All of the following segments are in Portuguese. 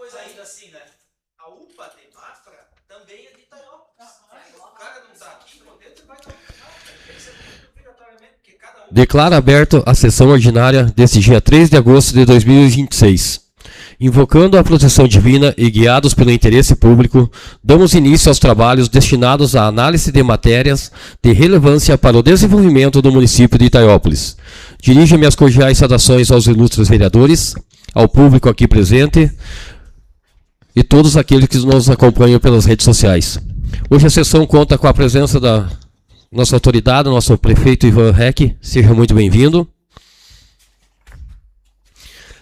coisa ainda assim, né? A UPA de Mafra também é de Itaiópolis. O cara não está aqui, por dentro vai dar um tem que ser obrigatoriamente, porque cada um... Declaro aberto a sessão ordinária deste dia 3 de agosto de 2026. Invocando a proteção divina e guiados pelo interesse público, damos início aos trabalhos destinados à análise de matérias de relevância para o desenvolvimento do município de Itaiópolis. Dirijo minhas cordiais saudações aos ilustres vereadores, ao público aqui presente e todos aqueles que nos acompanham pelas redes sociais. Hoje a sessão conta com a presença da nossa autoridade, nosso prefeito Ivan Reck. Seja muito bem-vindo.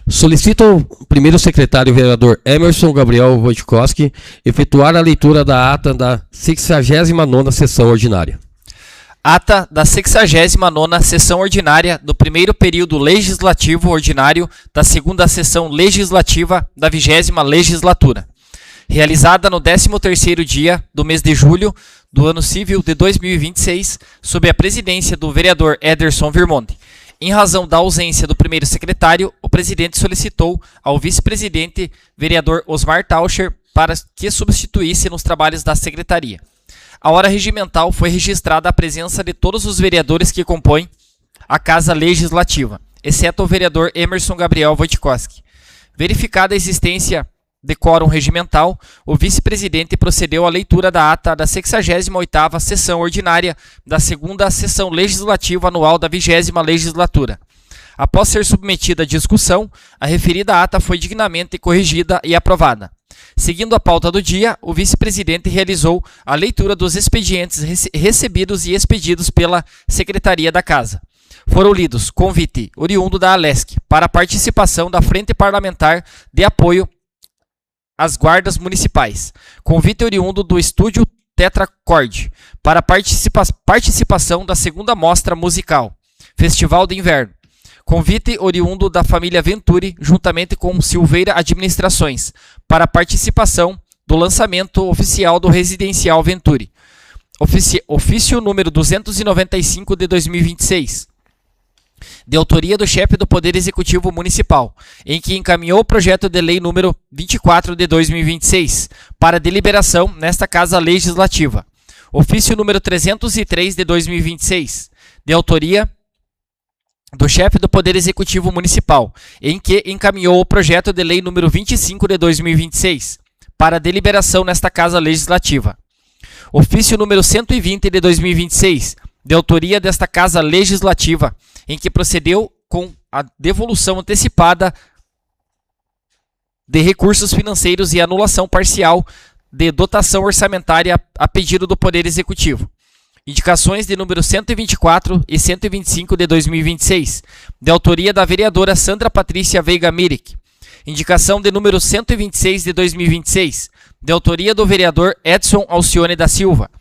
Solicito ao primeiro secretário vereador Emerson Gabriel Wojtkowski efetuar a leitura da ata da 69ª sessão ordinária. Ata da 69ª sessão ordinária do primeiro período legislativo ordinário da segunda sessão legislativa da 20ª legislatura, realizada no 13º dia do mês de julho do ano civil de 2026, sob a presidência do vereador Ederson Virmonte. Em razão da ausência do primeiro secretário, o presidente solicitou ao vice-presidente, vereador Osmar Taucher, para que substituísse nos trabalhos da secretaria. A hora regimental foi registrada a presença de todos os vereadores que compõem a Casa Legislativa, exceto o vereador Emerson Gabriel Wojtkowski. Verificada a existência de quórum regimental, o vice-presidente procedeu à leitura da ata da 68ª sessão ordinária da segunda sessão legislativa anual da 20ª legislatura. Após ser submetida à discussão, a referida ata foi dignamente corrigida e aprovada. Seguindo a pauta do dia, o vice-presidente realizou a leitura dos expedientes recebidos e expedidos pela Secretaria da Casa. Foram lidos convite oriundo da Alesc para a participação da Frente Parlamentar de Apoio às Guardas Municipais, convite oriundo do Estúdio Tetracorde para participação da segunda mostra musical, Festival de Inverno, convite oriundo da família Venturi, juntamente com Silveira Administrações, para participação do lançamento oficial do Residencial Venturi, ofício número 295 de 2026, de autoria do chefe do Poder Executivo Municipal, em que encaminhou o projeto de lei número 24 de 2026 para deliberação nesta Casa Legislativa. Ofício número 303 de 2026, de autoria do chefe do Poder Executivo Municipal, em que encaminhou o projeto de lei número 25 de 2026 para deliberação nesta Casa Legislativa. Ofício número 120 de 2026, de autoria desta Casa Legislativa, em que procedeu com a devolução antecipada de recursos financeiros e anulação parcial de dotação orçamentária a pedido do Poder Executivo. Indicações de número 124 e 125 de 2026, de autoria da vereadora Sandra Patrícia Veiga Miric. Indicação de número 126 de 2026, de autoria do vereador Edson Alcione da Silva.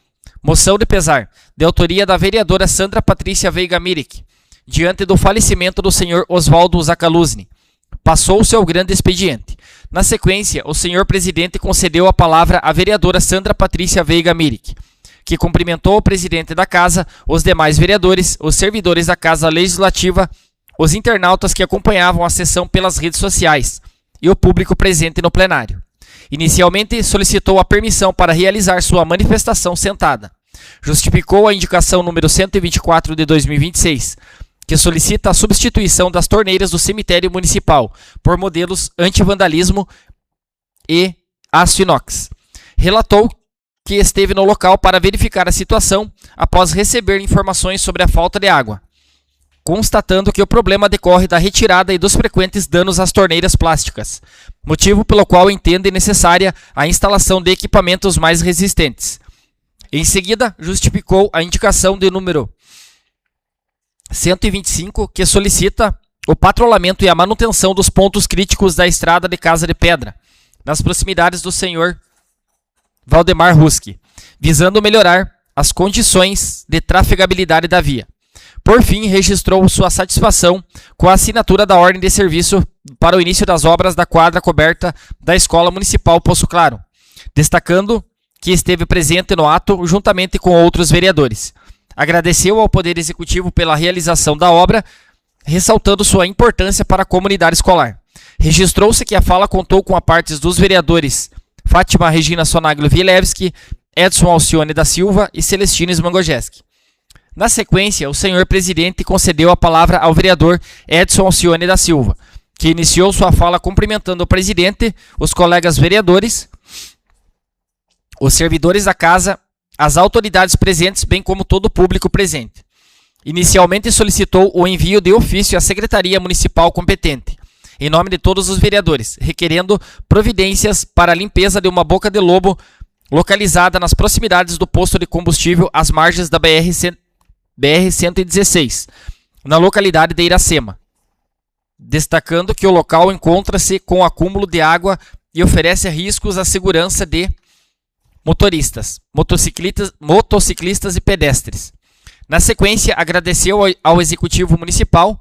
Moção de pesar, de autoria da vereadora Sandra Patrícia Veiga Miric, diante do falecimento do senhor Oswaldo Zacaluzzi. Passou-se ao grande expediente. Na sequência, o senhor presidente concedeu a palavra à vereadora Sandra Patrícia Veiga Miric, que cumprimentou o presidente da Casa, os demais vereadores, os servidores da Casa Legislativa, os internautas que acompanhavam a sessão pelas redes sociais e o público presente no plenário. Inicialmente, solicitou a permissão para realizar sua manifestação sentada. Justificou a indicação número 124 de 2026, que solicita a substituição das torneiras do cemitério municipal por modelos anti-vandalismo e aço inox. Relatou que esteve no local para verificar a situação após receber informações sobre a falta de água, constatando que o problema decorre da retirada e dos frequentes danos às torneiras plásticas, motivo pelo qual entende necessária a instalação de equipamentos mais resistentes. Em seguida, justificou a indicação de número 125, que solicita o patrulhamento e a manutenção dos pontos críticos da estrada de Casa de Pedra, nas proximidades do senhor Valdemar Ruski, visando melhorar as condições de trafegabilidade da via. Por fim, registrou sua satisfação com a assinatura da ordem de serviço para o início das obras da quadra coberta da Escola Municipal Poço Claro, destacando que esteve presente no ato juntamente com outros vereadores. Agradeceu ao Poder Executivo pela realização da obra, ressaltando sua importância para a comunidade escolar. Registrou-se que a fala contou com a parte dos vereadores Fátima Regina Sonaglio Vielewski, Edson Alcione da Silva e Celestino Smangojeski. Na sequência, o senhor presidente concedeu a palavra ao vereador Edson Alcione da Silva, que iniciou sua fala cumprimentando o presidente, os colegas vereadores, os servidores da casa, as autoridades presentes, bem como todo o público presente. Inicialmente solicitou o envio de ofício à Secretaria Municipal competente, em nome de todos os vereadores, requerendo providências para a limpeza de uma boca de lobo localizada nas proximidades do posto de combustível às margens da BR-116, na localidade de Iracema, destacando que o local encontra-se com acúmulo de água e oferece riscos à segurança de motoristas, motociclistas e pedestres. Na sequência, agradeceu ao Executivo Municipal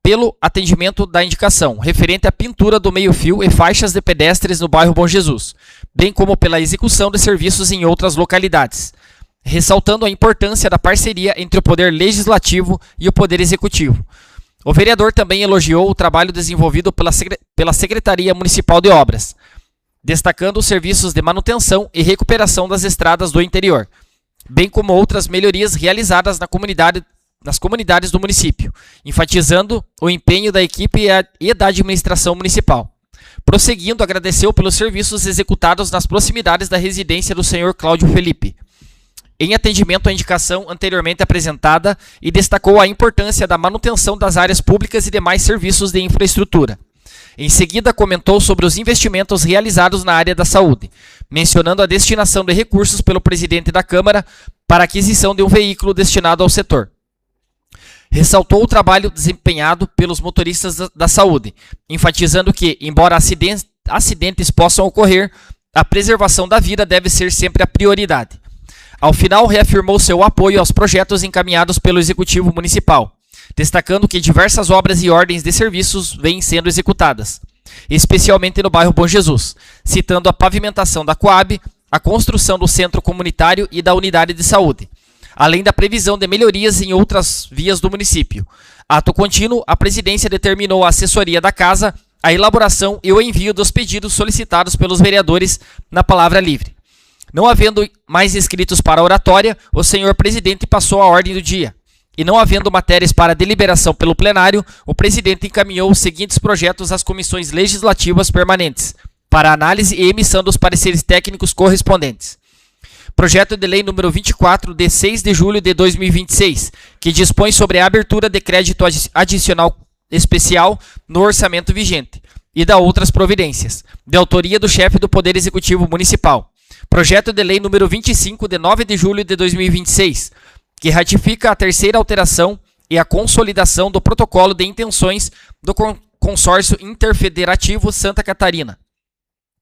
pelo atendimento da indicação, referente à pintura do meio-fio e faixas de pedestres no bairro Bom Jesus, bem como pela execução de serviços em outras localidades, ressaltando a importância da parceria entre o Poder Legislativo e o Poder Executivo. O vereador também elogiou o trabalho desenvolvido pela Secretaria Municipal de Obras, destacando os serviços de manutenção e recuperação das estradas do interior, bem como outras melhorias realizadas nas comunidades do município, enfatizando o empenho da equipe e da administração municipal. Prosseguindo, agradeceu pelos serviços executados nas proximidades da residência do senhor Cláudio Felipe, em atendimento à indicação anteriormente apresentada, e destacou a importância da manutenção das áreas públicas e demais serviços de infraestrutura. Em seguida, comentou sobre os investimentos realizados na área da saúde, mencionando a destinação de recursos pelo presidente da Câmara para a aquisição de um veículo destinado ao setor. Ressaltou o trabalho desempenhado pelos motoristas da saúde, enfatizando que, embora acidentes possam ocorrer, a preservação da vida deve ser sempre a prioridade. Ao final, reafirmou seu apoio aos projetos encaminhados pelo Executivo Municipal, destacando que diversas obras e ordens de serviços vêm sendo executadas, especialmente no bairro Bom Jesus, citando a pavimentação da Coab, a construção do centro comunitário e da unidade de saúde, além da previsão de melhorias em outras vias do município. Ato contínuo, a presidência determinou à assessoria da casa a elaboração e o envio dos pedidos solicitados pelos vereadores na palavra livre. Não havendo mais inscritos para a oratória, o senhor presidente passou a ordem do dia. E não havendo matérias para deliberação pelo plenário, o presidente encaminhou os seguintes projetos às comissões legislativas permanentes, para análise e emissão dos pareceres técnicos correspondentes. Projeto de lei número 24, de 6 de julho de 2026, que dispõe sobre a abertura de crédito adicional especial no orçamento vigente, e da outras providências, de autoria do chefe do Poder Executivo Municipal. Projeto de lei número 25, de 9 de julho de 2026, que ratifica a terceira alteração e a consolidação do protocolo de intenções do Consórcio Interfederativo Santa Catarina,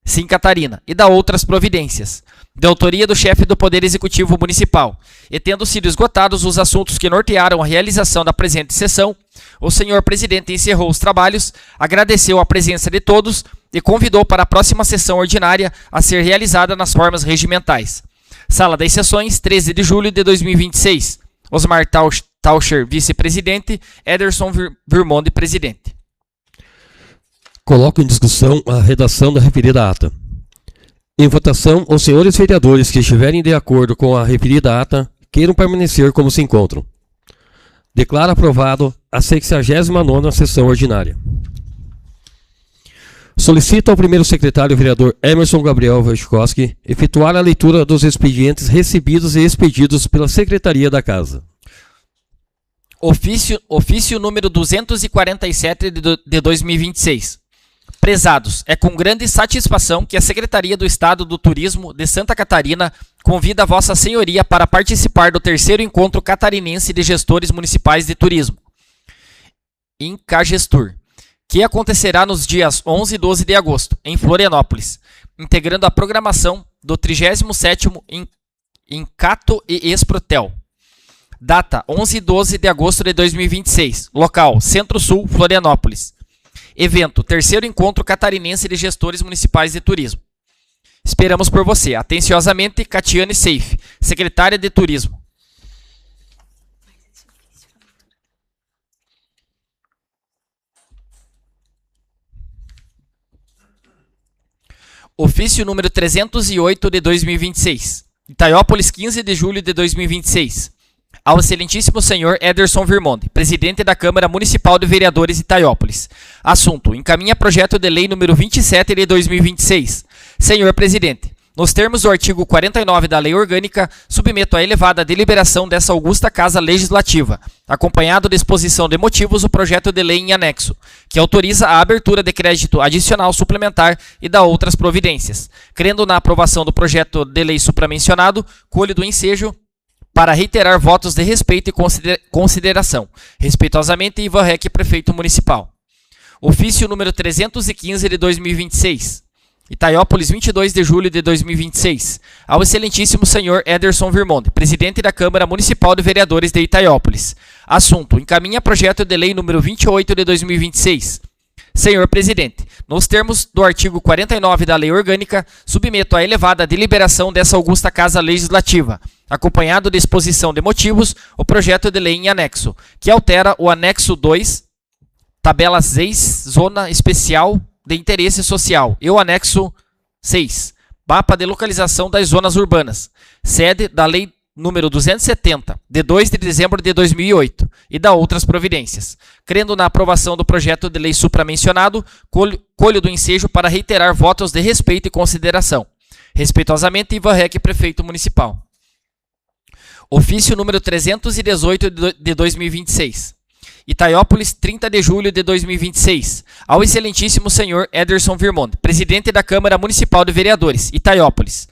Sim Catarina, e da outras providências, de autoria do chefe do Poder Executivo Municipal. E tendo sido esgotados os assuntos que nortearam a realização da presente sessão, o senhor presidente encerrou os trabalhos, agradeceu a presença de todos e convidou para a próxima sessão ordinária a ser realizada nas formas regimentais. Sala das Sessões, 13 de julho de 2026. Osmar Taucher, vice-presidente. Ederson Virmonde, presidente. Coloco em discussão a redação da referida ata. Em votação, os senhores vereadores que estiverem de acordo com a referida ata queiram permanecer como se encontram. Declaro aprovado a 69ª sessão ordinária. Solicito ao primeiro secretário vereador Emerson Gabriel Wojtkowski efetuar a leitura dos expedientes recebidos e expedidos pela Secretaria da Casa. Ofício número 247 de 2026. Prezados, é com grande satisfação que a Secretaria do Estado do Turismo de Santa Catarina convida a Vossa Senhoria para participar do terceiro encontro catarinense de gestores municipais de turismo, Incagestur, que acontecerá nos dias 11 e 12 de agosto, em Florianópolis, integrando a programação do 37º Incato e Exprotel. Data 11 e 12 de agosto de 2026, local Centro-Sul, Florianópolis. Evento, terceiro encontro catarinense de gestores municipais de turismo. Esperamos por você. Atenciosamente, Catiane Seife, secretária de Turismo. Ofício número 308 de 2026. Itaiópolis, 15 de julho de 2026. Ao excelentíssimo senhor Ederson Virmonte, presidente da Câmara Municipal de Vereadores Itaiópolis. Assunto: encaminha projeto de lei número 27 de 2026. Senhor presidente, nos termos do artigo 49 da Lei Orgânica, submeto à elevada deliberação dessa augusta Casa Legislativa, acompanhado de exposição de motivos, o projeto de lei em anexo, que autoriza a abertura de crédito adicional suplementar e da outras providências. Crendo na aprovação do projeto de lei supramencionado, colho do ensejo para reiterar votos de respeito e consideração. Respeitosamente, Ivan Rec, Prefeito Municipal. Ofício número 315 de 2026. Itaiópolis, 22 de julho de 2026. Ao excelentíssimo senhor Ederson Virmonte, presidente da Câmara Municipal de Vereadores de Itaiópolis. Assunto: encaminha projeto de lei número 28 de 2026. Senhor presidente, nos termos do artigo 49 da Lei Orgânica, submeto à elevada deliberação dessa augusta Casa Legislativa, acompanhado de exposição de motivos, o projeto de lei em anexo, que altera o anexo 2, tabela 6, zona especial de interesse social, e o anexo 6, mapa de localização das zonas urbanas, sede da Lei número 270, de 2 de dezembro de 2008, e da outras providências. Crendo na aprovação do projeto de lei supramencionado, colho do ensejo para reiterar votos de respeito e consideração. Respeitosamente, Ivan Rec, Prefeito Municipal. Ofício número 318 de 2026. Itaiópolis, 30 de julho de 2026. Ao excelentíssimo senhor Ederson Virmonte, presidente da Câmara Municipal de Vereadores, Itaiópolis,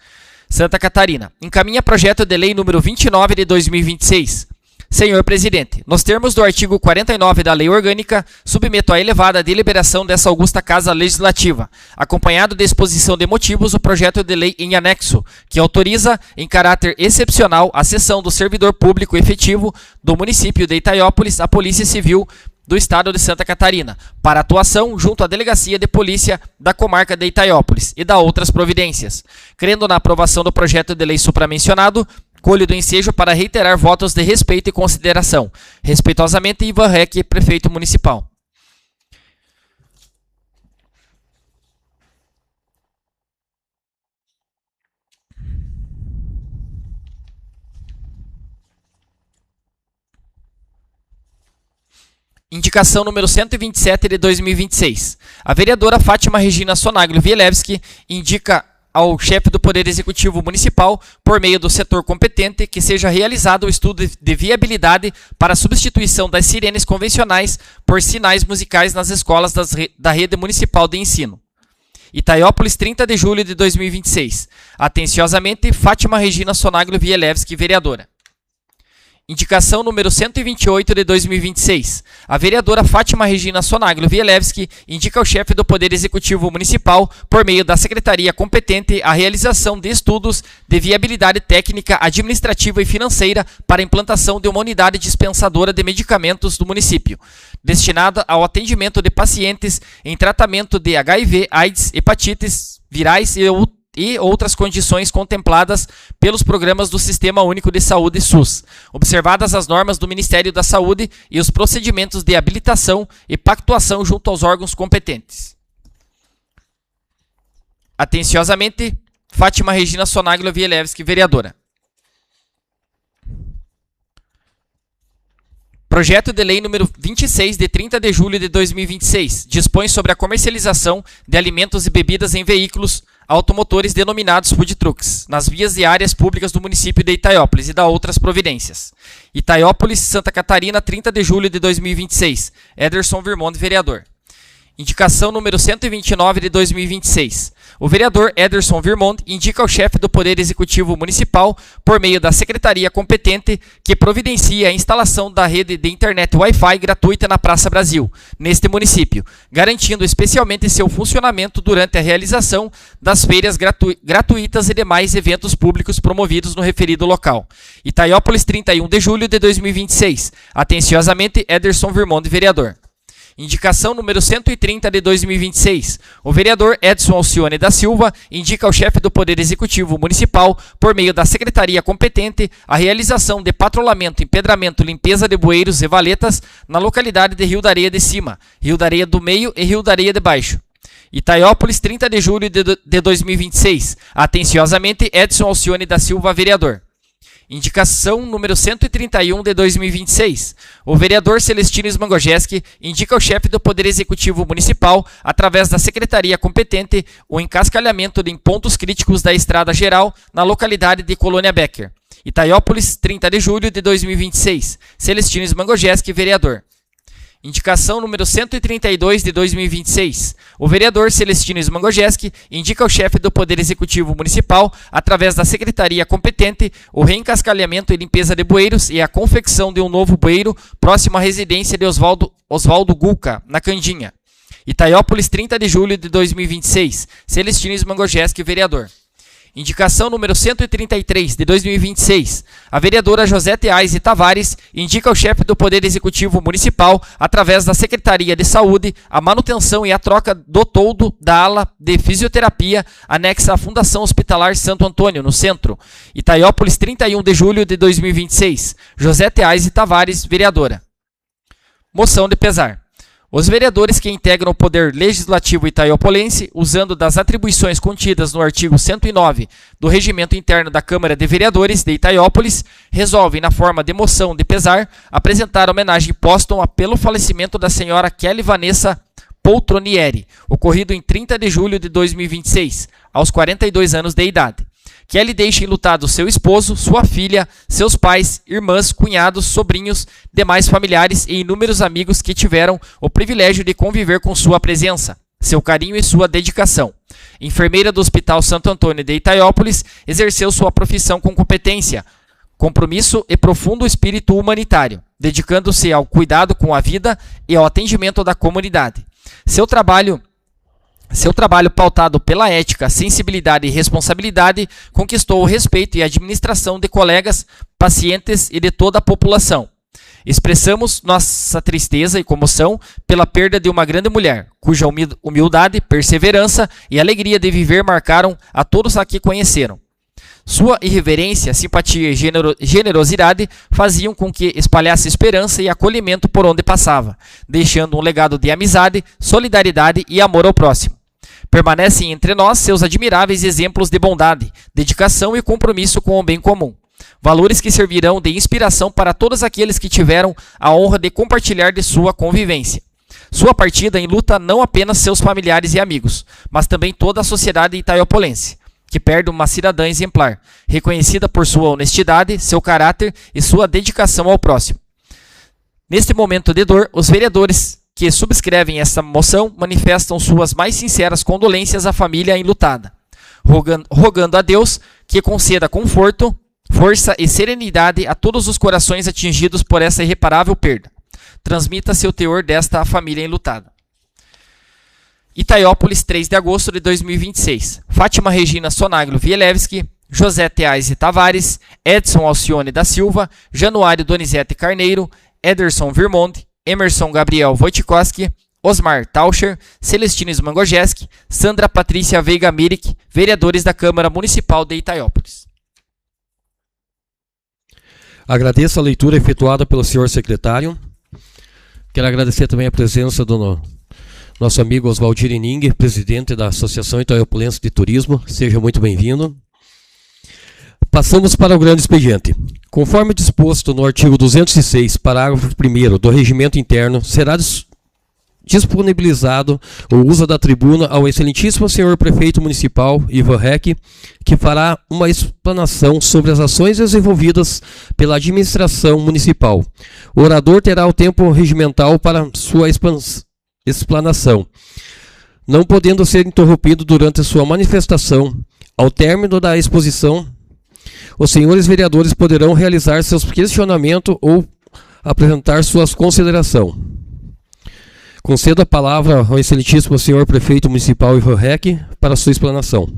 Santa Catarina. Encaminha projeto de lei número 29 de 2026. Senhor presidente, nos termos do artigo 49 da Lei Orgânica, submeto à elevada deliberação dessa augusta Casa Legislativa, acompanhado de exposição de motivos, o projeto de lei em anexo, que autoriza, em caráter excepcional, a cessão do servidor público efetivo do município de Itaiópolis à Polícia Civil do Estado de Santa Catarina, para atuação junto à Delegacia de Polícia da Comarca de Itaiópolis e da outras providências. Crendo na aprovação do projeto de lei supramencionado, colho do ensejo para reiterar votos de respeito e consideração. Respeitosamente, Ivan Rec, Prefeito Municipal. Indicação número 127 de 2026. A vereadora Fátima Regina Sonaglio Vielewski indica ao chefe do Poder Executivo Municipal, por meio do setor competente, que seja realizado o estudo de viabilidade para a substituição das sirenes convencionais por sinais musicais nas escolas da rede municipal de ensino. Itaiópolis, 30 de julho de 2026. Atenciosamente, Fátima Regina Sonaglio Vielewski, vereadora. Indicação número 128 de 2026. A vereadora Fátima Regina Sonaglio Vielewski indica ao chefe do Poder Executivo Municipal, por meio da secretaria competente, a realização de estudos de viabilidade técnica, administrativa e financeira para a implantação de uma unidade dispensadora de medicamentos do município, destinada ao atendimento de pacientes em tratamento de HIV, AIDS, hepatites virais e outras condições contempladas pelos programas do Sistema Único de Saúde SUS, observadas as normas do Ministério da Saúde e os procedimentos de habilitação e pactuação junto aos órgãos competentes. Atenciosamente, Fátima Regina Sonaglio Vielewski, vereadora. Projeto de lei número 26 de 30 de julho de 2026 dispõe sobre a comercialização de alimentos e bebidas em veículos automotores denominados food trucks, nas vias e áreas públicas do município de Itaiópolis e da outras providências. Itaiópolis, Santa Catarina, 30 de julho de 2026. Ederson Virmonte, vereador. Indicação número 129 de 2026. O vereador Ederson Virmonte indica ao chefe do Poder Executivo Municipal, por meio da secretaria competente, que providencie a instalação da rede de internet Wi-Fi gratuita na Praça Brasil, neste município, garantindo especialmente seu funcionamento durante a realização das feiras gratuitas e demais eventos públicos promovidos no referido local. Itaiópolis, 31 de julho de 2026. Atenciosamente, Ederson Virmonte, vereador. Indicação número 130 de 2026. O vereador Edson Alcione da Silva indica ao chefe do Poder Executivo Municipal, por meio da secretaria competente, a realização de patrulhamento, empedramento, limpeza de bueiros e valetas na localidade de Rio da Areia de Cima, Rio da Areia do Meio e Rio da Areia de Baixo. Itaiópolis, 30 de julho de 2026. Atenciosamente, Edson Alcione da Silva, vereador. Indicação número 131 de 2026. O vereador Celestino Smangojeski indica ao chefe do Poder Executivo Municipal, através da secretaria competente, o encascalhamento em pontos críticos da estrada geral na localidade de Colônia Becker. Itaiópolis, 30 de julho de 2026. Celestino Smangojeski, vereador. Indicação número 132 de 2026. O vereador Celestino Smangojeski indica ao chefe do Poder Executivo Municipal, através da secretaria competente, o reencascalhamento e limpeza de bueiros e a confecção de um novo bueiro próximo à residência de Oswaldo Gulka, na Candinha. Itaiópolis, 30 de julho de 2026. Celestino Smangojeski, vereador. Indicação número 133 de 2026. A vereadora Josete Aise Tavares indica ao chefe do Poder Executivo Municipal, através da Secretaria de Saúde, a manutenção e a troca do toldo da ala de fisioterapia anexa à Fundação Hospitalar Santo Antônio, no centro. Itaiópolis, 31 de julho de 2026. Josete Aise Tavares, vereadora. Moção de pesar. Os vereadores que integram o Poder Legislativo itaiopolense, usando das atribuições contidas no artigo 109 do Regimento Interno da Câmara de Vereadores de Itaiópolis, resolvem, na forma de moção de pesar, apresentar homenagem póstuma pelo falecimento da senhora Kelly Vanessa Poltronieri, ocorrido em 30 de julho de 2026, aos 42 anos de idade. Kelly deixa enlutado seu esposo, sua filha, seus pais, irmãs, cunhados, sobrinhos, demais familiares e inúmeros amigos que tiveram o privilégio de conviver com sua presença, seu carinho e sua dedicação. Enfermeira do Hospital Santo Antônio de Itaiópolis, exerceu sua profissão com competência, compromisso e profundo espírito humanitário, dedicando-se ao cuidado com a vida e ao atendimento da comunidade. Seu trabalho pautado pela ética, sensibilidade e responsabilidade conquistou o respeito e admiração de colegas, pacientes e de toda a população. Expressamos nossa tristeza e comoção pela perda de uma grande mulher, cuja humildade, perseverança e alegria de viver marcaram a todos a que conheceram. Sua irreverência, simpatia e generosidade faziam com que espalhasse esperança e acolhimento por onde passava, deixando um legado de amizade, solidariedade e amor ao próximo. Permanecem entre nós seus admiráveis exemplos de bondade, dedicação e compromisso com o bem comum. Valores que servirão de inspiração para todos aqueles que tiveram a honra de compartilhar de sua convivência. Sua partida enluta não apenas seus familiares e amigos, mas também toda a sociedade itaiopolense, que perde uma cidadã exemplar, reconhecida por sua honestidade, seu caráter e sua dedicação ao próximo. Neste momento de dor, os vereadores que subscrevem esta moção manifestam suas mais sinceras condolências à família enlutada, rogando a Deus que conceda conforto, força e serenidade a todos os corações atingidos por essa irreparável perda. Transmita-se o teor desta família enlutada. Itaiópolis, 3 de agosto de 2026. Fátima Regina Sonaglo Vielewski, Josete Aise Tavares, Edson Alcione da Silva, Januário Donizete Carneiro, Ederson Virmonte, Emerson Gabriel Wojtkowski, Osmar Tauscher, Celestino Smangojeski, Sandra Patrícia Veiga Mirik, vereadores da Câmara Municipal de Itaiópolis. Agradeço a leitura efetuada pelo senhor secretário. Quero agradecer também a presença do nosso amigo Oswaldir Ining, presidente da Associação Itaiopolense de Turismo. Seja muito bem-vindo. Passamos para o grande expediente. Conforme disposto no artigo 206, parágrafo 1º do Regimento Interno, será disponibilizado o uso da tribuna ao excelentíssimo senhor prefeito municipal, Ivan Reck, que fará uma explanação sobre as ações desenvolvidas pela administração municipal. O orador terá o tempo regimental para sua explanação, não podendo ser interrompido durante sua manifestação. Ao término da exposição, os senhores vereadores poderão realizar seus questionamentos ou apresentar suas considerações. Concedo a palavra ao excelentíssimo senhor prefeito municipal Ivan Reck para sua explanação.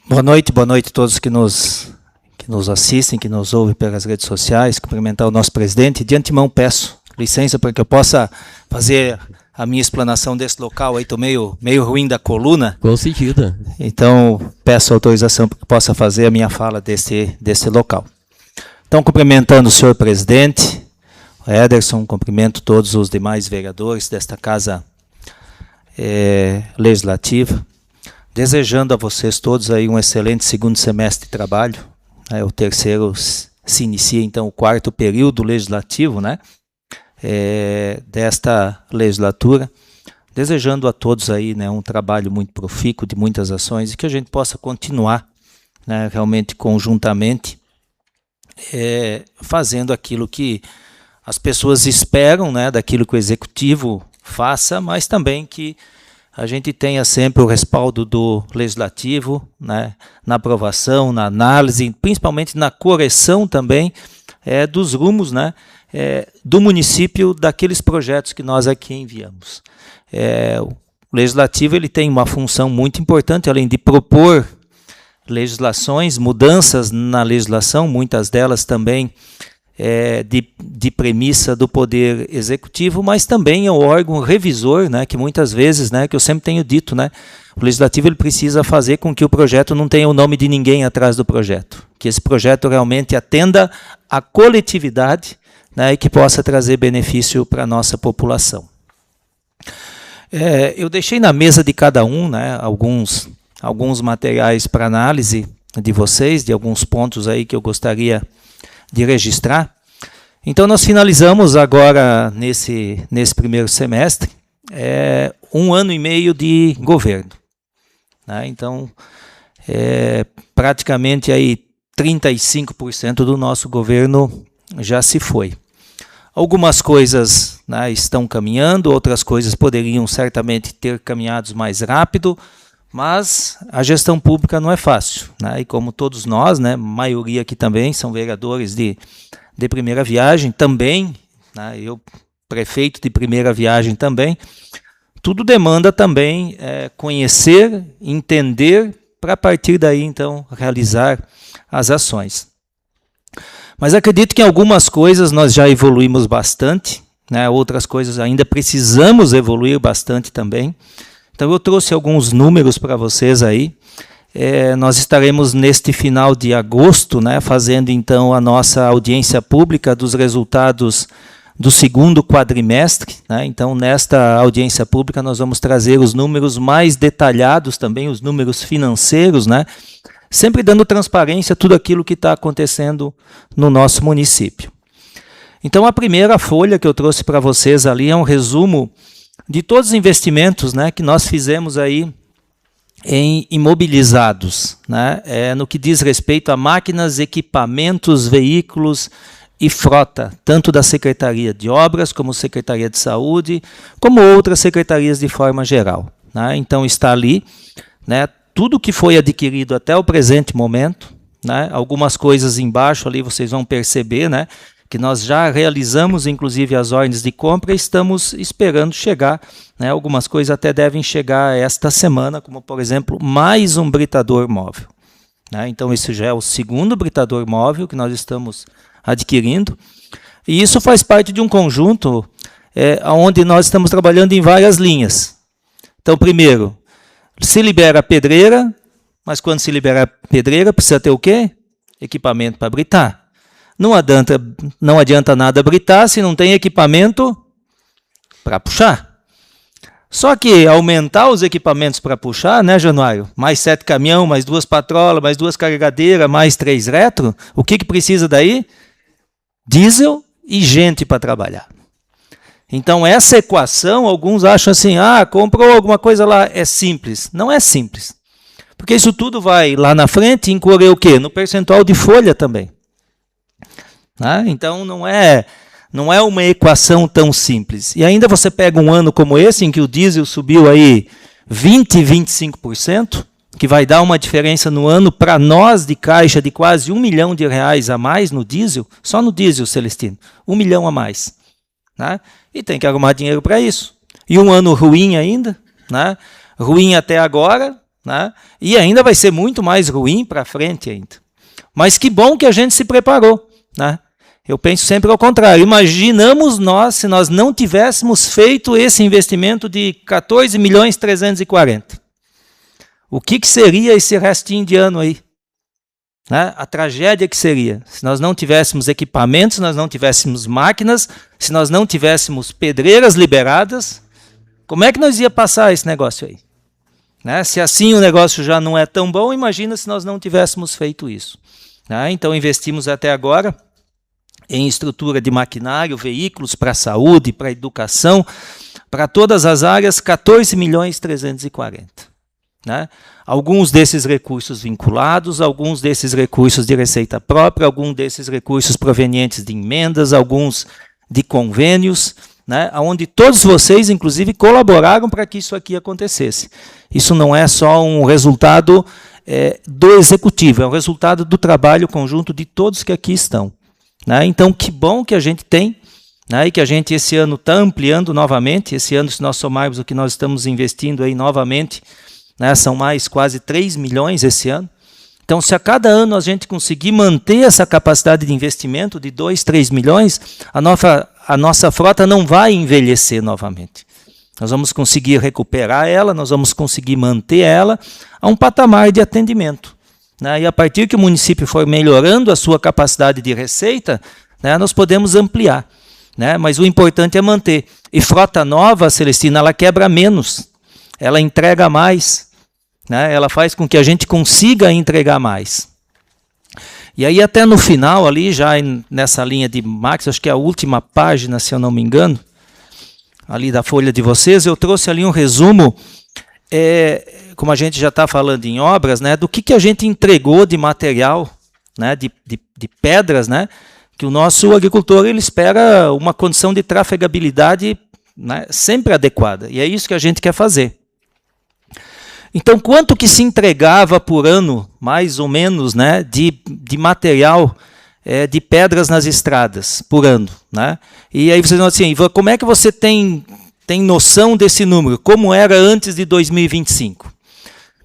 Boa noite a todos que nos assistem, que nos ouvem pelas redes sociais. Cumprimentar o nosso presidente. De antemão peço licença para que eu possa fazer a minha explanação desse local aí. Estou meio ruim da coluna. Com sentido. Então, peço autorização para que eu possa fazer a minha fala desse local. Então, cumprimentando o senhor presidente, o Ederson, cumprimento todos os demais vereadores desta casa legislativa, desejando a vocês todos aí um excelente segundo semestre de trabalho. O terceiro se inicia, então, o quarto período legislativo, né, desta legislatura. Desejando a todos aí, né, um trabalho muito profícuo, de muitas ações, e que a gente possa continuar, né, realmente conjuntamente, fazendo aquilo que as pessoas esperam, né, daquilo que o executivo faça, mas também que a gente tenha sempre o respaldo do legislativo, né, na aprovação, na análise, principalmente na correção também dos rumos, né, do município, daqueles projetos que nós aqui enviamos. O legislativo ele tem uma função muito importante, além de propor legislações, mudanças na legislação, muitas delas também de premissa do Poder Executivo, mas também é o órgão revisor, né, que muitas vezes, né, que eu sempre tenho dito, né, o Legislativo ele precisa fazer com que o projeto não tenha o nome de ninguém atrás do projeto, que esse projeto realmente atenda à coletividade, né, e que possa trazer benefício para a nossa população. Eu deixei na mesa de cada um, né, alguns materiais para análise de vocês, de alguns pontos aí que eu gostaria de registrar. Então, nós finalizamos agora, nesse primeiro semestre, 1 ano e meio de governo, né? Então, praticamente aí 35% do nosso governo já se foi. Algumas coisas, né, estão caminhando, outras coisas poderiam certamente ter caminhado mais rápido, mas a gestão pública não é fácil, né? E como todos nós, né, a maioria aqui também são vereadores de primeira viagem também, né, eu prefeito de primeira viagem também, tudo demanda também conhecer, entender, para a partir daí então realizar as ações. Mas acredito que em algumas coisas nós já evoluímos bastante, né, outras coisas ainda precisamos evoluir bastante também. Então eu trouxe alguns números para vocês aí. Nós estaremos neste final de agosto, né, fazendo então a nossa audiência pública dos resultados do segundo quadrimestre, né? Então nesta audiência pública nós vamos trazer os números mais detalhados também, os números financeiros, né, sempre dando transparência a tudo aquilo que está acontecendo no nosso município. Então a primeira folha que eu trouxe para vocês ali é um resumo de todos os investimentos, né, que nós fizemos aí em imobilizados, né, no que diz respeito a máquinas, equipamentos, veículos e frota, tanto da Secretaria de Obras, como Secretaria de Saúde, como outras secretarias de forma geral, né. Então está ali, né, tudo que foi adquirido até o presente momento, né, algumas coisas embaixo ali vocês vão perceber, né, que nós já realizamos, inclusive, as ordens de compra e estamos esperando chegar, né, algumas coisas até devem chegar esta semana, como, por exemplo, mais um britador móvel, né? Então, esse já é o segundo britador móvel que nós estamos adquirindo, e isso faz parte de um conjunto onde nós estamos trabalhando em várias linhas. Então, primeiro, se libera a pedreira, mas quando se libera a pedreira, precisa ter o quê? Equipamento para britar. Não adianta nada britar se não tem equipamento para puxar. Só que aumentar os equipamentos para puxar, né, Januário? Mais 7 caminhão, mais 2 patrolas, mais 2 carregadeiras, mais 3 retro. O que precisa daí? Diesel e gente para trabalhar. Então, essa equação, alguns acham assim, comprou alguma coisa lá, é simples. Não é simples. Porque isso tudo vai lá na frente incorrer o quê? No percentual de folha também. Então, não é uma equação tão simples. E ainda você pega um ano como esse, em que o diesel subiu aí 20%, 25%, que vai dar uma diferença no ano para nós de caixa de quase R$1 milhão a mais no diesel, só no diesel, Celestino, 1 milhão a mais. E tem que arrumar dinheiro para isso. E um ano ruim ainda, ruim até agora, e ainda vai ser muito mais ruim para frente ainda. Mas que bom que a gente se preparou. Eu penso sempre ao contrário. Imaginamos nós se nós não tivéssemos feito esse investimento de 14.340.000. O que seria esse restinho de ano aí? Né? A tragédia que seria. Se nós não tivéssemos equipamentos, se nós não tivéssemos máquinas, se nós não tivéssemos pedreiras liberadas, como é que nós ia passar esse negócio aí? Né? Se assim o negócio já não é tão bom, imagina se nós não tivéssemos feito isso. Né? Então investimos até agora em estrutura de maquinário, veículos para a saúde, para a educação, para todas as áreas, 14.340.000. Né? Alguns desses recursos vinculados, alguns desses recursos de receita própria, alguns desses recursos provenientes de emendas, alguns de convênios, né? Onde todos vocês, inclusive, colaboraram para que isso aqui acontecesse. Isso não é só um resultado do executivo, é um resultado do trabalho conjunto de todos que aqui estão. Né? Então, que bom que a gente tem, né? E que a gente esse ano está ampliando novamente. Esse ano, se nós somarmos o que nós estamos investindo aí novamente, né, são mais quase 3 milhões esse ano. Então, se a cada ano a gente conseguir manter essa capacidade de investimento de 2, 3 milhões, a nossa frota não vai envelhecer novamente. Nós vamos conseguir recuperar ela, nós vamos conseguir manter ela a um patamar de atendimento. Né? E a partir que o município for melhorando a sua capacidade de receita, né, nós podemos ampliar. Né? Mas o importante é manter. E frota nova, Celestina, ela quebra menos, ela entrega mais. Né? Ela faz com que a gente consiga entregar mais. E aí até no final, ali já nessa linha de Max, acho que é a última página, se eu não me engano, ali da folha de vocês, eu trouxe ali um resumo, como a gente já está falando em obras, né, do que a gente entregou de material, né, de pedras, né, que o nosso agricultor ele espera uma condição de trafegabilidade, né, sempre adequada. E é isso que a gente quer fazer. Então, quanto que se entregava por ano, mais ou menos, né, de material de pedras nas estradas, por ano? Né? E aí vocês vão assim, como é que você tem noção desse número? Como era antes de 2025?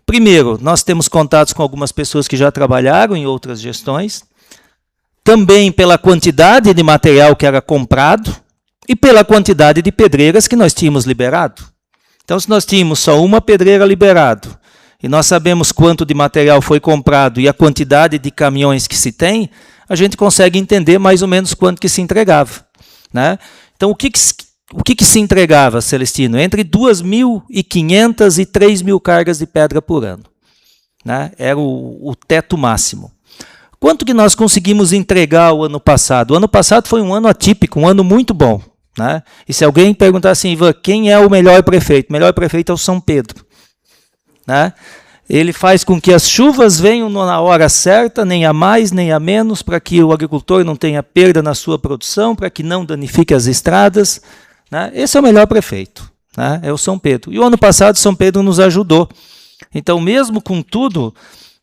Primeiro, nós temos contatos com algumas pessoas que já trabalharam em outras gestões, também pela quantidade de material que era comprado e pela quantidade de pedreiras que nós tínhamos liberado. Então, se nós tínhamos só uma pedreira liberado, e nós sabemos quanto de material foi comprado e a quantidade de caminhões que se tem, a gente consegue entender mais ou menos quanto que se entregava. Né? Então, o que se entregava, Celestino? Entre 2.500 e 3.000 cargas de pedra por ano. Né? Era o teto máximo. Quanto que nós conseguimos entregar o ano passado? O ano passado foi um ano atípico, um ano muito bom. Né? E se alguém perguntar assim, Ivan, quem é o melhor prefeito? O melhor prefeito é o São Pedro. Né? Ele faz com que as chuvas venham na hora certa, nem a mais, nem a menos, para que o agricultor não tenha perda na sua produção, para que não danifique as estradas. Né? Esse é o melhor prefeito, né? É o São Pedro. E o ano passado São Pedro nos ajudou. Então, mesmo com tudo,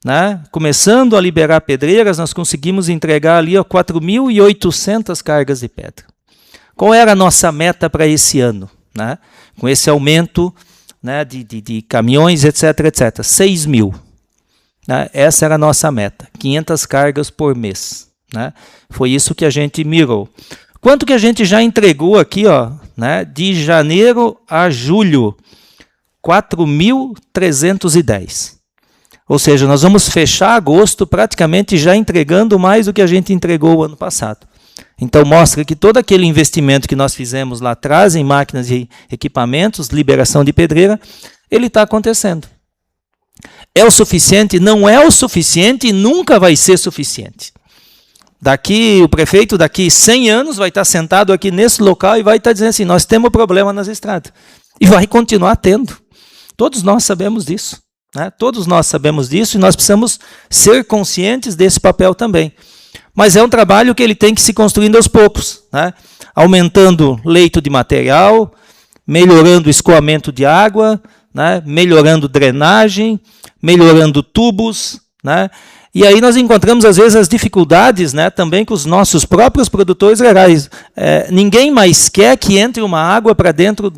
né, começando a liberar pedreiras, nós conseguimos entregar ali 4.800 cargas de pedra. Qual era a nossa meta para esse ano? Né? Com esse aumento, né, de caminhões, etc., etc. 6.000. Né? Essa era a nossa meta. 500 cargas por mês. Né? Foi isso que a gente mirou. Quanto que a gente já entregou aqui, ó, né, de janeiro a julho? 4.310. Ou seja, nós vamos fechar agosto praticamente já entregando mais do que a gente entregou o ano passado. Então, mostra que todo aquele investimento que nós fizemos lá atrás em máquinas e equipamentos, liberação de pedreira, ele está acontecendo. É o suficiente? Não é o suficiente e nunca vai ser suficiente. O prefeito daqui 100 anos vai estar sentado aqui nesse local e vai estar dizendo assim, nós temos problema nas estradas. E vai continuar tendo. Todos nós sabemos disso. Né? Todos nós sabemos disso e nós precisamos ser conscientes desse papel também. Mas é um trabalho que ele tem que se construindo aos poucos, né? Aumentando leito de material, melhorando o escoamento de água, né? Melhorando drenagem, melhorando tubos. Né? E aí nós encontramos, às vezes, as dificuldades, né, também com os nossos próprios produtores rurais. Ninguém mais quer que entre uma água para dentro,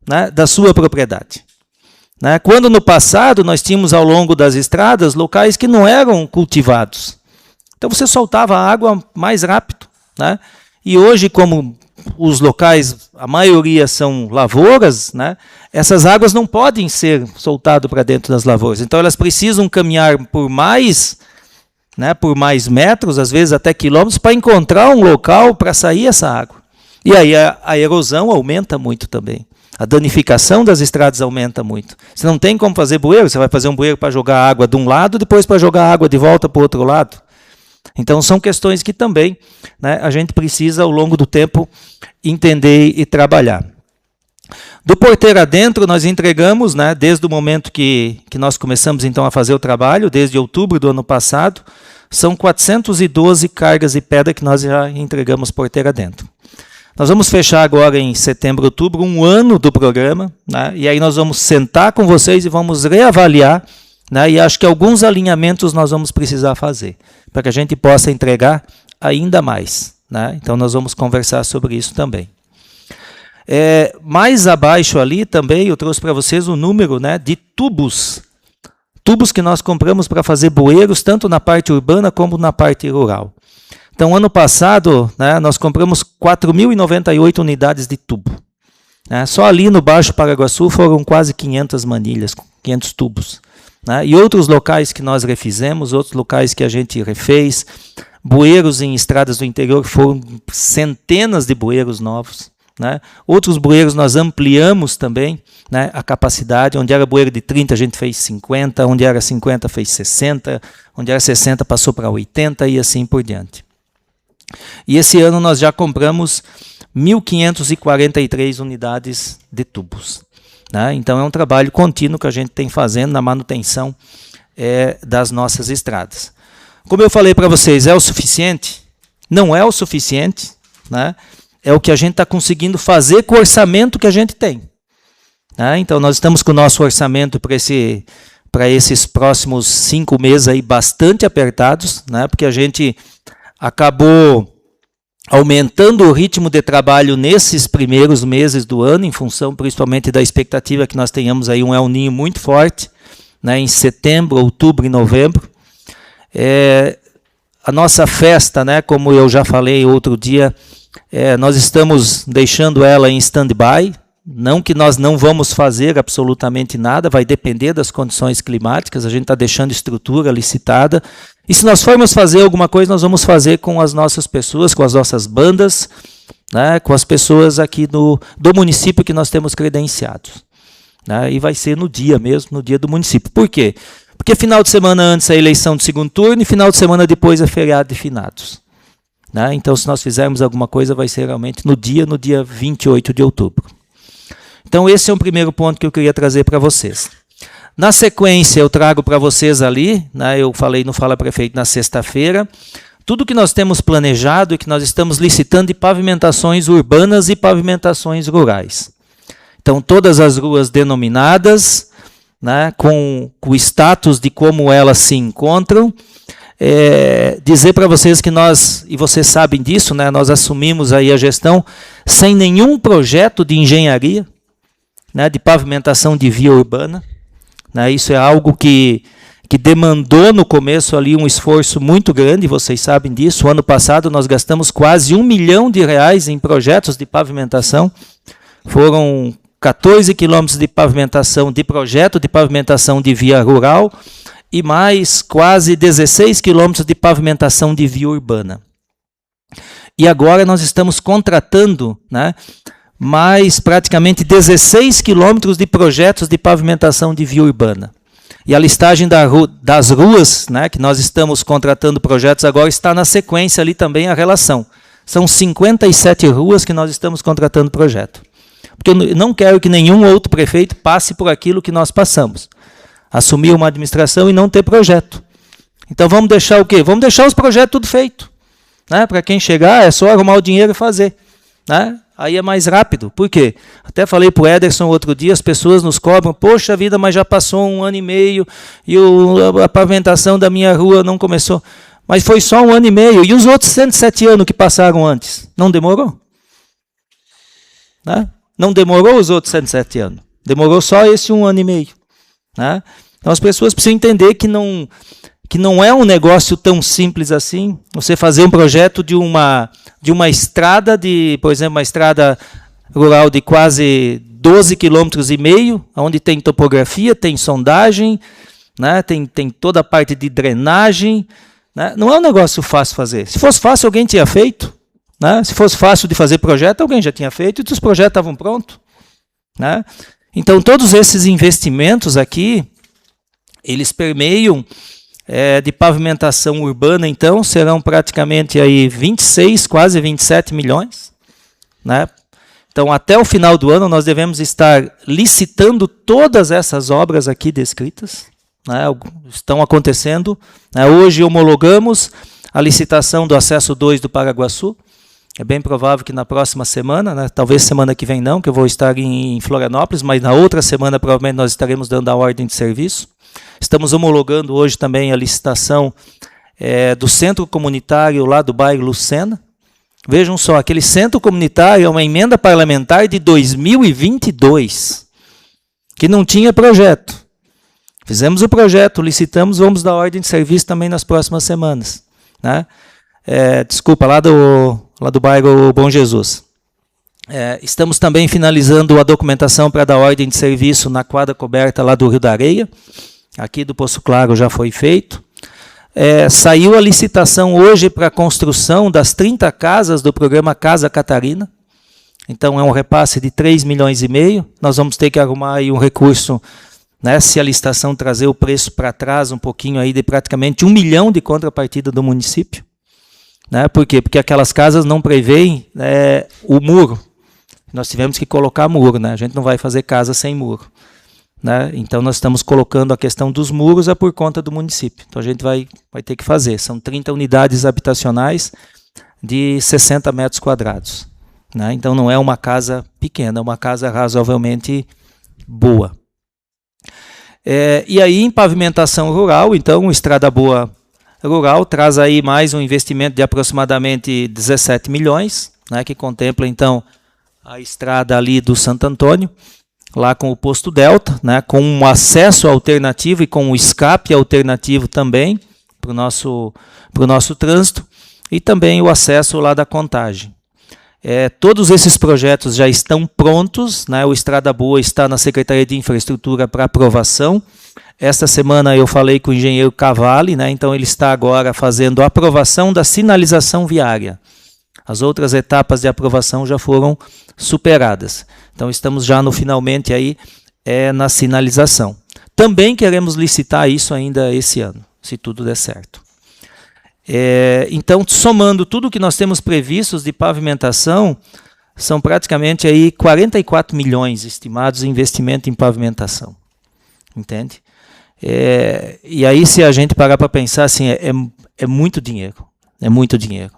né, da sua propriedade. Né? Quando no passado nós tínhamos ao longo das estradas locais que não eram cultivados. Então você soltava a água mais rápido, né? E hoje, como os locais, a maioria são lavouras, né? Essas águas não podem ser soltadas para dentro das lavouras. Então elas precisam caminhar por mais metros, às vezes até quilômetros, para encontrar um local para sair essa água. E aí a erosão aumenta muito também. A danificação das estradas aumenta muito. Você não tem como fazer bueiro, você vai fazer um bueiro para jogar água de um lado, depois para jogar água de volta para o outro lado. Então são questões que também, né, a gente precisa, ao longo do tempo, entender e trabalhar. Do porteiro adentro, nós entregamos, né, desde o momento que nós começamos então a fazer o trabalho, desde outubro do ano passado, são 412 cargas de pedra que nós já entregamos porteiro adentro. Nós vamos fechar agora em setembro, outubro, 1 ano do programa, né, e aí nós vamos sentar com vocês e vamos reavaliar, né, e acho que alguns alinhamentos nós vamos precisar fazer, para que a gente possa entregar ainda mais, né? Então nós vamos conversar sobre isso também. Mais abaixo ali também eu trouxe para vocês o número, né, de tubos que nós compramos para fazer bueiros, tanto na parte urbana como na parte rural. Então, ano passado, né, nós compramos 4.098 unidades de tubo. Né? Só ali no Baixo Paraguaçu foram quase 500 manilhas, 500 tubos. Né? E outros locais que nós refizemos, outros locais que a gente refez, bueiros em estradas do interior, foram centenas de bueiros novos. Né? Outros bueiros nós ampliamos também, né, a capacidade, onde era bueiro de 30 a gente fez 50, onde era 50 fez 60, onde era 60 passou para 80 e assim por diante. E esse ano nós já compramos 1.543 unidades de tubos. Né? Então é um trabalho contínuo que a gente tem fazendo na manutenção das nossas estradas. Como eu falei para vocês, é o suficiente? Não é o suficiente, né? É o que a gente está conseguindo fazer com o orçamento que a gente tem. Né? Então nós estamos com o nosso orçamento para esses próximos 5 meses aí bastante apertados, né? Porque a gente acabou aumentando o ritmo de trabalho nesses primeiros meses do ano, em função principalmente da expectativa que nós tenhamos aí um El Niño muito forte, né, em setembro, outubro e novembro. A nossa festa, né, como eu já falei outro dia, nós estamos deixando ela em stand-by, não que nós não vamos fazer absolutamente nada, vai depender das condições climáticas, a gente está deixando estrutura licitada, e se nós formos fazer alguma coisa, nós vamos fazer com as nossas pessoas, com as nossas bandas, né, com as pessoas aqui do município que nós temos credenciados. Né, e vai ser no dia mesmo, no dia do município. Por quê? Porque final de semana antes é a eleição de segundo turno e final de semana depois é feriado de finados. Né, então, se nós fizermos alguma coisa, vai ser realmente no dia 28 de outubro. Então, esse é um primeiro ponto que eu queria trazer para vocês. Na sequência, eu trago para vocês ali, né, eu falei no Fala Prefeito na sexta-feira, tudo que nós temos planejado e que nós estamos licitando de pavimentações urbanas e pavimentações rurais. Então, todas as ruas denominadas, né, com o status de como elas se encontram, dizer para vocês que nós, e vocês sabem disso, né, nós assumimos aí a gestão sem nenhum projeto de engenharia, né, de pavimentação de via urbana. Né, isso é algo que demandou no começo ali um esforço muito grande, vocês sabem disso. O ano passado nós gastamos quase R$1 milhão em projetos de pavimentação. Foram 14 quilômetros de pavimentação, de projeto de pavimentação de via rural e mais quase 16 quilômetros de pavimentação de via urbana. E agora nós estamos contratando, né, mais praticamente 16 quilômetros de projetos de pavimentação de via urbana. E a listagem das ruas, né, que nós estamos contratando projetos agora, está na sequência ali também a relação. São 57 ruas que nós estamos contratando projeto. Porque eu não quero que nenhum outro prefeito passe por aquilo que nós passamos. Assumir uma administração e não ter projeto. Então vamos deixar o quê? Vamos deixar os projetos tudo feito. Né? Para quem chegar é só arrumar o dinheiro e fazer. Né? Aí é mais rápido. Por quê? Até falei para o Ederson outro dia, as pessoas nos cobram, poxa vida, mas já passou 1 ano e meio e a pavimentação da minha rua não começou. Mas foi só 1 ano e meio. E os outros 107 anos que passaram antes? Não demorou? Né? Não demorou os outros 107 anos. Demorou só esse 1 ano e meio. Né? Então as pessoas precisam entender que não é um negócio tão simples assim, você fazer um projeto de uma estrada, por exemplo, uma estrada rural de quase 12,5 km, onde tem topografia, tem sondagem, né, tem toda a parte de drenagem, né, não é um negócio fácil fazer. Se fosse fácil, alguém tinha feito. Né? Se fosse fácil de fazer projeto, alguém já tinha feito e os projetos estavam prontos. Né? Então, todos esses investimentos aqui, eles permeiam de pavimentação urbana, então, serão praticamente aí 26, quase 27 milhões. Né? Então, até o final do ano, nós devemos estar licitando todas essas obras aqui descritas. Né? Estão acontecendo. Né? Hoje homologamos a licitação do acesso 2 do Paraguaçu. É bem provável que na próxima semana, né, talvez semana que vem não, que eu vou estar em Florianópolis, mas na outra semana provavelmente nós estaremos dando a ordem de serviço. Estamos homologando hoje também a licitação do centro comunitário lá do bairro Lucena. Vejam só, aquele centro comunitário é uma emenda parlamentar de 2022, que não tinha projeto. Fizemos o projeto, licitamos, vamos dar ordem de serviço também nas próximas semanas. Né? Desculpa, lá do bairro Bom Jesus. Estamos também finalizando a documentação para dar ordem de serviço na quadra coberta lá do Rio da Areia. Aqui do Poço Claro já foi feito. Saiu a licitação hoje para a construção das 30 casas do programa Casa Catarina. Então é um repasse de 3,5 milhões. Nós vamos ter que arrumar aí um recurso, né, se a licitação trazer o preço para trás um pouquinho aí de praticamente 1 milhão de contrapartida do município. Né? Por quê? Porque aquelas casas não prevêem o muro. Nós tivemos que colocar muro, né? A gente não vai fazer casa sem muro. Né? Então nós estamos colocando a questão dos muros por conta do município. Então a gente vai ter que fazer. São 30 unidades habitacionais de 60 metros quadrados. Né? Então não é uma casa pequena, é uma casa razoavelmente boa. E aí em pavimentação rural, então Estrada Boa Rural traz aí mais um investimento de aproximadamente 17 milhões, né, que contempla então a estrada ali do Santo Antônio, lá com o posto Delta, né, com um acesso alternativo e com um escape alternativo também para o nosso trânsito, e também o acesso lá da Contagem. Todos esses projetos já estão prontos, né, o Estrada Boa está na Secretaria de Infraestrutura para aprovação. Esta semana eu falei com o engenheiro Cavalli, né, então ele está agora fazendo a aprovação da sinalização viária. As outras etapas de aprovação já foram superadas. Então estamos já no finalmente aí na sinalização. Também queremos licitar isso ainda esse ano, se tudo der certo. Então, somando tudo que nós temos previstos de pavimentação, são praticamente aí 44 milhões estimados em investimento em pavimentação. Entende? E aí, se a gente parar para pensar, assim, é muito dinheiro. É muito dinheiro.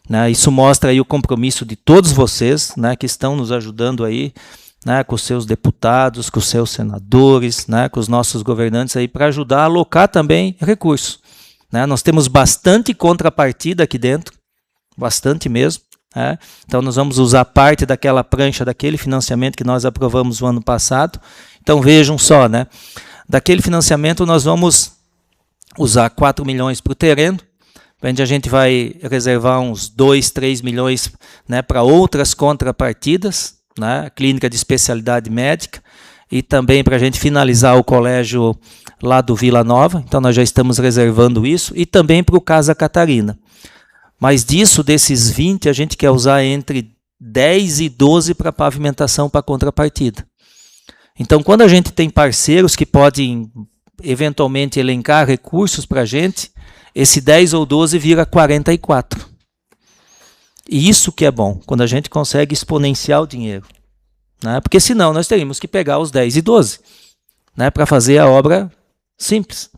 Né? Isso mostra aí o compromisso de todos vocês, né, que estão nos ajudando aí, né, com os seus deputados, com os seus senadores, né, com os nossos governantes aí, para ajudar a alocar também recursos. Né? Nós temos bastante contrapartida aqui dentro, bastante mesmo. Né? Então nós vamos usar parte daquela prancha, daquele financiamento que nós aprovamos no ano passado. Então vejam só, né? Daquele financiamento nós vamos usar 4 milhões para o terreno, onde a gente vai reservar uns 2, 3 milhões, né, para outras contrapartidas, né, clínica de especialidade médica, e também para a gente finalizar o colégio lá do Vila Nova. Então nós já estamos reservando isso, e também para o Casa Catarina. Mas desses 20, a gente quer usar entre 10 e 12 para pavimentação, para contrapartida. Então, quando a gente tem parceiros que podem eventualmente elencar recursos para a gente, esse 10 ou 12 vira 44. E isso que é bom, quando a gente consegue exponenciar o dinheiro. Né? Porque senão nós teríamos que pegar os 10 e 12, né, para fazer a obra simples.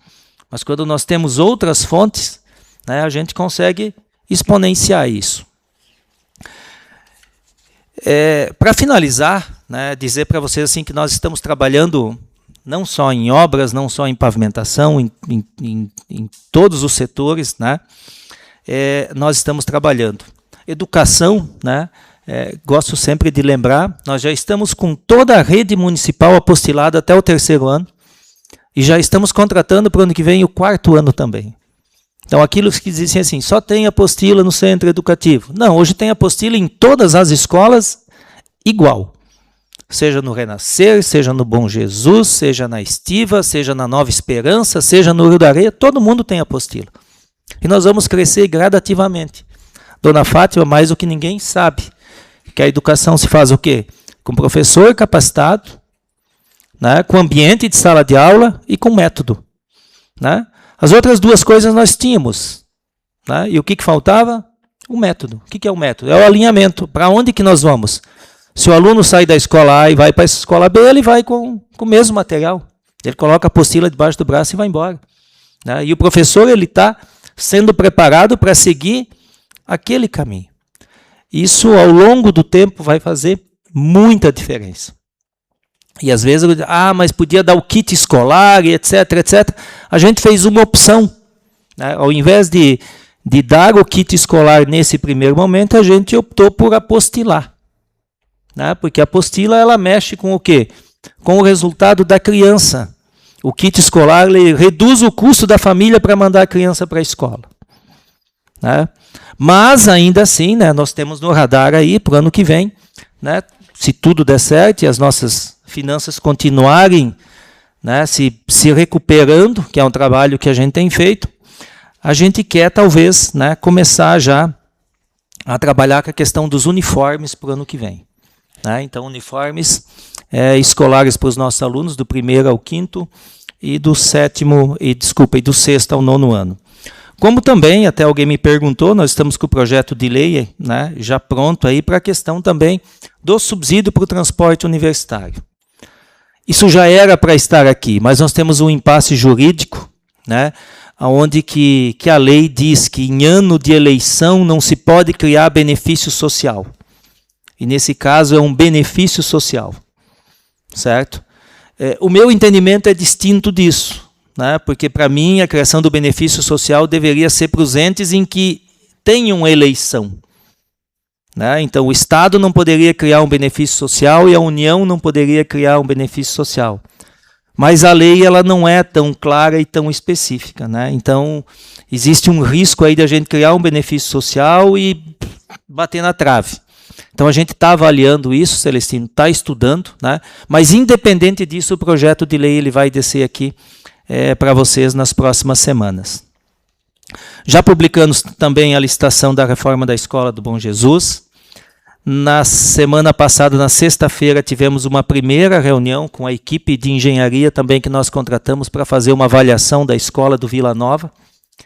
Mas quando nós temos outras fontes, né, a gente consegue exponenciar isso. Para finalizar, né, dizer para vocês assim, que nós estamos trabalhando não só em obras, não só em pavimentação, em todos os setores, né, nós estamos trabalhando. Educação, né, gosto sempre de lembrar, nós já estamos com toda a rede municipal apostilada até o 3º ano. E já estamos contratando para o ano que vem o 4º ano também. Então, aquilo que dizem assim, só tem apostila no centro educativo. Não, hoje tem apostila em todas as escolas igual. Seja no Renascer, seja no Bom Jesus, seja na Estiva, seja na Nova Esperança, seja no Rio da Areia, todo mundo tem apostila. E nós vamos crescer gradativamente. Dona Fátima, mais do que ninguém sabe, que a educação se faz o quê? Com professor capacitado, né, com ambiente de sala de aula e com método. Né? As outras duas coisas nós tínhamos. Né? E o que faltava? O método. O que é o método? É o alinhamento. Para onde que nós vamos? Se o aluno sai da escola A e vai para a escola B, ele vai com o mesmo material. Ele coloca a apostila debaixo do braço e vai embora. Né? E o professor está sendo preparado para seguir aquele caminho. Isso, ao longo do tempo, vai fazer muita diferença. E às vezes, mas podia dar o kit escolar, e etc, etc. A gente fez uma opção. Né? Ao invés de dar o kit escolar nesse primeiro momento, a gente optou por apostilar. Né? Porque a apostila, ela mexe com o quê? Com o resultado da criança. O kit escolar ele reduz o custo da família para mandar a criança para a escola. Né? Mas, ainda assim, né, nós temos no radar aí, para o ano que vem, né, se tudo der certo e as nossas finanças continuarem, né, se recuperando, que é um trabalho que a gente tem feito, a gente quer, talvez, né, começar já a trabalhar com a questão dos uniformes para o ano que vem. Né? Então, uniformes escolares para os nossos alunos, do 1º ao 5º, e do 7º, do 6º ao 9º ano. Como também, até alguém me perguntou, nós estamos com o projeto de lei, né, já pronto aí para a questão também do subsídio para o transporte universitário. Isso já era para estar aqui, mas nós temos um impasse jurídico, né, onde que a lei diz que em ano de eleição não se pode criar benefício social. E nesse caso é um benefício social, certo? O meu entendimento é distinto disso. Né? Porque, para mim, a criação do benefício social deveria ser para os entes em que tenham eleição. Né? Então, o Estado não poderia criar um benefício social e a União não poderia criar um benefício social. Mas a lei ela não é tão clara e tão específica. Né? Então, existe um risco aí de a gente criar um benefício social e bater na trave. Então, a gente está avaliando isso, Celestino, está estudando, né? Mas, independente disso, o projeto de lei ele vai descer aqui para vocês nas próximas semanas. Já publicamos também a licitação da reforma da Escola do Bom Jesus. Na semana passada, na sexta-feira, tivemos uma primeira reunião com a equipe de engenharia também que nós contratamos para fazer uma avaliação da escola do Vila Nova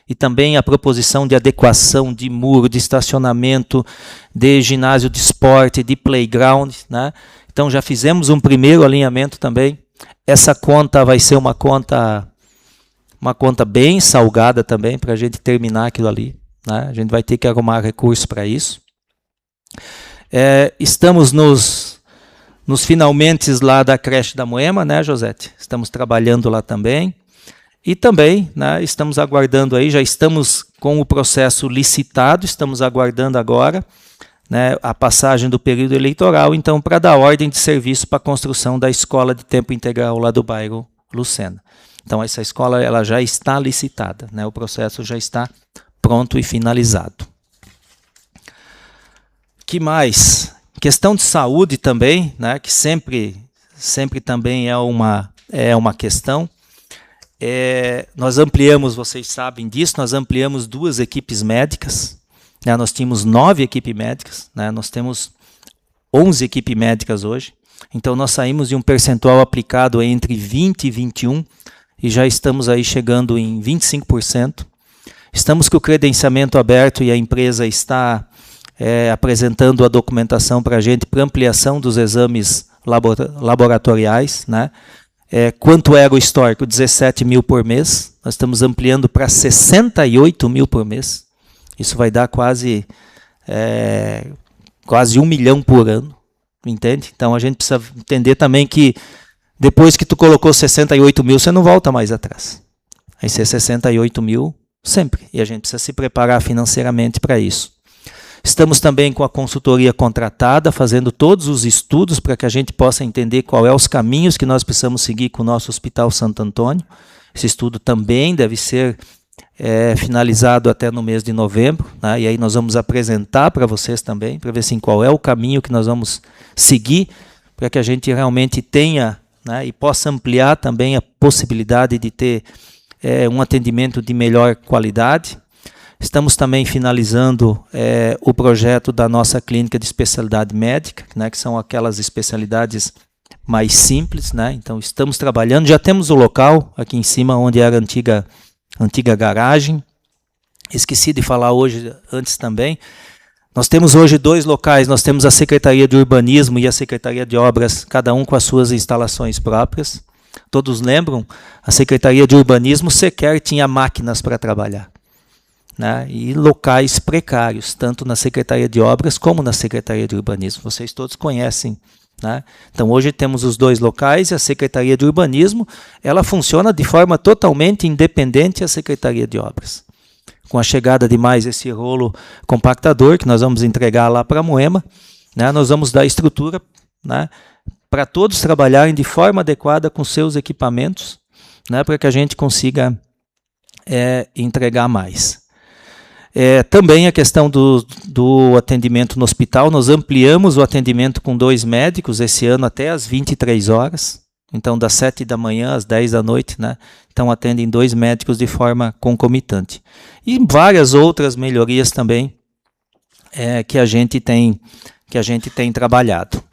e também a proposição de adequação de muro, de estacionamento, de ginásio de esporte, de playground. Né? Então já fizemos um primeiro alinhamento também. Essa conta vai ser uma conta bem salgada também, para a gente terminar aquilo ali. Né? A gente vai ter que arrumar recursos para isso. Estamos nos finalmente lá da creche da Moema, né, Josete? Estamos trabalhando lá também. E também, né, estamos aguardando aí, já estamos com o processo licitado, estamos aguardando agora, né, a passagem do período eleitoral, então, para dar ordem de serviço para a construção da escola de tempo integral lá do bairro Lucena. Então, essa escola ela já está licitada, né, o processo já está pronto e finalizado. Que mais? Questão de saúde também, né, que sempre também é uma questão. Nós ampliamos, vocês sabem disso, nós ampliamos 2 equipes médicas. Nós tínhamos 9 equipes médicas, né? Nós temos 11 equipes médicas hoje. Então, nós saímos de um percentual aplicado entre 20% e 21%, e já estamos aí chegando em 25%. Estamos com o credenciamento aberto e a empresa está apresentando a documentação para a gente para ampliação dos exames laboratoriais. Né? Quanto era o histórico? 17 mil por mês. Nós estamos ampliando para 68 mil por mês. Isso vai dar quase 1 milhão por ano, entende? Então a gente precisa entender também que depois que tu colocou 68 mil, você não volta mais atrás. Vai ser 68 mil sempre, e a gente precisa se preparar financeiramente para isso. Estamos também com a consultoria contratada, fazendo todos os estudos para que a gente possa entender qual é os caminhos que nós precisamos seguir com o nosso Hospital Santo Antônio. Esse estudo também deve ser finalizado até no mês de novembro, né? E aí nós vamos apresentar para vocês também, para ver assim, qual é o caminho que nós vamos seguir, para que a gente realmente tenha, né, e possa ampliar também a possibilidade de ter um atendimento de melhor qualidade. Estamos também finalizando o projeto da nossa clínica de especialidade médica, né, que são aquelas especialidades mais simples, né? Então estamos trabalhando, já temos o local aqui em cima onde era a antiga garagem. Esqueci de falar hoje, antes também, nós temos hoje 2 locais, nós temos a Secretaria de Urbanismo e a Secretaria de Obras, cada um com as suas instalações próprias. Todos lembram? A Secretaria de Urbanismo sequer tinha máquinas para trabalhar, né? E locais precários, tanto na Secretaria de Obras como na Secretaria de Urbanismo. Vocês todos conhecem, né? Então hoje temos os 2 locais e a Secretaria de Urbanismo, ela funciona de forma totalmente independente da Secretaria de Obras. Com a chegada de mais esse rolo compactador, que nós vamos entregar lá para a Moema, né, nós vamos dar estrutura, né, para todos trabalharem de forma adequada com seus equipamentos, né, para que a gente consiga entregar mais. Também a questão do atendimento no hospital, nós ampliamos o atendimento com 2 médicos esse ano até às 23 horas, então das 7 da manhã às 10 da noite, né? Então atendem 2 médicos de forma concomitante. E várias outras melhorias também que a gente tem trabalhado.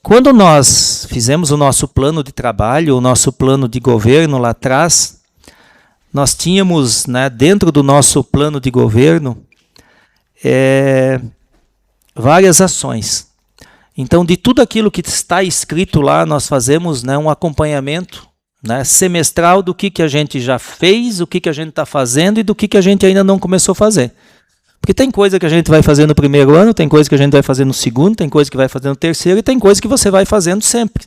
Quando nós fizemos o nosso plano de trabalho, o nosso plano de governo lá atrás, nós tínhamos, né, dentro do nosso plano de governo várias ações. Então, de tudo aquilo que está escrito lá, nós fazemos, né, um acompanhamento, né, semestral do que a gente já fez, o que a gente está fazendo e do que a gente ainda não começou a fazer. Porque tem coisa que a gente vai fazer no primeiro ano, tem coisa que a gente vai fazer no segundo, tem coisa que vai fazer no terceiro e tem coisa que você vai fazendo sempre,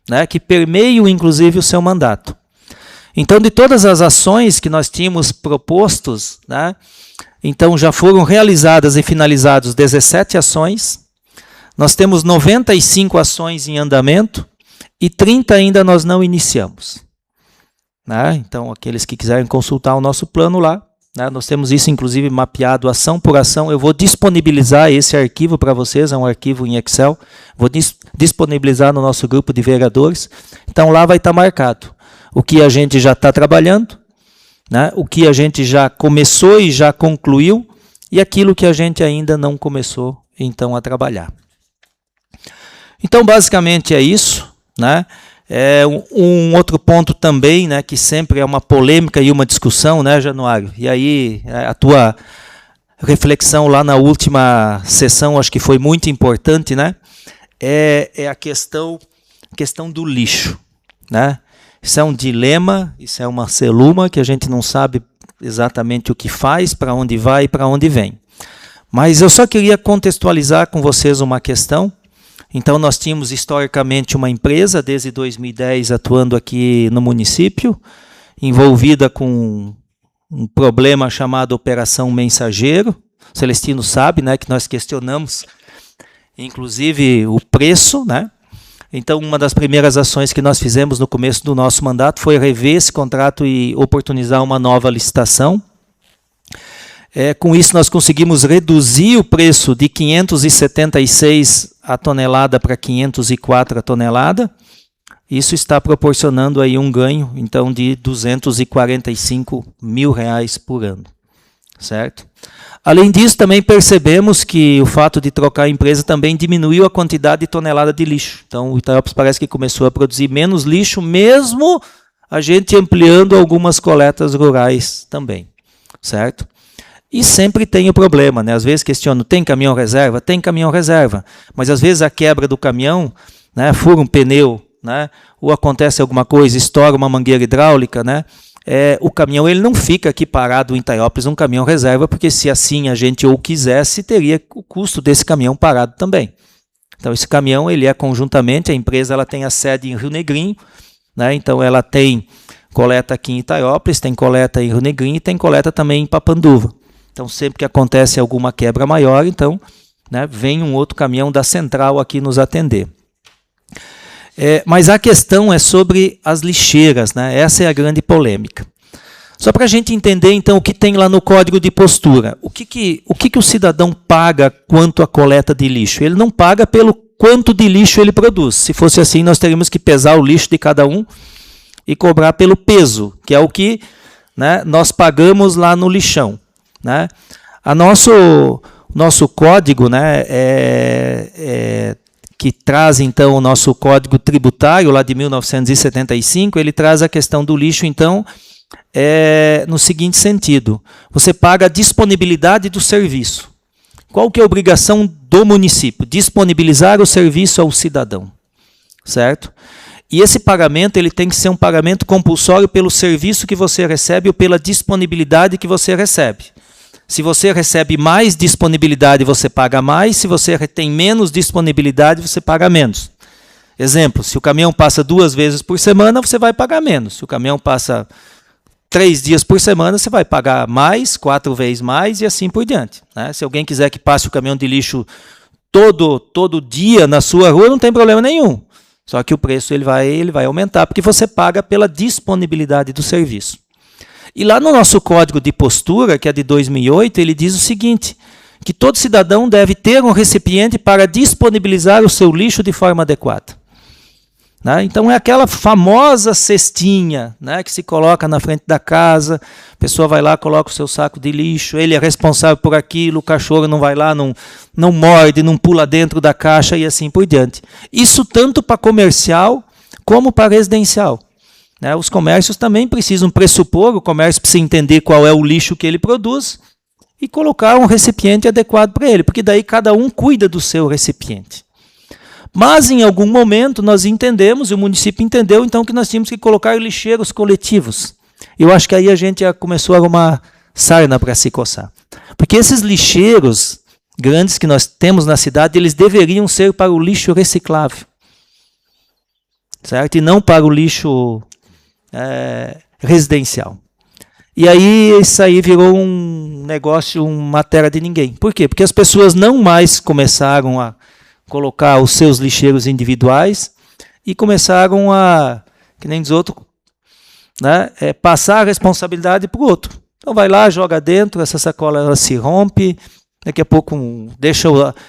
né, que permeiam, inclusive, o seu mandato. Então, de todas as ações que nós tínhamos propostos, né, então já foram realizadas e finalizadas 17 ações, nós temos 95 ações em andamento e 30 ainda nós não iniciamos, né? Então, aqueles que quiserem consultar o nosso plano lá, né, nós temos isso inclusive mapeado ação por ação. Eu vou disponibilizar esse arquivo para vocês, é um arquivo em Excel, vou disponibilizar no nosso grupo de vereadores. Então, lá vai estar marcado o que a gente já está trabalhando, né, o que a gente já começou e já concluiu e aquilo que a gente ainda não começou então a trabalhar. Então, basicamente é isso, né? Um outro ponto também, né, que sempre é uma polêmica e uma discussão, né, Januário? E aí a tua reflexão lá na última sessão, acho que foi muito importante, né? É a questão do lixo, né? Isso é um dilema, isso é uma celuma que a gente não sabe exatamente o que faz, para onde vai e para onde vem. Mas eu só queria contextualizar com vocês uma questão. Então, nós tínhamos historicamente uma empresa, desde 2010, atuando aqui no município, envolvida com um problema chamado Operação Mensageiro. O Celestino sabe, né, que nós questionamos, inclusive, o preço, né? Então, uma das primeiras ações que nós fizemos no começo do nosso mandato foi rever esse contrato e oportunizar uma nova licitação. Com isso, nós conseguimos reduzir o preço de 576 a tonelada para 504 a tonelada. Isso está proporcionando aí um ganho, então, de R$245 mil por ano, certo? Além disso, também percebemos que o fato de trocar a empresa também diminuiu a quantidade de tonelada de lixo. Então, o Itaiops parece que começou a produzir menos lixo, mesmo a gente ampliando algumas coletas rurais também, certo? E sempre tem o problema, né? Às vezes questiono, tem caminhão reserva? Tem caminhão reserva, mas às vezes a quebra do caminhão, né, fura um pneu, né, ou acontece alguma coisa, estoura uma mangueira hidráulica, né? O caminhão ele não fica aqui parado em Itaiops, um caminhão reserva, porque se assim a gente ou quisesse, teria o custo desse caminhão parado também. Então esse caminhão ele é conjuntamente, a empresa ela tem a sede em Rio Negrinho, né? Então ela tem coleta aqui em Itaiops, tem coleta em Rio Negrinho e tem coleta também em Papanduva. Então, sempre que acontece alguma quebra maior, então, né, vem um outro caminhão da central aqui nos atender. Mas a questão é sobre as lixeiras, né? Essa é a grande polêmica. Só para a gente entender, então, o que tem lá no Código de Postura. O que o cidadão paga quanto à coleta de lixo? Ele não paga pelo quanto de lixo ele produz. Se fosse assim, nós teríamos que pesar o lixo de cada um e cobrar pelo peso, que é o que, né, nós pagamos lá no lixão, né? Nosso código, né, que traz, então, o nosso código tributário, lá de 1975, ele traz a questão do lixo, então, no seguinte sentido: você paga a disponibilidade do serviço. Qual que é a obrigação do município? Disponibilizar o serviço ao cidadão, certo? E esse pagamento ele tem que ser um pagamento compulsório pelo serviço que você recebe ou pela disponibilidade que você recebe. Se você recebe mais disponibilidade, você paga mais. Se você tem menos disponibilidade, você paga menos. Exemplo, se o caminhão passa 2 vezes por semana, você vai pagar menos. Se o caminhão passa 3 dias por semana, você vai pagar mais, 4 vezes mais e assim por diante, né? Se alguém quiser que passe o caminhão de lixo todo dia na sua rua, não tem problema nenhum. Só que o preço ele vai aumentar, porque você paga pela disponibilidade do serviço. E lá no nosso Código de Postura, que é de 2008, ele diz o seguinte, que todo cidadão deve ter um recipiente para disponibilizar o seu lixo de forma adequada. Né? Então é aquela famosa cestinha, né, que se coloca na frente da casa, a pessoa vai lá, coloca o seu saco de lixo, ele é responsável por aquilo, o cachorro não vai lá, não morde, não pula dentro da caixa e assim por diante. Isso tanto para comercial como para residencial. Né? Os comércios também precisam pressupor, o comércio precisa entender qual é o lixo que ele produz e colocar um recipiente adequado para ele, porque daí cada um cuida do seu recipiente. Mas, em algum momento, nós entendemos, e o município entendeu, então, que nós tínhamos que colocar lixeiros coletivos. Eu acho que aí a gente já começou a arrumar sarna para se coçar. Porque esses lixeiros grandes que nós temos na cidade, eles deveriam ser para o lixo reciclável. Certo? E não para o lixo residencial. E aí, isso aí virou um negócio, uma terra de ninguém. Por quê? Porque as pessoas não mais começaram a colocar os seus lixeiros individuais e começaram a, que nem diz outro, né, passar a responsabilidade para o outro. Então vai lá, joga dentro, essa sacola ela se rompe, daqui a pouco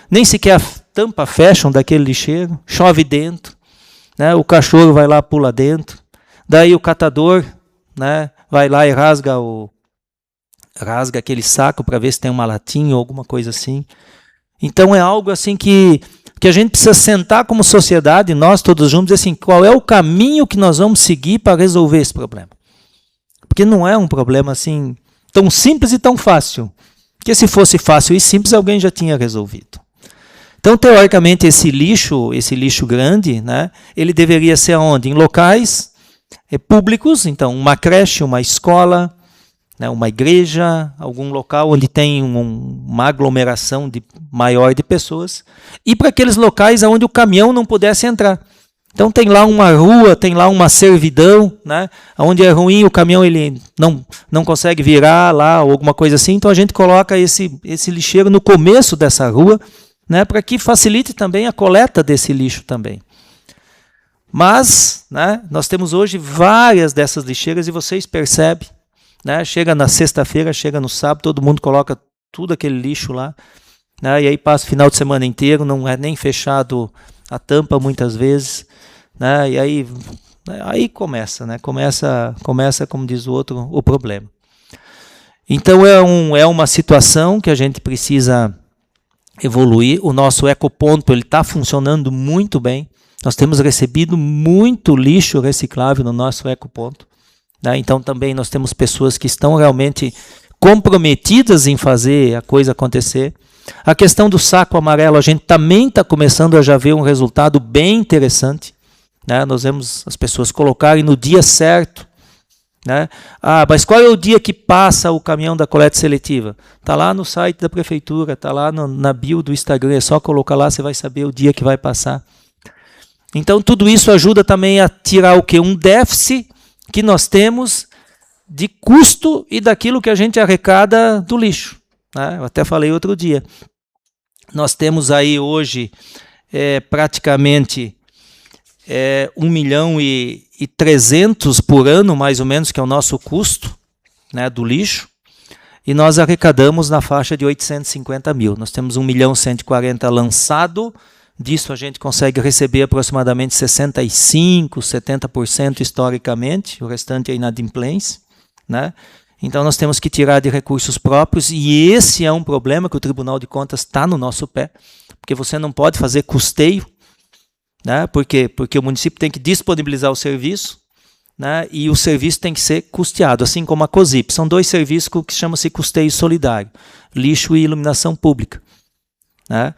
nem sequer a tampa fecham daquele lixeiro, chove dentro, né, o cachorro vai lá, pula dentro, daí o catador, né, vai lá e rasga aquele saco para ver se tem uma latinha ou alguma coisa assim. Então é algo assim que a gente precisa sentar como sociedade, nós todos juntos, assim, qual é o caminho que nós vamos seguir para resolver esse problema. Porque não é um problema assim tão simples e tão fácil. Porque se fosse fácil e simples, alguém já tinha resolvido. Então, teoricamente, esse lixo grande, né, ele deveria ser onde? Em locais públicos, então uma creche, uma escola, né, uma igreja, algum local onde tem uma aglomeração maior de pessoas, e para aqueles locais onde o caminhão não pudesse entrar. Então tem lá uma rua, tem lá uma servidão, né, onde é ruim, o caminhão ele não consegue virar lá, ou alguma coisa assim, então a gente coloca esse lixeiro no começo dessa rua, né, para que facilite também a coleta desse lixo também. Mas, né, nós temos hoje várias dessas lixeiras e vocês percebem, né, chega na sexta-feira, chega no sábado, todo mundo coloca tudo aquele lixo lá, né, e aí passa o final de semana inteiro, não é nem fechado a tampa muitas vezes, né, e aí começa, né, começa, como diz o outro, o problema. Então é uma situação que a gente precisa evoluir. O nosso ecoponto está funcionando muito bem, nós temos recebido muito lixo reciclável no nosso ecoponto. Então também nós temos pessoas que estão realmente comprometidas em fazer a coisa acontecer. A questão do saco amarelo, a gente também está começando a já ver um resultado bem interessante. Né? Nós vemos as pessoas colocarem no dia certo. Né? Mas qual é o dia que passa o caminhão da coleta seletiva? Está lá no site da prefeitura, está lá na bio do Instagram, é só colocar lá, você vai saber o dia que vai passar. Então tudo isso ajuda também a tirar o quê? Um déficit que nós temos de custo e daquilo que a gente arrecada do lixo. né? Eu até falei outro dia. Nós temos aí hoje praticamente 1.300.000 por ano, mais ou menos, que é o nosso custo, né, do lixo, e nós arrecadamos na faixa de 850 mil. Nós temos 1.140.000 lançado, disso a gente consegue receber aproximadamente 65%, 70% historicamente, o restante é inadimplência, né? Então nós temos que tirar de recursos próprios, e esse é um problema que o Tribunal de Contas está no nosso pé, porque você não pode fazer custeio, né? Porque o município tem que disponibilizar o serviço, né? E o serviço tem que ser custeado, assim como a COSIP. São 2 serviços que chamam-se custeio solidário, lixo e iluminação pública, né?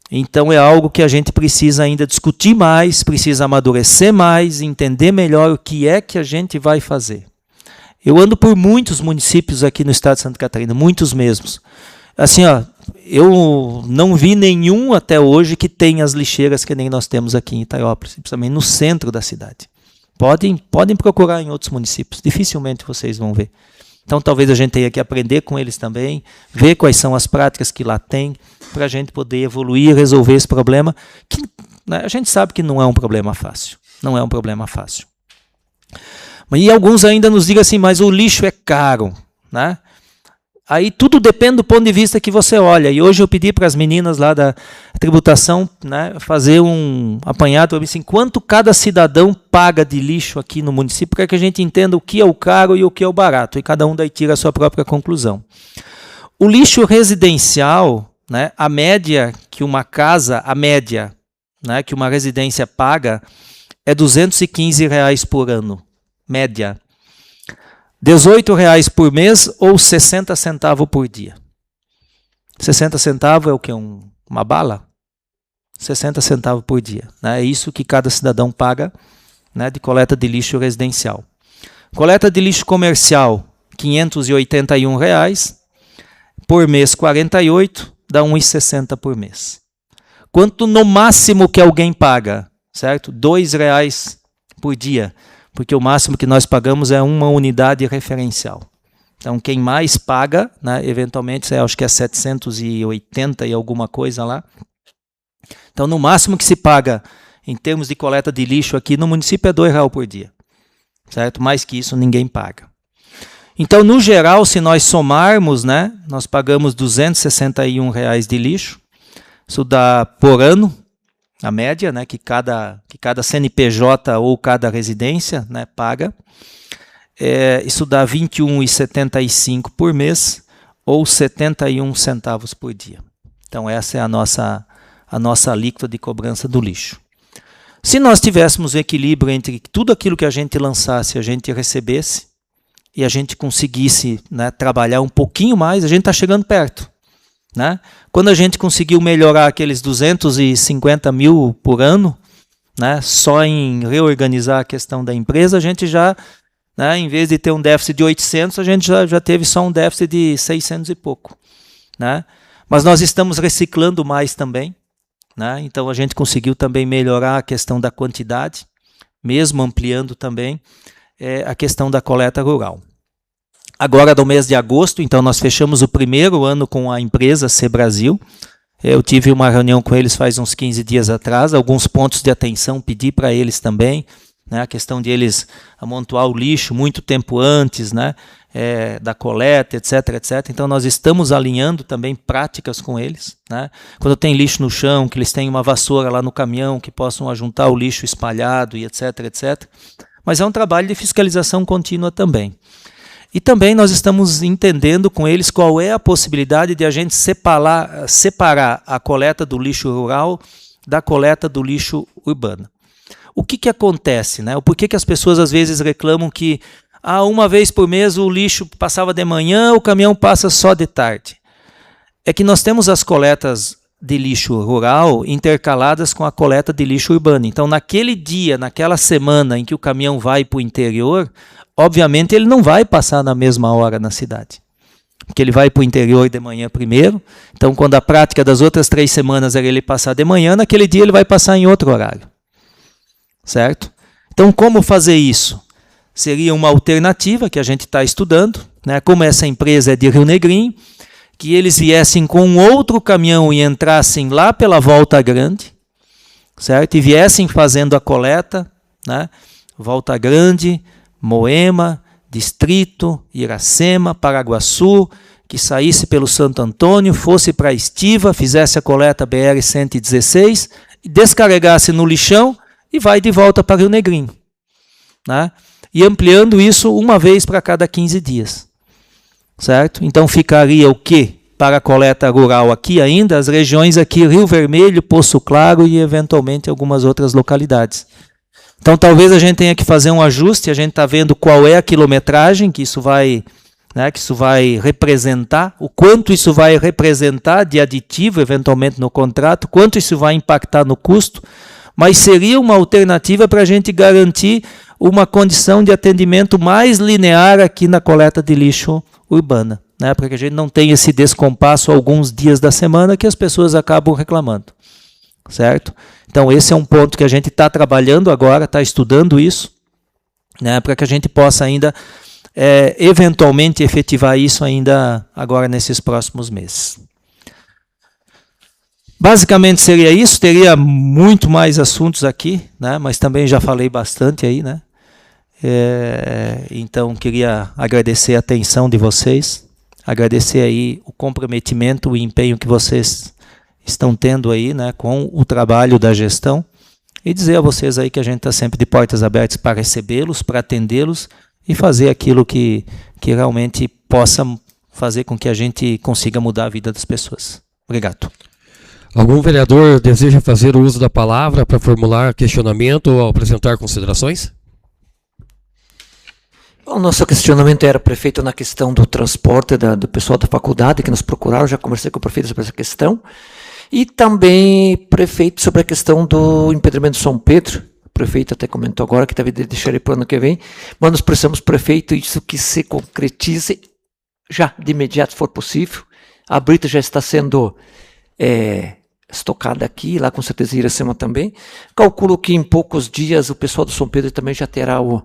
Então é algo que a gente precisa ainda discutir mais, precisa amadurecer mais, entender melhor o que é que a gente vai fazer. Eu ando por muitos municípios aqui no estado de Santa Catarina, muitos mesmos. Assim, ó, eu não vi nenhum até hoje que tenha as lixeiras que nem nós temos aqui em Itaiópolis, principalmente no centro da cidade. Podem procurar em outros municípios, dificilmente vocês vão ver. Então talvez a gente tenha que aprender com eles também, ver quais são as práticas que lá tem, para a gente poder evoluir e resolver esse problema, que, né, a gente sabe que não é um problema fácil. Não é um problema fácil. E alguns ainda nos digam assim, mas o lixo é caro, né? Aí tudo depende do ponto de vista que você olha. E hoje eu pedi para as meninas lá da tributação, né, fazer um apanhado, assim, quanto cada cidadão paga de lixo aqui no município, para que a gente entenda o que é o caro e o que é o barato. E cada um daí tira a sua própria conclusão. O lixo residencial, né, a média que uma casa, né, que uma residência paga é R$ 215 por ano. Média. R$ 18 por mês ou 60 centavos por dia. 60 centavos é o que? Uma bala? 60 centavos por dia. Né? É isso que cada cidadão paga, né, de coleta de lixo residencial. Coleta de lixo comercial, R$ 581 por mês, 48, dá R$ 1,60 por mês. Quanto no máximo que alguém paga? Certo? R$ 2 por dia. Porque o máximo que nós pagamos é uma unidade referencial. Então, quem mais paga, né, eventualmente, acho que é 780 e alguma coisa lá. Então, no máximo que se paga em termos de coleta de lixo aqui no município é R$ 2 por dia. Certo? Mais que isso, ninguém paga. Então, no geral, se nós somarmos, né, nós pagamos R$ 261 de lixo. Isso dá por ano. A média, né, que cada CNPJ ou cada residência, né, paga. Isso dá R$ 21,75 por mês ou 71 centavos por dia. Então essa é a nossa alíquota de cobrança do lixo. Se nós tivéssemos um equilíbrio entre tudo aquilo que a gente lançasse, a gente recebesse, e a gente conseguisse, né, trabalhar um pouquinho mais, a gente está chegando perto. Né? Quando a gente conseguiu melhorar aqueles 250 mil por ano, né, só em reorganizar a questão da empresa, a gente já, né, em vez de ter um déficit de 800, a gente já teve só um déficit de 600 e pouco. Né? Mas nós estamos reciclando mais também, né? Então a gente conseguiu também melhorar a questão da quantidade, mesmo ampliando também a questão da coleta rural. Agora, no mês de agosto, então, nós fechamos o primeiro ano com a empresa C-Brasil. Eu tive uma reunião com eles faz uns 15 dias atrás, alguns pontos de atenção pedi para eles também, né, a questão de eles amontoar o lixo muito tempo antes, né, da coleta, etc, etc. Então, nós estamos alinhando também práticas com eles. Né? Quando tem lixo no chão, que eles tenham uma vassoura lá no caminhão, que possam ajuntar o lixo espalhado e etc, etc. Mas é um trabalho de fiscalização contínua também. E também nós estamos entendendo com eles qual é a possibilidade de a gente separar a coleta do lixo rural da coleta do lixo urbano. O que acontece? Né? Por que as pessoas às vezes reclamam que uma vez por mês o lixo passava de manhã, o caminhão passa só de tarde? É que nós temos as coletas de lixo rural intercaladas com a coleta de lixo urbano. Então, naquele dia, naquela semana em que o caminhão vai para o interior, obviamente ele não vai passar na mesma hora na cidade, porque ele vai para o interior de manhã primeiro. Então, quando a prática das outras 3 semanas era ele passar de manhã, naquele dia ele vai passar em outro horário. Certo? Então, como fazer isso? Seria uma alternativa que a gente está estudando, né? Como essa empresa é de Rio Negrinho, que eles viessem com um outro caminhão e entrassem lá pela Volta Grande, certo? E viessem fazendo a coleta, né? Volta Grande, Moema, Distrito, Iracema, Paraguaçu, que saísse pelo Santo Antônio, fosse para Estiva, fizesse a coleta BR-116, descarregasse no lixão e vai de volta para Rio Negrinho, né? E ampliando isso uma vez para cada 15 dias. Certo? Então ficaria o quê? Para a coleta rural aqui ainda, as regiões aqui, Rio Vermelho, Poço Claro e eventualmente algumas outras localidades. Então talvez a gente tenha que fazer um ajuste, a gente está vendo qual é a quilometragem que isso vai, né, que isso vai representar, o quanto isso vai representar de aditivo eventualmente no contrato, quanto isso vai impactar no custo, mas seria uma alternativa para a gente garantir uma condição de atendimento mais linear aqui na coleta de lixo urbana, né? Para que a gente não tenha esse descompasso alguns dias da semana que as pessoas acabam reclamando, certo? Então esse é um ponto que a gente está trabalhando agora, está estudando isso, né? Para que a gente possa ainda eventualmente efetivar isso ainda agora nesses próximos meses. Basicamente seria isso, teria muito mais assuntos aqui, né? Mas também já falei bastante aí, né? Então queria agradecer a atenção de vocês, agradecer aí o comprometimento, o empenho que vocês estão tendo aí, né, com o trabalho da gestão, e dizer a vocês aí que a gente está sempre de portas abertas para recebê-los, para atendê-los e fazer aquilo que realmente possa fazer com que a gente consiga mudar a vida das pessoas. Obrigado. Algum vereador deseja fazer o uso da palavra para formular questionamento ou apresentar considerações? O nosso questionamento era, prefeito, na questão do transporte do pessoal da faculdade que nos procuraram, já conversei com o prefeito sobre essa questão, e também, prefeito, sobre a questão do impedimento de São Pedro. O prefeito até comentou agora que deve deixar ele para o ano que vem, mas nós precisamos, prefeito, isso que se concretize já de imediato, se for possível. A brita já está sendo estocada aqui, lá com certeza Iracema também. Calculo que em poucos dias o pessoal do São Pedro também já terá o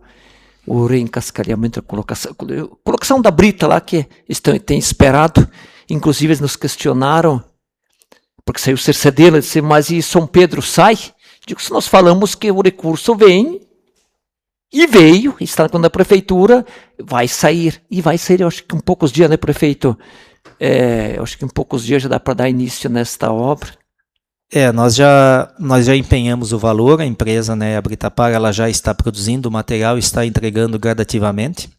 reencascalhamento, a colocação da brita lá, que tem esperado. Inclusive eles nos questionaram, porque saiu o CCD, eles disseram, mas e São Pedro sai? Digo, se nós falamos que o recurso vem, e veio, está na prefeitura, vai sair, eu acho que em poucos dias, né, prefeito? Eu acho que em poucos dias já dá para dar início nesta obra. Nós já empenhamos o valor, a empresa, né, a Britapar, ela já está produzindo o material e está entregando gradativamente.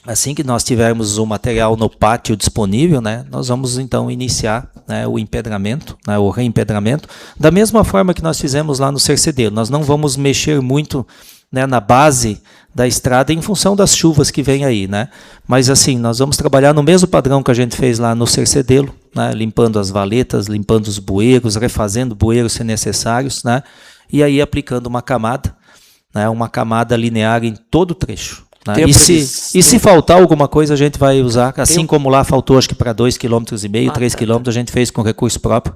Assim que nós tivermos o material no pátio disponível, né, nós vamos então iniciar, né, o empedramento, né, o reempedramento, da mesma forma que nós fizemos lá no Cercedeiro. Nós não vamos mexer muito, né, na base da estrada em função das chuvas que vem aí, né? Mas assim, nós vamos trabalhar no mesmo padrão que a gente fez lá no Cercedelo, né, limpando as valetas, limpando os bueiros, refazendo bueiros se necessários, né, e aí aplicando uma camada, né, uma camada linear em todo o trecho. Né, e se faltar alguma coisa a gente vai usar, assim como lá faltou acho que para 2,5 km, 3 km, a gente fez com recurso próprio.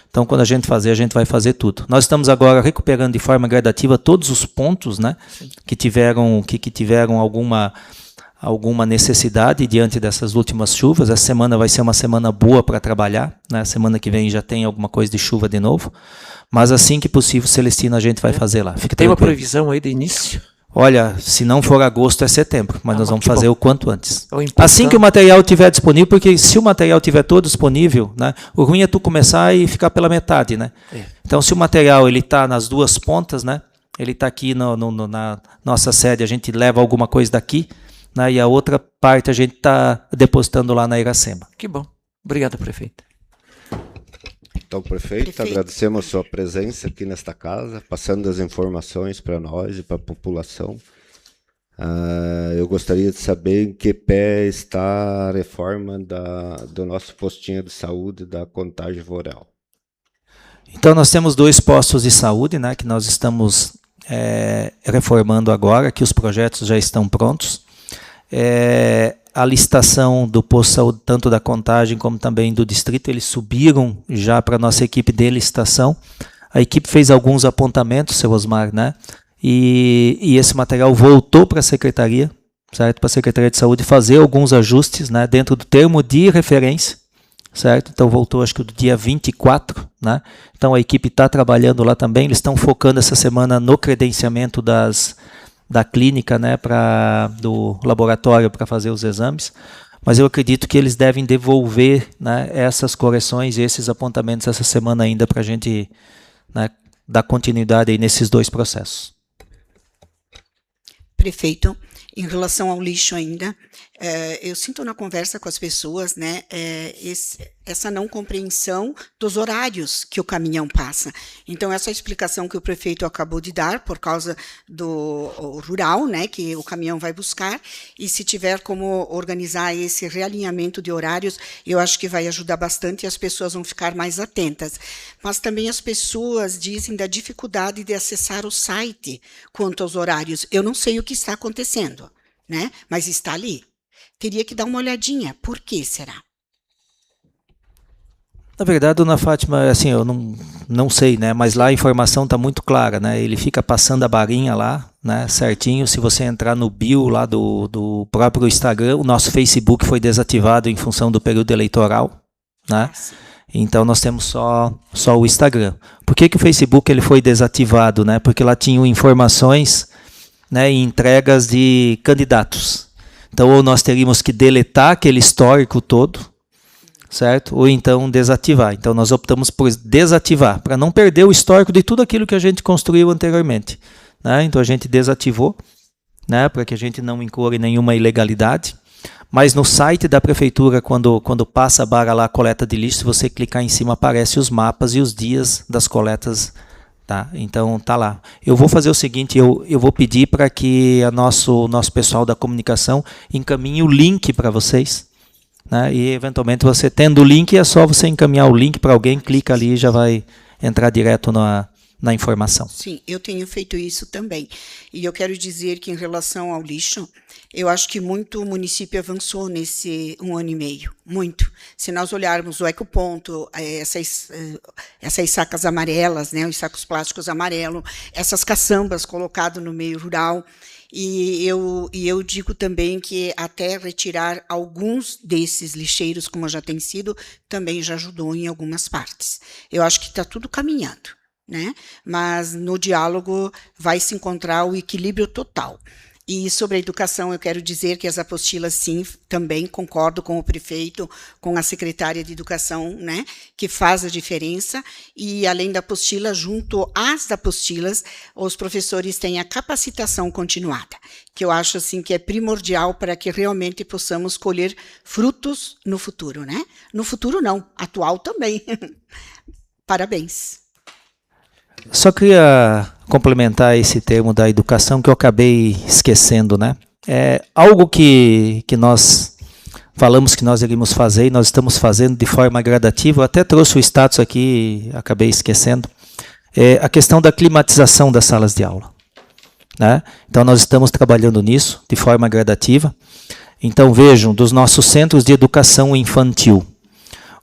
Então, quando a gente vai fazer tudo. Nós estamos agora recuperando de forma gradativa todos os pontos, né, que tiveram alguma necessidade diante dessas últimas chuvas. Essa semana vai ser uma semana boa para trabalhar, né? Semana que vem já tem alguma coisa de chuva de novo. Mas assim que possível, Celestino, a gente vai fazer lá. Fique tem tranquilo. Uma previsão aí de início? Olha, se não for agosto é setembro, mas nós vamos fazer o quanto antes. É assim que o material estiver disponível, porque se o material estiver todo disponível, né, o ruim é tu começar e ficar pela metade, né? Então, se o material ele está nas duas pontas, né, ele está aqui na nossa sede, a gente leva alguma coisa daqui, né, e a outra parte a gente está depositando lá na Iracema. Que bom. Obrigado, prefeito. Então, prefeito, agradecemos a sua presença aqui nesta casa, passando as informações para nós e para a população. Eu gostaria de saber em que pé está a reforma do nosso postinho de saúde da Contagem Voral. Então, nós temos 2 postos de saúde, né, que nós estamos reformando agora, que os projetos já estão prontos. A licitação do posto de saúde, tanto da Contagem como também do distrito, eles subiram já para a nossa equipe de licitação. A equipe fez alguns apontamentos, seu Osmar, né? E esse material voltou para a Secretaria, certo? Para a Secretaria de Saúde fazer alguns ajustes, né, dentro do termo de referência, certo? Então voltou acho que do dia 24, né? Então a equipe está trabalhando lá também, eles estão focando essa semana no credenciamento da clínica, né, do laboratório para fazer os exames, mas eu acredito que eles devem devolver, né, essas correções e esses apontamentos essa semana ainda para a gente, né, dar continuidade aí nesses 2 processos. Prefeito, em relação ao lixo ainda, eu sinto na conversa com as pessoas, né, essa não compreensão dos horários que o caminhão passa. Então, essa explicação que o prefeito acabou de dar, por causa do rural, né, que o caminhão vai buscar, e se tiver como organizar esse realinhamento de horários, eu acho que vai ajudar bastante e as pessoas vão ficar mais atentas. Mas também as pessoas dizem da dificuldade de acessar o site quanto aos horários. Eu não sei o que está acontecendo, né, mas está ali. Teria que dar uma olhadinha. Por que será? Na verdade, dona Fátima, assim, eu não sei, né? Mas lá a informação está muito clara, né? Ele fica passando a barinha lá, né? Certinho. Se você entrar no bio lá do próprio Instagram, o nosso Facebook foi desativado em função do período eleitoral, né? Então nós temos só o Instagram. Por que o Facebook ele foi desativado, né? Porque lá tinham informações, né, e entregas de candidatos. Então, ou nós teríamos que deletar aquele histórico todo, certo? Ou então desativar. Então, nós optamos por desativar, para não perder o histórico de tudo aquilo que a gente construiu anteriormente, né? Então, a gente desativou, né, para que a gente não incorra em nenhuma ilegalidade. Mas no site da prefeitura, quando passa a barra lá, coleta de lixo, se você clicar em cima, aparece os mapas e os dias das coletas. Tá, então tá lá. Eu vou fazer o seguinte, eu vou pedir para que o nosso pessoal da comunicação encaminhe o link para vocês, né? E eventualmente você tendo o link, é só você encaminhar o link para alguém, clica ali e já vai entrar direto na informação. Sim, eu tenho feito isso também. E eu quero dizer que em relação ao lixo, eu acho que muito o município avançou nesse 1 ano e meio, muito. Se nós olharmos o ecoponto, essas sacas amarelas, né, os sacos plásticos amarelos, essas caçambas colocadas no meio rural, e eu digo também que até retirar alguns desses lixeiros, como já tem sido, também já ajudou em algumas partes. Eu acho que está tudo caminhando, né? Mas no diálogo vai se encontrar o equilíbrio total. E sobre a educação, eu quero dizer que as apostilas, sim, também concordo com o prefeito, com a secretária de educação, né, que faz a diferença. E, além da apostila, junto às apostilas, os professores têm a capacitação continuada, que eu acho assim, que é primordial para que realmente possamos colher frutos no futuro. Né? No futuro, não, atual também. Parabéns. Só queria complementar esse termo da educação que eu acabei esquecendo, né? É algo que nós falamos que nós iríamos fazer e nós estamos fazendo de forma gradativa. Eu até trouxe o status aqui, acabei esquecendo. É a questão da climatização das salas de aula, né? Então nós estamos trabalhando nisso de forma gradativa. Então vejam, dos nossos centros de educação infantil,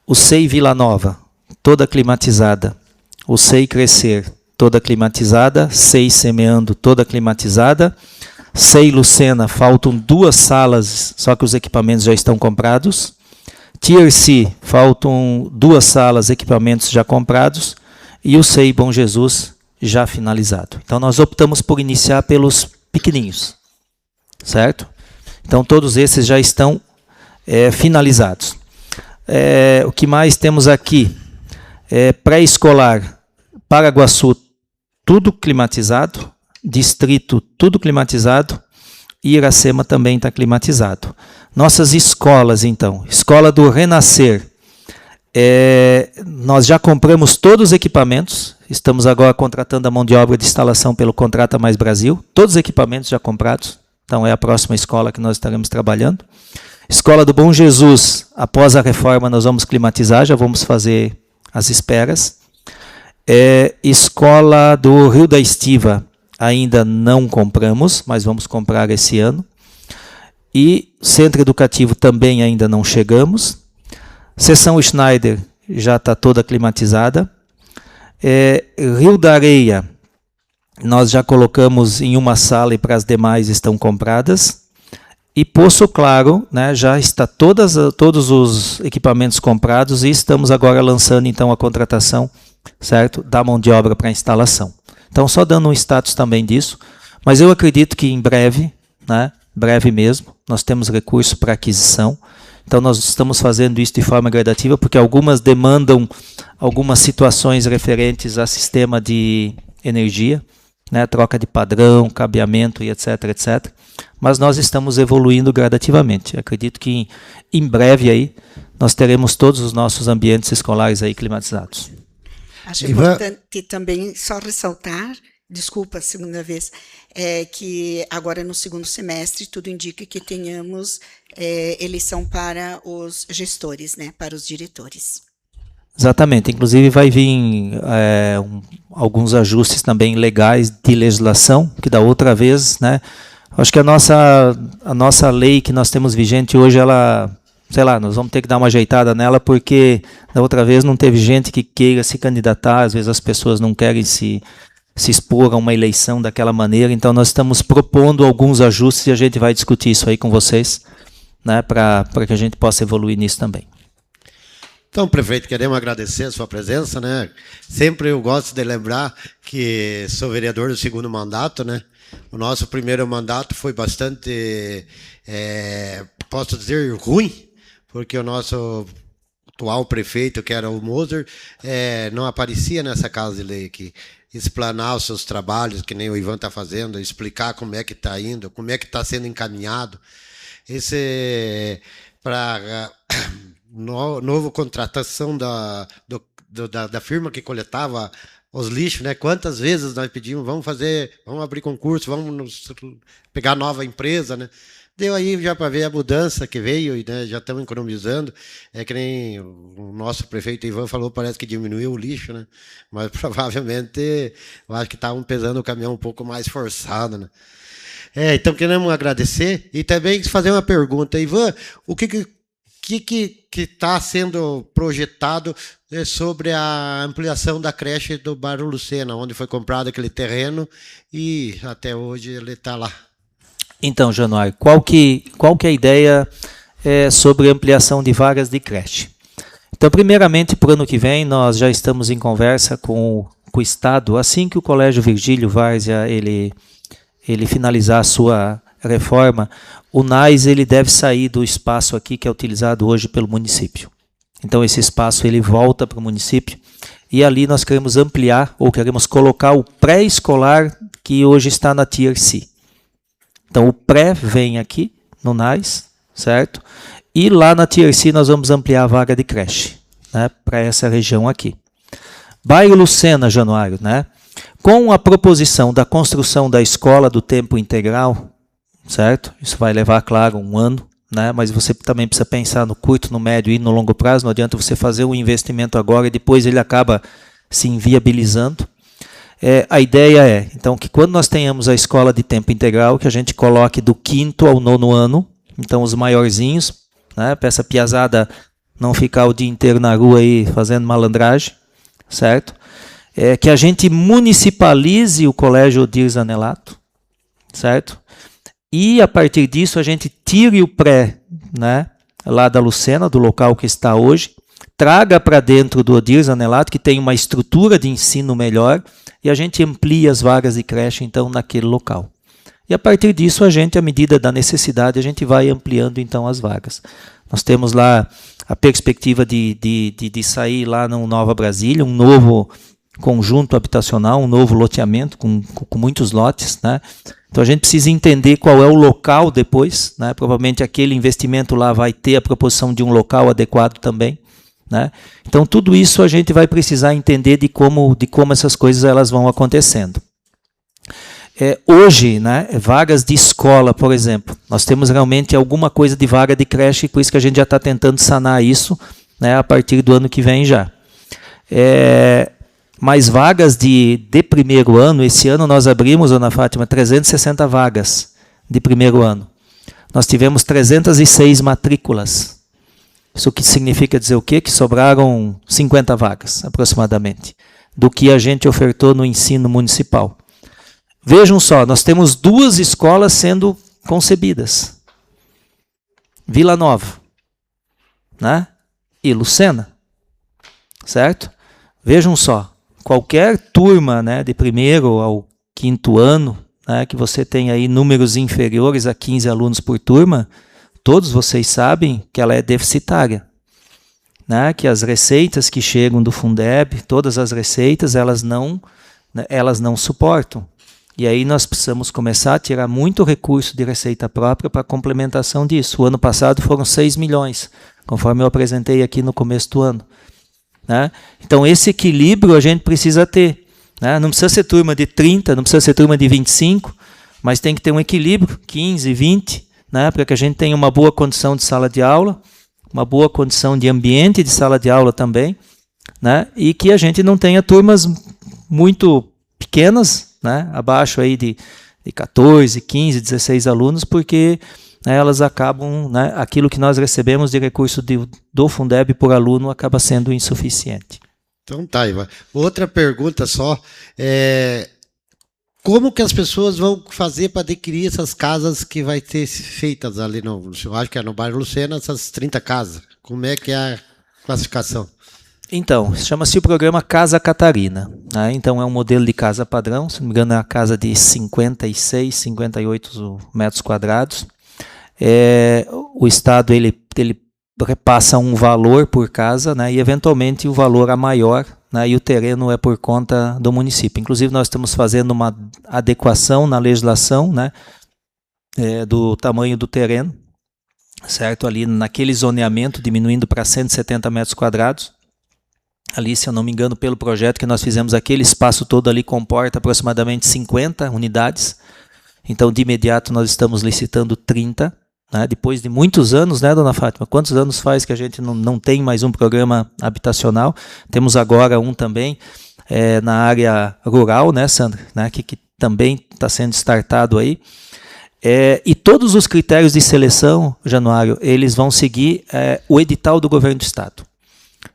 o SEI Vila Nova, toda climatizada. O SEI Crescer, toda climatizada. SEI Semeando, toda climatizada. SEI Lucena, faltam 2 salas, só que os equipamentos já estão comprados. Tierci, faltam 2 salas, equipamentos já comprados. E o SEI Bom Jesus, já finalizado. Então, nós optamos por iniciar pelos pequeninhos, certo? Então, todos esses já estão finalizados. O que mais temos aqui? Pré-escolar, Paraguaçu, tudo climatizado. Distrito, tudo climatizado. E Iracema também está climatizado. Nossas escolas, então. Escola do Renascer. Nós já compramos todos os equipamentos. Estamos agora contratando a mão de obra de instalação pelo Contrata Mais Brasil. Todos os equipamentos já comprados. Então, é a próxima escola que nós estaremos trabalhando. Escola do Bom Jesus, após a reforma, nós vamos climatizar. Já vamos fazer as esperas. Escola do Rio da Estiva, ainda não compramos, mas vamos comprar esse ano. E Centro Educativo também ainda não chegamos. Seção Schneider já está toda climatizada. Rio da Areia, nós já colocamos em uma sala e para as demais estão compradas. E Poço Claro, né, já está todos os equipamentos comprados e estamos agora lançando então a contratação, certo, da mão de obra para instalação. Então, só dando um status também disso, mas eu acredito que em breve, né, breve mesmo, nós temos recurso para aquisição. Então, nós estamos fazendo isso de forma gradativa, porque algumas demandam algumas situações referentes a sistema de energia, né, troca de padrão, cabeamento e etc, etc. Mas nós estamos evoluindo gradativamente. Acredito que em breve aí nós teremos todos os nossos ambientes escolares aí climatizados. Acho importante também só ressaltar, desculpa a segunda vez, que agora no segundo semestre tudo indica que tenhamos eleição para os gestores, né, para os diretores. Exatamente, inclusive vai vir alguns ajustes também legais de legislação, que da outra vez, né, acho que a nossa lei que nós temos vigente hoje, ela, sei lá, nós vamos ter que dar uma ajeitada nela, porque da outra vez não teve gente que queira se candidatar, às vezes as pessoas não querem se expor a uma eleição daquela maneira, então nós estamos propondo alguns ajustes e a gente vai discutir isso aí com vocês, né, para que a gente possa evoluir nisso também. Então, prefeito, queremos agradecer a sua presença, né? Sempre eu gosto de lembrar que sou vereador do segundo mandato, né? O nosso primeiro mandato foi bastante, posso dizer, ruim, porque o nosso atual prefeito, que era o Moser, não aparecia nessa casa de lei aqui. Explanar os seus trabalhos, que nem o Ivan está fazendo, explicar como é que está indo, como é que está sendo encaminhado. Esse para novo contratação da firma que coletava os lixos, né? Quantas vezes nós pedimos, vamos abrir concurso, vamos pegar nova empresa, né? Deu aí já para ver a mudança que veio, e né, já estamos economizando. É que nem o nosso prefeito Ivan falou, parece que diminuiu o lixo, né? Mas provavelmente eu acho que estavam pesando o caminhão um pouco mais forçado, né? Então queremos agradecer e também fazer uma pergunta. Ivan, o que está sendo projetado sobre a ampliação da creche do bairro Lucena, onde foi comprado aquele terreno e até hoje ele está lá? Então, Januário, qual que é a ideia sobre ampliação de vagas de creche? Então, primeiramente, para o ano que vem, nós já estamos em conversa com o Estado. Assim que o Colégio Virgílio Várzea ele finalizar a sua reforma, o NAIS ele deve sair do espaço aqui que é utilizado hoje pelo município. Então esse espaço ele volta para o município e ali nós queremos ampliar ou queremos colocar o pré-escolar que hoje está na Tier C. Então o pré vem aqui no NAIS, certo? E lá na Tier C nós vamos ampliar a vaga de creche, né, para essa região aqui. Bairro Lucena, Januário, né? Com a proposição da construção da escola do tempo integral, certo? Isso vai levar, claro, um ano, né? Mas você também precisa pensar no curto, no médio e no longo prazo. Não adianta você fazer um investimento agora e depois ele acaba se inviabilizando. A ideia é, então, que quando nós tenhamos a escola de tempo integral, que a gente coloque do 5º ao 9º ano, então os maiorzinhos, né? Para essa piazada não ficar o dia inteiro na rua aí fazendo malandragem, certo? Que a gente municipalize o Colégio Odir Zanelato, certo? E, a partir disso, a gente tire o pré, né, lá da Lucena, do local que está hoje, traga para dentro do Odir Zanelato, que tem uma estrutura de ensino melhor, e a gente amplia as vagas de creche, então, naquele local. E, a partir disso, a gente, à medida da necessidade, a gente vai ampliando, então, as vagas. Nós temos lá a perspectiva de sair lá no Nova Brasília, um novo conjunto habitacional, um novo loteamento com muitos lotes, né? Então a gente precisa entender qual é o local depois, né? Provavelmente aquele investimento lá vai ter a proposição de um local adequado também, né? Então tudo isso a gente vai precisar entender de como essas coisas elas vão acontecendo. Hoje, né, vagas de escola, por exemplo, nós temos realmente alguma coisa de vaga de creche, por isso que a gente já está tentando sanar isso, né, a partir do ano que vem já. Mas vagas de primeiro ano, esse ano nós abrimos, Ana Fátima, 360 vagas de primeiro ano. Nós tivemos 306 matrículas. Isso que significa dizer o quê? Que sobraram 50 vagas, aproximadamente, do que a gente ofertou no ensino municipal. Vejam só, nós temos 2 escolas sendo concebidas. Vila Nova, né? E Lucena, certo? Vejam só, qualquer turma, né, de primeiro ao quinto ano, né, que você tem aí números inferiores a 15 alunos por turma, todos vocês sabem que ela é deficitária, né, que as receitas que chegam do Fundeb, todas as receitas, elas não suportam. E aí nós precisamos começar a tirar muito recurso de receita própria para complementação disso. O ano passado foram 6 milhões, conforme eu apresentei aqui no começo do ano. Né? Então esse equilíbrio a gente precisa ter. Né? Não precisa ser turma de 30, não precisa ser turma de 25, mas tem que ter um equilíbrio, 15, 20, né? Para que a gente tenha uma boa condição de sala de aula, uma boa condição de ambiente de sala de aula também, né? E que a gente não tenha turmas muito pequenas, né? Abaixo aí de 14, 15, 16 alunos, porque, né, elas acabam, né, aquilo que nós recebemos de recurso do Fundeb por aluno acaba sendo insuficiente. Então tá, Ivan. Outra pergunta só, como que as pessoas vão fazer para adquirir essas casas que vai ter feitas ali eu acho que é no bairro Lucena, essas 30 casas? Como é que é a classificação? Então, chama-se o programa Casa Catarina. Né? Então, é um modelo de casa padrão, se não me engano, é uma casa de 56, 58 metros quadrados. O Estado ele repassa um valor por casa, né? E, eventualmente, o valor é maior, né? E o terreno é por conta do município. Inclusive, nós estamos fazendo uma adequação na legislação, né? Do tamanho do terreno, certo? Ali naquele zoneamento, diminuindo para 170 metros quadrados. Ali, se eu não me engano, pelo projeto que nós fizemos, aquele espaço todo ali comporta aproximadamente 50 unidades. Então, de imediato, nós estamos licitando 30, né? Depois de muitos anos, né, dona Fátima? Quantos anos faz que a gente não tem mais um programa habitacional? Temos agora um também na área rural, né, Sandra? Né, que também está sendo startado aí. E todos os critérios de seleção, Januário, eles vão seguir o edital do governo do Estado.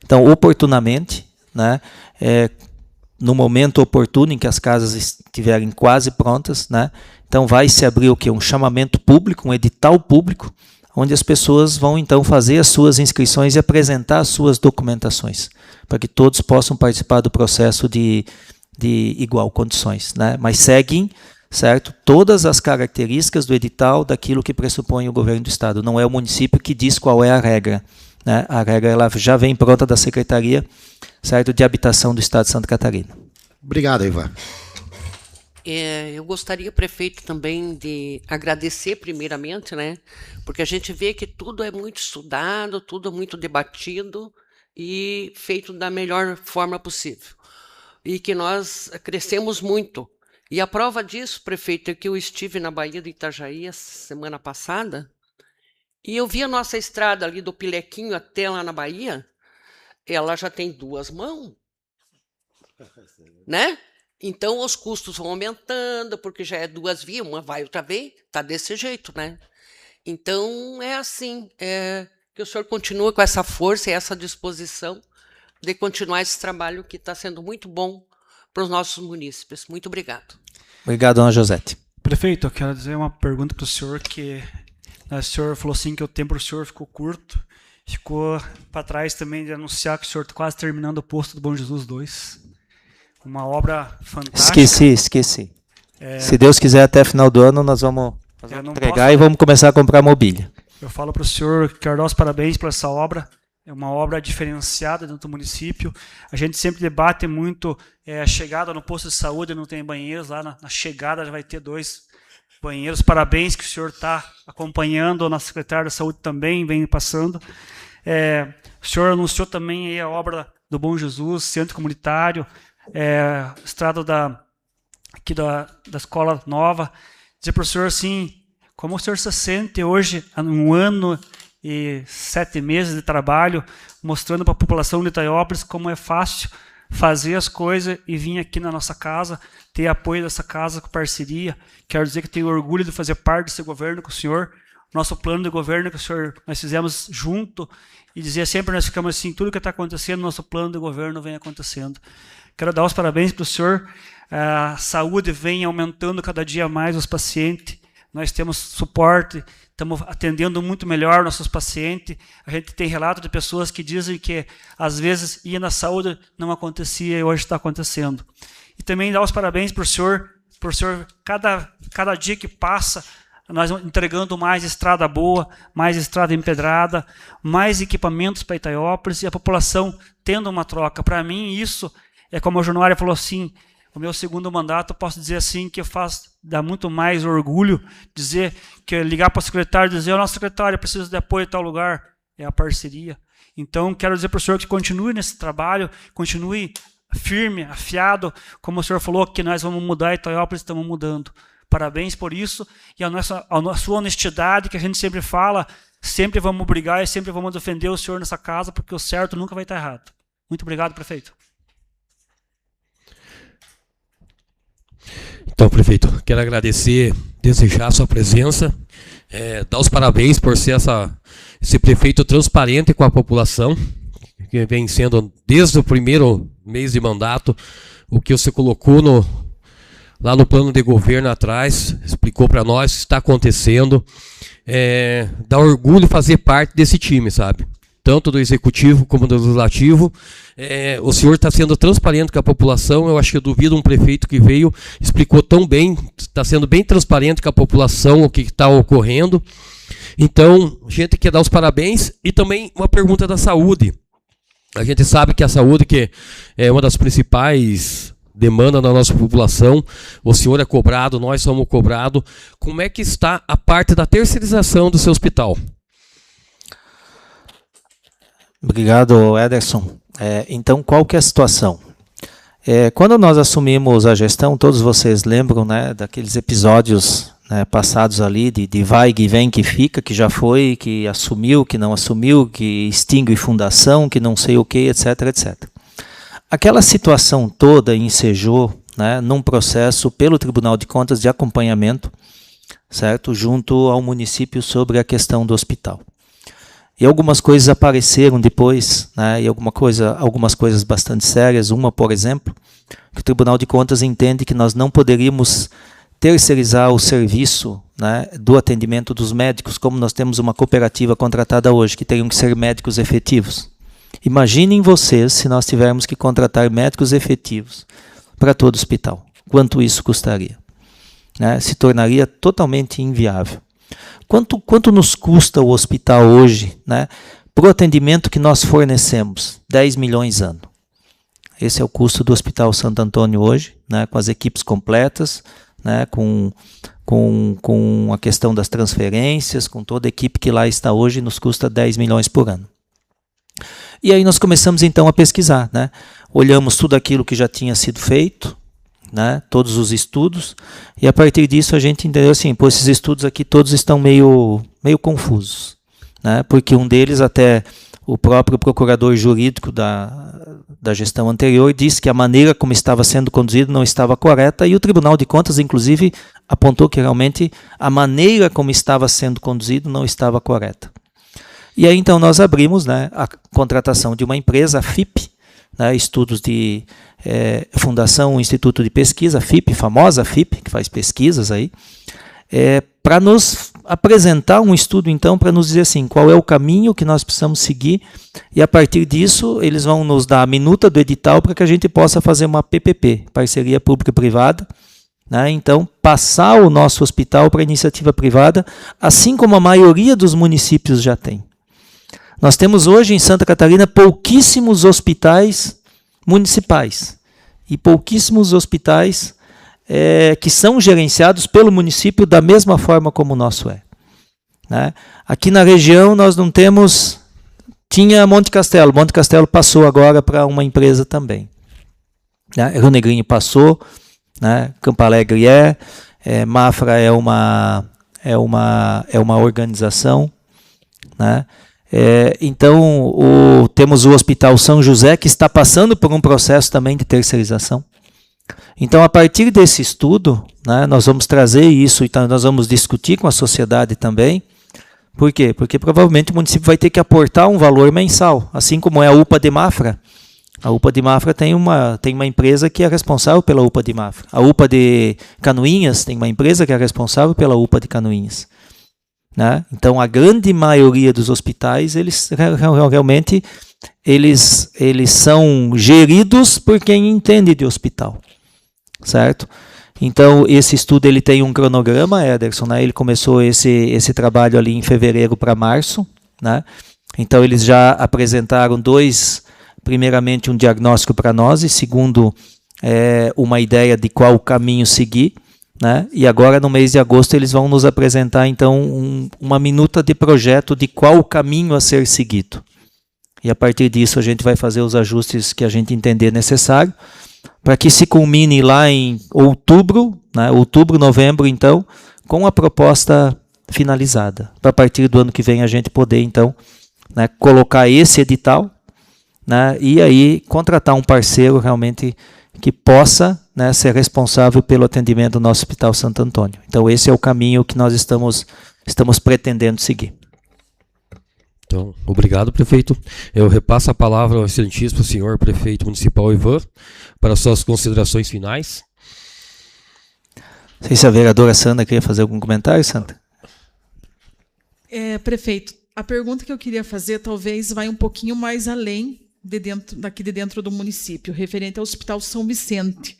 Então, oportunamente, né, no momento oportuno em que as casas estiverem quase prontas, né, então vai se abrir o quê? Um chamamento público, um edital público, onde as pessoas vão então fazer as suas inscrições e apresentar as suas documentações, para que todos possam participar do processo de igual condições, né, mas seguem, certo, todas as características do edital daquilo que pressupõe o governo do Estado. Não é o município que diz qual é a regra. Né? A regra ela já vem pronta da Secretaria, certo, de Habitação do Estado de Santa Catarina. Obrigado, Ivan. Eu gostaria, prefeito, também de agradecer primeiramente, né? Porque a gente vê que tudo é muito estudado, tudo é muito debatido e feito da melhor forma possível. E que nós crescemos muito. E a prova disso, prefeito, é que eu estive na Baía de Itajaí semana passada. E eu vi a nossa estrada ali do Pilequinho até lá na Bahia, ela já tem 2 mãos, né? Então os custos vão aumentando, porque já é 2 vias, uma vai, outra vem, tá desse jeito, né? Então é assim, que o senhor continue com essa força e essa disposição de continuar esse trabalho que está sendo muito bom para os nossos munícipes. Muito obrigado. Obrigado, dona Josete. Prefeito, eu quero dizer uma pergunta para o senhor que... O senhor falou assim que o tempo do senhor ficou curto, ficou para trás também de anunciar que o senhor está quase terminando o posto do Bom Jesus 2. Uma obra fantástica. Esqueci. Se Deus quiser, até final do ano, nós vamos entregar e vamos começar a comprar mobília. Eu falo para o senhor, quero dar os parabéns por essa obra. É uma obra diferenciada dentro do município. A gente sempre debate muito a chegada no posto de saúde, não tem banheiros. Lá na chegada já vai ter 2 banheiros. Parabéns que o senhor está acompanhando, a nossa secretária da Saúde também vem passando. O senhor anunciou também aí a obra do Bom Jesus, centro comunitário, estrada aqui da escola nova. Dizer para o senhor assim, como o senhor se sente hoje, um ano e 7 meses de trabalho, mostrando para a população de Itaiópolis como é fácil fazer as coisas e vir aqui na nossa casa, ter apoio dessa casa com parceria. Quero dizer que tenho orgulho de fazer parte desse governo com o senhor, nosso plano de governo que nós fizemos junto, e dizer sempre, nós ficamos assim, tudo que está acontecendo, nosso plano de governo vem acontecendo. Quero dar os parabéns para o senhor, a saúde vem aumentando cada dia mais os pacientes, nós temos suporte estamos atendendo muito melhor nossos pacientes. A gente tem relato de pessoas que dizem que, às vezes, ia na saúde, não acontecia e hoje está acontecendo. E também dar os parabéns para o senhor, cada dia que passa, nós entregando mais estrada boa, mais estrada empedrada, mais equipamentos para Itaiópolis e a população tendo uma troca. Para mim, isso é como a Januária falou assim, o meu segundo mandato, eu posso dizer assim, que dá muito mais orgulho dizer que ligar para o secretário e dizer, nosso secretário, eu preciso de apoio em tal lugar, é a parceria. Então, quero dizer para o senhor que continue nesse trabalho, continue firme, afiado, como o senhor falou, que nós vamos mudar Itaiópolis, estamos mudando. Parabéns por isso, e a sua honestidade, que a gente sempre fala, sempre vamos brigar e sempre vamos defender o senhor nessa casa, porque o certo nunca vai estar errado. Muito obrigado, prefeito. Então, prefeito, quero agradecer, desejar a sua presença, dar os parabéns por ser esse prefeito transparente com a população, que vem sendo desde o primeiro mês de mandato, o que você colocou lá no plano de governo atrás, explicou para nós o que está acontecendo. Dá orgulho fazer parte desse time, sabe? Tanto do executivo como do legislativo. O senhor está sendo transparente com a população. Eu acho que eu duvido um prefeito que veio, explicou tão bem, está sendo bem transparente com a população o que está ocorrendo. Então, a gente quer dar os parabéns. E também uma pergunta da saúde. A gente sabe que a saúde que é uma das principais demandas da nossa população. O senhor é cobrado, nós somos cobrados. Como é que está a parte da terceirização do seu hospital? Obrigado, Ederson. Então, qual que é a situação? Quando nós assumimos a gestão, todos vocês lembram, né, daqueles episódios, né, passados ali, de vai, que vem, que fica, que já foi, que assumiu, que não assumiu, que extingue fundação, que não sei o que, etc, etc. Aquela situação toda ensejou, né, num processo pelo Tribunal de Contas de acompanhamento, certo, junto ao município sobre a questão do hospital. E algumas coisas apareceram depois, né, e algumas coisas bastante sérias. Uma, por exemplo, que o Tribunal de Contas entende que nós não poderíamos terceirizar o serviço, né, do atendimento dos médicos, como nós temos uma cooperativa contratada hoje, que teriam que ser médicos efetivos. Imaginem vocês se nós tivermos que contratar médicos efetivos para todo o hospital. Quanto isso custaria? Né, se tornaria totalmente inviável. Quanto nos custa o hospital hoje, né, para o atendimento que nós fornecemos? 10 milhões ano. Esse é o custo do Hospital Santo Antônio hoje, né, com as equipes completas, né, com a questão das transferências, com toda a equipe que lá está hoje, nos custa 10 milhões por ano. E aí nós começamos então a pesquisar, né? Olhamos tudo aquilo que já tinha sido feito, né, todos os estudos, e a partir disso a gente entendeu assim, pô, esses estudos aqui todos estão meio confusos, né, porque um deles, até o próprio procurador jurídico da gestão anterior disse que a maneira como estava sendo conduzido não estava correta, e o Tribunal de Contas, inclusive, apontou que realmente a maneira como estava sendo conduzido não estava correta. E aí então nós abrimos, né, a contratação de uma empresa, a FIP, né, estudos de Fundação Instituto de Pesquisa, FIP, famosa FIP, que faz pesquisas aí, para nos apresentar um estudo, então, para nos dizer assim, qual é o caminho que nós precisamos seguir, e a partir disso eles vão nos dar a minuta do edital para que a gente possa fazer uma PPP, parceria pública-privada, né, então passar o nosso hospital para iniciativa privada, assim como a maioria dos municípios já tem. Nós temos hoje em Santa Catarina pouquíssimos hospitais municipais e pouquíssimos hospitais que são gerenciados pelo município da mesma forma como o nosso é. Né? Aqui na região nós não temos... Tinha Monte Castelo passou agora para uma empresa também. Né? Rio Negrinho passou, né? Campo Alegre Mafra é uma organização, né? Então, temos o Hospital São José, que está passando por um processo também de terceirização. Então, a partir desse estudo, né, nós vamos trazer isso, então nós vamos discutir com a sociedade também. Por quê? Porque provavelmente o município vai ter que aportar um valor mensal, assim como é a UPA de Mafra. A UPA de Mafra tem uma empresa que é responsável pela UPA de Mafra. A UPA de Canoinhas tem uma empresa que é responsável pela UPA de Canoinhas. né? Então, a grande maioria dos hospitais, eles realmente eles são geridos por quem entende de hospital, certo? Então, esse estudo ele tem um cronograma, Ederson, né? Ele começou esse trabalho ali em fevereiro para março, né? Então, eles já apresentaram primeiramente um diagnóstico para nós, e segundo, uma ideia de qual caminho seguir, né? E agora, no mês de agosto, eles vão nos apresentar, então, uma minuta de projeto de qual o caminho a ser seguido. E a partir disso, a gente vai fazer os ajustes que a gente entender necessário, para que se culmine lá em outubro, né? Outubro, novembro, então, com a proposta finalizada. Para a partir do ano que vem, a gente poder, então, né, colocar esse edital, né, e aí contratar um parceiro realmente que possa, né, ser responsável pelo atendimento do nosso Hospital Santo Antônio. Então, esse é o caminho que nós estamos pretendendo seguir. Então, obrigado, prefeito. Eu repasso a palavra ao excelentíssimo senhor prefeito municipal Ivan para suas considerações finais. Não sei se a vereadora Sandra queria fazer algum comentário, Sandra. Prefeito, a pergunta que eu queria fazer talvez vai um pouquinho mais além daqui de dentro do município, referente ao Hospital São Vicente.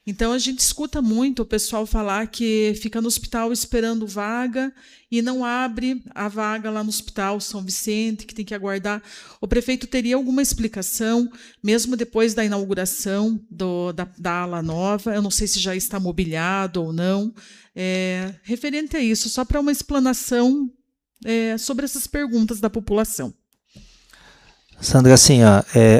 Então, a gente escuta muito o pessoal falar que fica no hospital esperando vaga e não abre a vaga lá no Hospital São Vicente, que tem que aguardar. O prefeito teria alguma explicação, mesmo depois da inauguração da ala nova? Eu não sei se já está mobiliado ou não. Referente a isso, só para uma explanação sobre essas perguntas da população. Sandra, assim,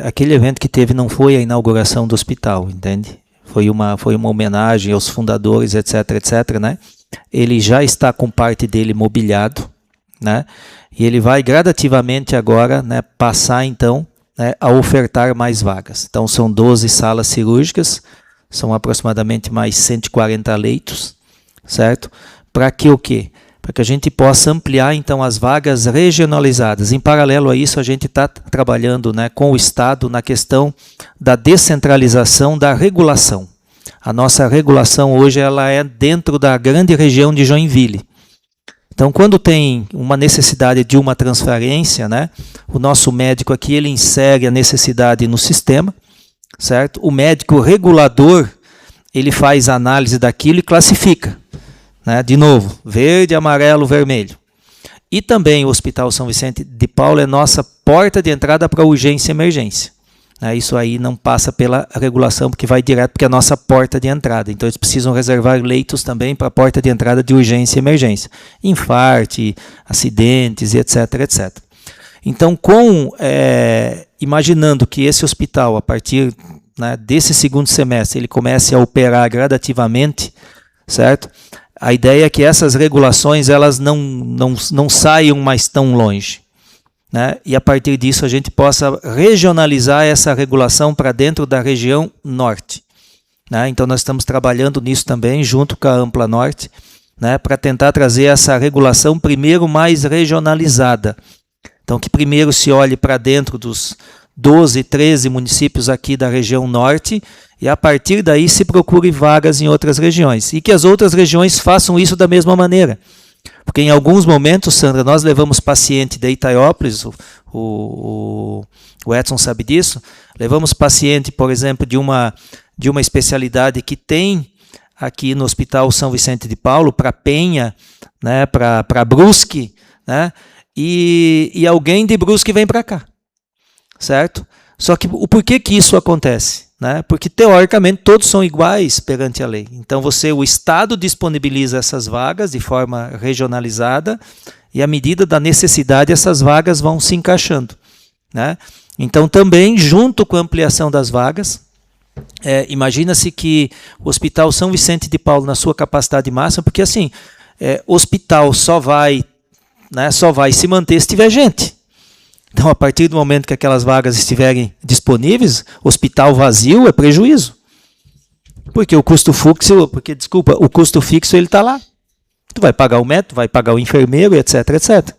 aquele evento que teve não foi a inauguração do hospital, entende? Foi uma homenagem aos fundadores, etc, etc, né? Ele já está com parte dele mobiliado, né? E ele vai gradativamente agora, né, passar, então, né, a ofertar mais vagas. Então, são 12 salas cirúrgicas, são aproximadamente mais 140 leitos, certo? Para que o quê? Para que a gente possa ampliar, então, as vagas regionalizadas. Em paralelo a isso, a gente está trabalhando, né, com o Estado na questão da descentralização da regulação. A nossa regulação hoje ela é dentro da grande região de Joinville. Então, quando tem uma necessidade de uma transferência, né, o nosso médico aqui ele insere a necessidade no sistema, certo? O médico regulador ele faz a análise daquilo e classifica. Né? De novo, verde, amarelo, vermelho. E também o Hospital São Vicente de Paulo é nossa porta de entrada para urgência e emergência. Isso aí não passa pela regulação, porque vai direto, porque é a nossa porta de entrada. Então, eles precisam reservar leitos também para a porta de entrada de urgência e emergência. Infarte, acidentes, etc, etc. Então, imaginando que esse hospital, a partir, né, desse segundo semestre, ele comece a operar gradativamente, certo? A ideia é que essas regulações elas não saiam mais tão longe, né? E a partir disso a gente possa regionalizar essa regulação para dentro da região norte, né? Então nós estamos trabalhando nisso também, junto com a Ampla Norte, né, para tentar trazer essa regulação primeiro mais regionalizada. Então que primeiro se olhe para dentro dos 12, 13 municípios aqui da região norte, e a partir daí se procure vagas em outras regiões. E que as outras regiões façam isso da mesma maneira. Porque em alguns momentos, Sandra, nós levamos paciente de Itaiópolis, o Edson sabe disso, levamos paciente, por exemplo, de uma especialidade que tem aqui no Hospital São Vicente de Paulo, para Penha, né, para Brusque, né, e alguém de Brusque vem para cá. Certo? Só que o porquê que isso acontece? Né? Porque, teoricamente, todos são iguais perante a lei. Então, o Estado disponibiliza essas vagas de forma regionalizada e, à medida da necessidade, essas vagas vão se encaixando. Né? Então, também, junto com a ampliação das vagas, imagina-se que o Hospital São Vicente de Paulo, na sua capacidade máxima, porque, assim, hospital só vai se manter se tiver gente. Então, a partir do momento que aquelas vagas estiverem disponíveis, hospital vazio é prejuízo. Porque o custo fixo ele está lá. Tu vai pagar o médico, vai pagar o enfermeiro, etc, etc.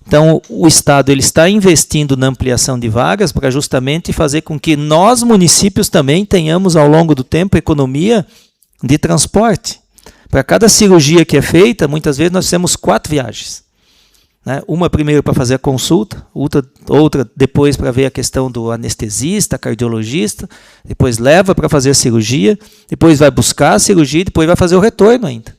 Então, o Estado ele está investindo na ampliação de vagas para justamente fazer com que nós, municípios, também tenhamos, ao longo do tempo, economia de transporte. Para cada cirurgia que é feita, muitas vezes nós temos 4 viagens. né? Uma primeiro para fazer a consulta, outra depois para ver a questão do anestesista, cardiologista, depois leva para fazer a cirurgia, depois vai buscar a cirurgia e depois vai fazer o retorno ainda.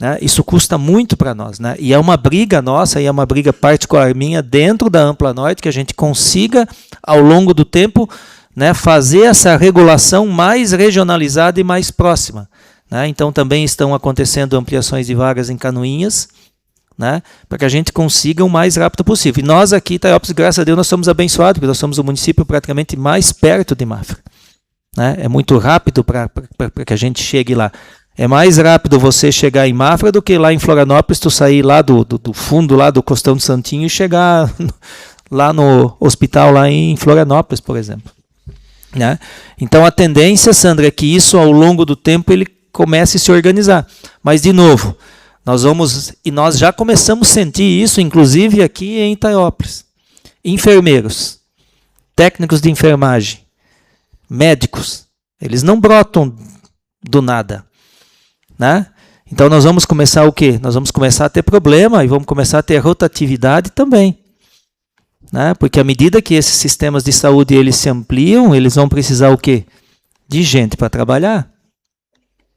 Né? Isso custa muito para nós, né? E é uma briga nossa, e é uma briga particular minha dentro da Ampla Norte, que a gente consiga, ao longo do tempo, né, fazer essa regulação mais regionalizada e mais próxima. Né? Então também estão acontecendo ampliações de vagas em Canoinhas, né, para que a gente consiga o mais rápido possível. E nós aqui, Itaiópolis, graças a Deus, nós somos abençoados, porque nós somos o município praticamente mais perto de Mafra. Né? É muito rápido para que a gente chegue lá. É mais rápido você chegar em Mafra do que lá em Florianópolis, tu sair lá do fundo, lá do Costão do Santinho, e chegar lá no hospital lá em Florianópolis, por exemplo. Né? Então a tendência, Sandra, é que isso ao longo do tempo ele comece a se organizar. Mas, de novo, nós já começamos a sentir isso, inclusive aqui em Itaiópolis. Enfermeiros, técnicos de enfermagem, médicos, eles não brotam do nada. Né? Então nós vamos começar o quê? Nós vamos começar a ter problema e vamos começar a ter rotatividade também. Né? Porque à medida que esses sistemas de saúde eles se ampliam, eles vão precisar o quê? De gente para trabalhar.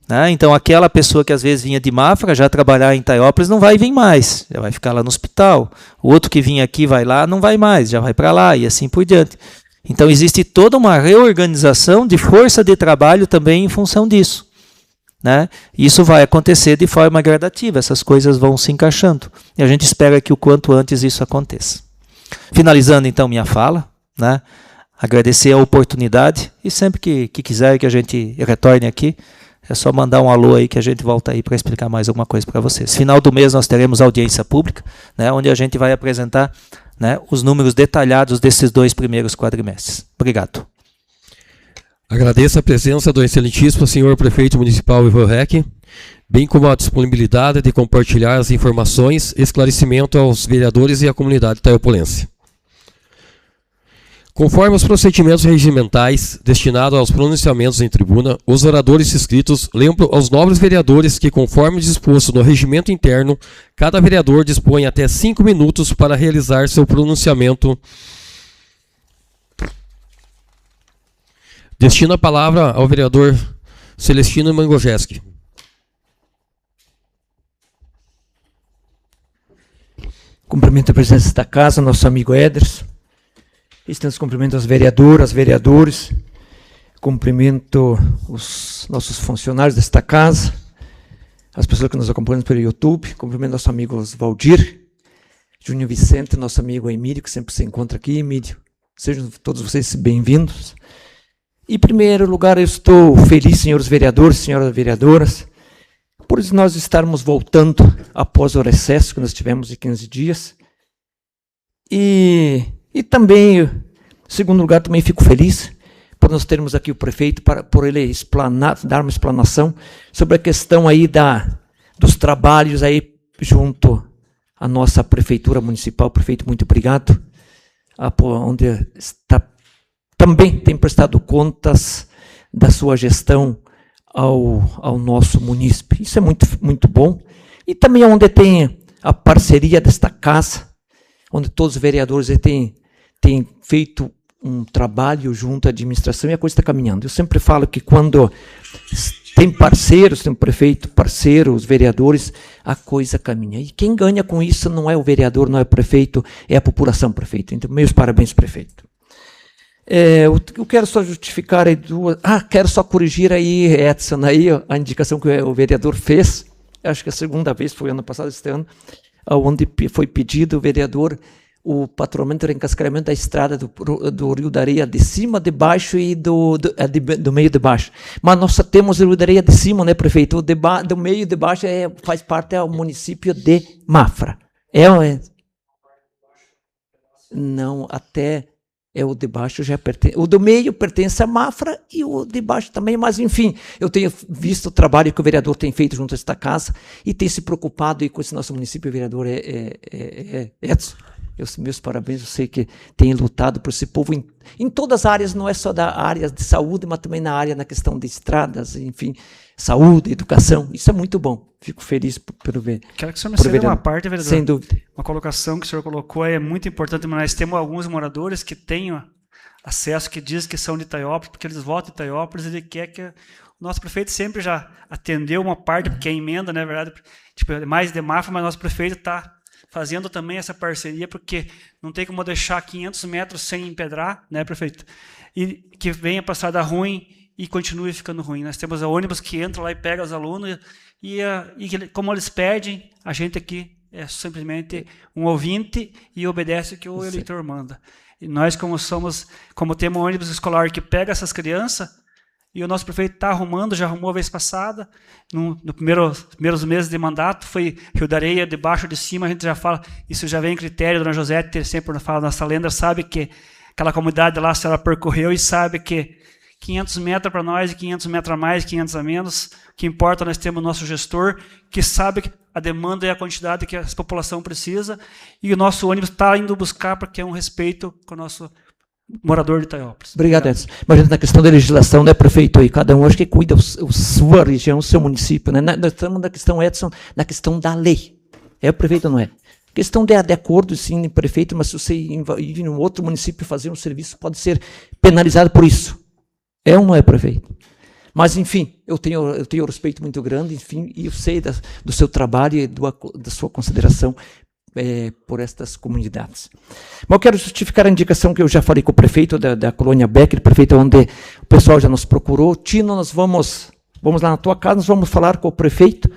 Né? Então aquela pessoa que às vezes vinha de Mafra já trabalhar em Itaiópolis não vai vir mais, já vai ficar lá no hospital. O outro que vinha aqui vai lá, não vai mais, já vai para lá e assim por diante. Então existe toda uma reorganização de força de trabalho também em função disso. Né? Isso vai acontecer de forma gradativa, essas coisas vão se encaixando. E a gente espera que o quanto antes isso aconteça. Finalizando então minha fala, né? Agradecer a oportunidade e sempre que quiser que a gente retorne aqui, é só mandar um alô aí que a gente volta aí para explicar mais alguma coisa para vocês. Final do mês nós teremos audiência pública, né, onde a gente vai apresentar, né, os números detalhados desses 2 primeiros quadrimestres. Obrigado. Agradeço a presença do excelentíssimo senhor prefeito municipal Ivan Reck, bem como a disponibilidade de compartilhar as informações e esclarecimento aos vereadores e à comunidade itaiopolense. Conforme os procedimentos regimentais destinados aos pronunciamentos em tribuna, os oradores inscritos lembram aos nobres vereadores que, conforme disposto no regimento interno, cada vereador dispõe até 5 minutos para realizar seu pronunciamento. Destino a palavra ao vereador Celestino Mangojeski. Cumprimento a presença da casa, nosso amigo Ederson. Estamos cumprimentando as vereadoras, vereadores. Cumprimento os nossos funcionários desta casa, as pessoas que nos acompanham pelo YouTube. Cumprimento nosso amigo Valdir, Júnior Vicente, nosso amigo Emílio, que sempre se encontra aqui. Emílio, sejam todos vocês bem-vindos. Em primeiro lugar, eu estou feliz, senhores vereadores, senhoras vereadoras, por nós estarmos voltando após o recesso que nós tivemos de 15 dias. E também, em segundo lugar, também fico feliz por nós termos aqui o prefeito, por ele dar uma explanação sobre a questão aí dos trabalhos aí junto à nossa prefeitura municipal. Prefeito, muito obrigado, onde também tem prestado contas da sua gestão ao nosso município. Isso é muito, muito bom. E também onde tem a parceria desta casa, onde todos os vereadores têm feito um trabalho junto à administração e a coisa está caminhando. Eu sempre falo que quando tem parceiros, tem prefeito parceiro, os vereadores, a coisa caminha. E quem ganha com isso não é o vereador, não é o prefeito, é a população, prefeito. Então, meus parabéns, prefeito. Eu quero só justificar aí quero só corrigir aí, Edson, aí a indicação que o vereador fez. Acho que a segunda vez foi ano passado, este ano, onde foi pedido o vereador o patrulhamento e encascalhamento da estrada do Rio da Areia de cima, de baixo e do meio de baixo. Mas nós só temos o Rio da Areia de cima, né, prefeito? Do meio e de baixo faz parte do município de Mafra. Não, até o de baixo já pertence. O do meio pertence a Mafra e o de baixo também, mas enfim, eu tenho visto o trabalho que o vereador tem feito junto a esta casa e tem se preocupado com esse nosso município, o vereador Edson. Meus parabéns, eu sei que tem lutado por esse povo em todas as áreas, não é só da área de saúde, mas também na questão de estradas, enfim, saúde, educação. Isso é muito bom. Fico feliz por ver. Quero que o senhor me ceda uma parte, vereador. Sem dúvida. Uma colocação que o senhor colocou é muito importante, mas nós temos alguns moradores que têm acesso, que dizem que são de Itaiópolis, porque eles votam em Itaiópolis, ele quer que... O nosso prefeito sempre já atendeu uma parte, porque é emenda, na verdade, tipo, é mais de Mafra, mas nosso prefeito está fazendo também essa parceria, porque não tem como deixar 500 metros sem empedrar, né, prefeito? E que venha passada ruim e continue ficando ruim. Nós temos ônibus que entra lá e pega os alunos, e como eles pedem, a gente aqui é simplesmente um ouvinte e obedece o que o eleitor manda. E nós, como temos um ônibus escolar que pega essas crianças, e o nosso prefeito está arrumando, já arrumou a vez passada, no primeiros meses de mandato, foi Rio da Areia, de baixo, de cima, a gente já fala, isso já vem em critério, dona Josete sempre fala, nossa lenda sabe que aquela comunidade lá, a senhora percorreu e sabe que 500 metros para nós, e 500 metros a mais, 500 a menos, o que importa, nós temos o nosso gestor, que sabe que a demanda é a quantidade que a população precisa, e o nosso ônibus está indo buscar, porque é um respeito com o nosso morador de Itaiópolis. Obrigado, Edson. Mas na questão da legislação, né, prefeito, aí, cada um acho que cuida sua região, o seu município. Né? Nós estamos na questão, Edson, na questão da lei. É o prefeito ou não é? Questão de acordo, sim, prefeito, mas se você ir em um outro município fazer um serviço, pode ser penalizado por isso. É ou não é, prefeito? Mas, enfim, eu tenho um respeito muito grande, enfim, e eu sei do seu trabalho e da sua consideração por estas comunidades. Mas eu quero justificar a indicação que eu já falei com o prefeito da colônia Becker, prefeito, onde o pessoal já nos procurou. Tino, nós vamos lá na tua casa, nós vamos falar com o prefeito,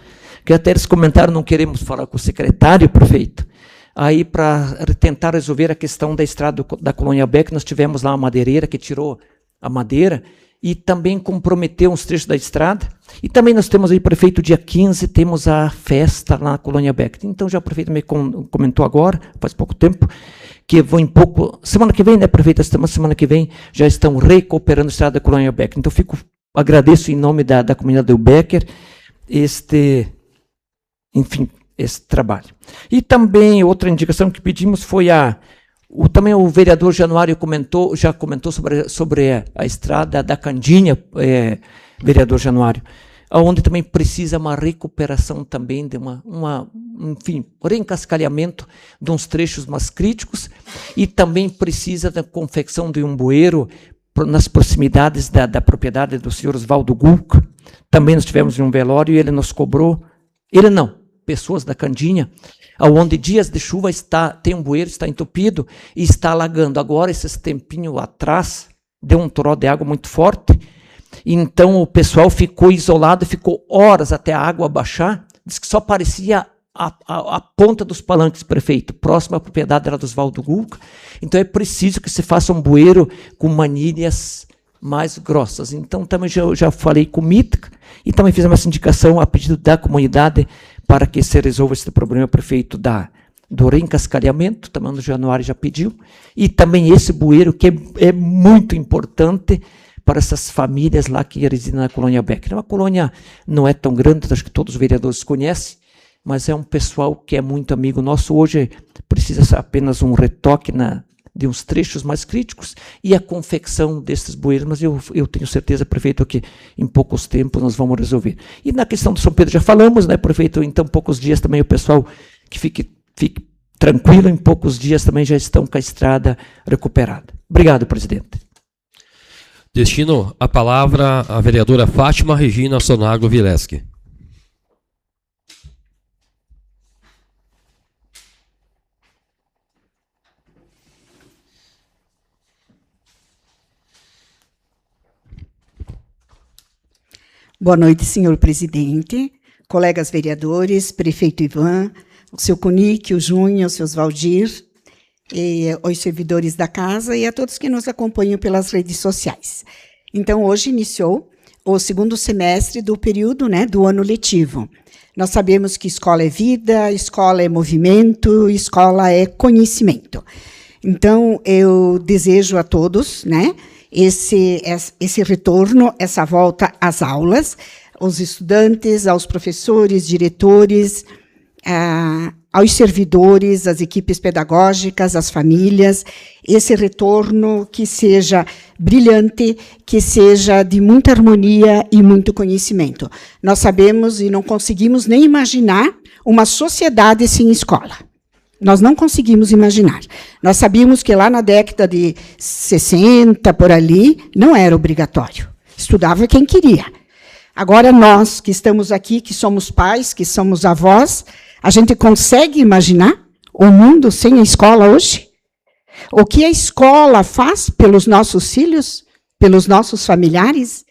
que até eles comentaram, não queremos falar com o secretário, prefeito, aí para tentar resolver a questão da estrada da colônia Becker. Nós tivemos lá uma madeireira que tirou a madeira e também comprometeu uns trechos da estrada. E também nós temos aí, prefeito, dia 15, temos a festa lá na colônia Becker. Então já o prefeito me comentou agora, faz pouco tempo, que vou em pouco, semana que vem, né, prefeito, semana que vem já estão recuperando a estrada da colônia Becker. Então agradeço em nome da comunidade do Becker esse trabalho. E também outra indicação que pedimos foi também o vereador Januário já comentou sobre a estrada da Candinha, vereador Januário, onde também precisa uma recuperação também, de reencascalhamento de uns trechos mais críticos, e também precisa da confecção de um bueiro nas proximidades da propriedade do senhor Oswaldo Gulca. Também nós tivemos um velório e ele nos cobrou, pessoas da Candinha, onde dias de chuva tem um bueiro, está entupido e está alagando. Agora, esses tempinhos atrás, deu um toró de água muito forte, então o pessoal ficou isolado, ficou horas até a água baixar, diz que só aparecia a ponta dos palanques, prefeito, próximo à propriedade era do Oswaldo Gulca. Então é preciso que se faça um bueiro com manilhas mais grossas. Então também já falei com o Mítica e também fiz uma indicação a pedido da comunidade para que se resolva esse problema, prefeito, do reencascalhamento, também no Januário já pediu, e também esse bueiro que é muito importante para essas famílias lá que residem na colônia Becker. Uma colônia não é tão grande, acho que todos os vereadores conhecem, mas é um pessoal que é muito amigo nosso. Hoje precisa apenas um retoque de uns trechos mais críticos e a confecção desses bueiros, mas eu tenho certeza, prefeito, que em poucos tempos nós vamos resolver. E na questão do São Pedro já falamos, né, prefeito? Então, poucos dias também o pessoal que fique tranquilo, em poucos dias também já estão com a estrada recuperada. Obrigado, presidente. Destino a palavra à vereadora Fátima Regina Sonagro Vileschi. Boa noite, senhor presidente, colegas vereadores, prefeito Ivan, o seu Cunic, o Júnior, o seu Oswaldir, e os servidores da casa e a todos que nos acompanham pelas redes sociais. Então, hoje iniciou o segundo semestre do período, né, do ano letivo. Nós sabemos que escola é vida, escola é movimento, escola é conhecimento. Então, eu desejo a todos, né, esse retorno, essa volta às aulas, aos estudantes, aos professores, diretores, aos servidores, às equipes pedagógicas, às famílias, esse retorno que seja brilhante, que seja de muita harmonia e muito conhecimento. Nós sabemos e não conseguimos nem imaginar uma sociedade sem escola. Nós não conseguimos imaginar. Nós sabíamos que lá na década de 60, por ali, não era obrigatório. Estudava quem queria. Agora, nós que estamos aqui, que somos pais, que somos avós, a gente consegue imaginar o mundo sem a escola hoje? O que a escola faz pelos nossos filhos, pelos nossos familiares?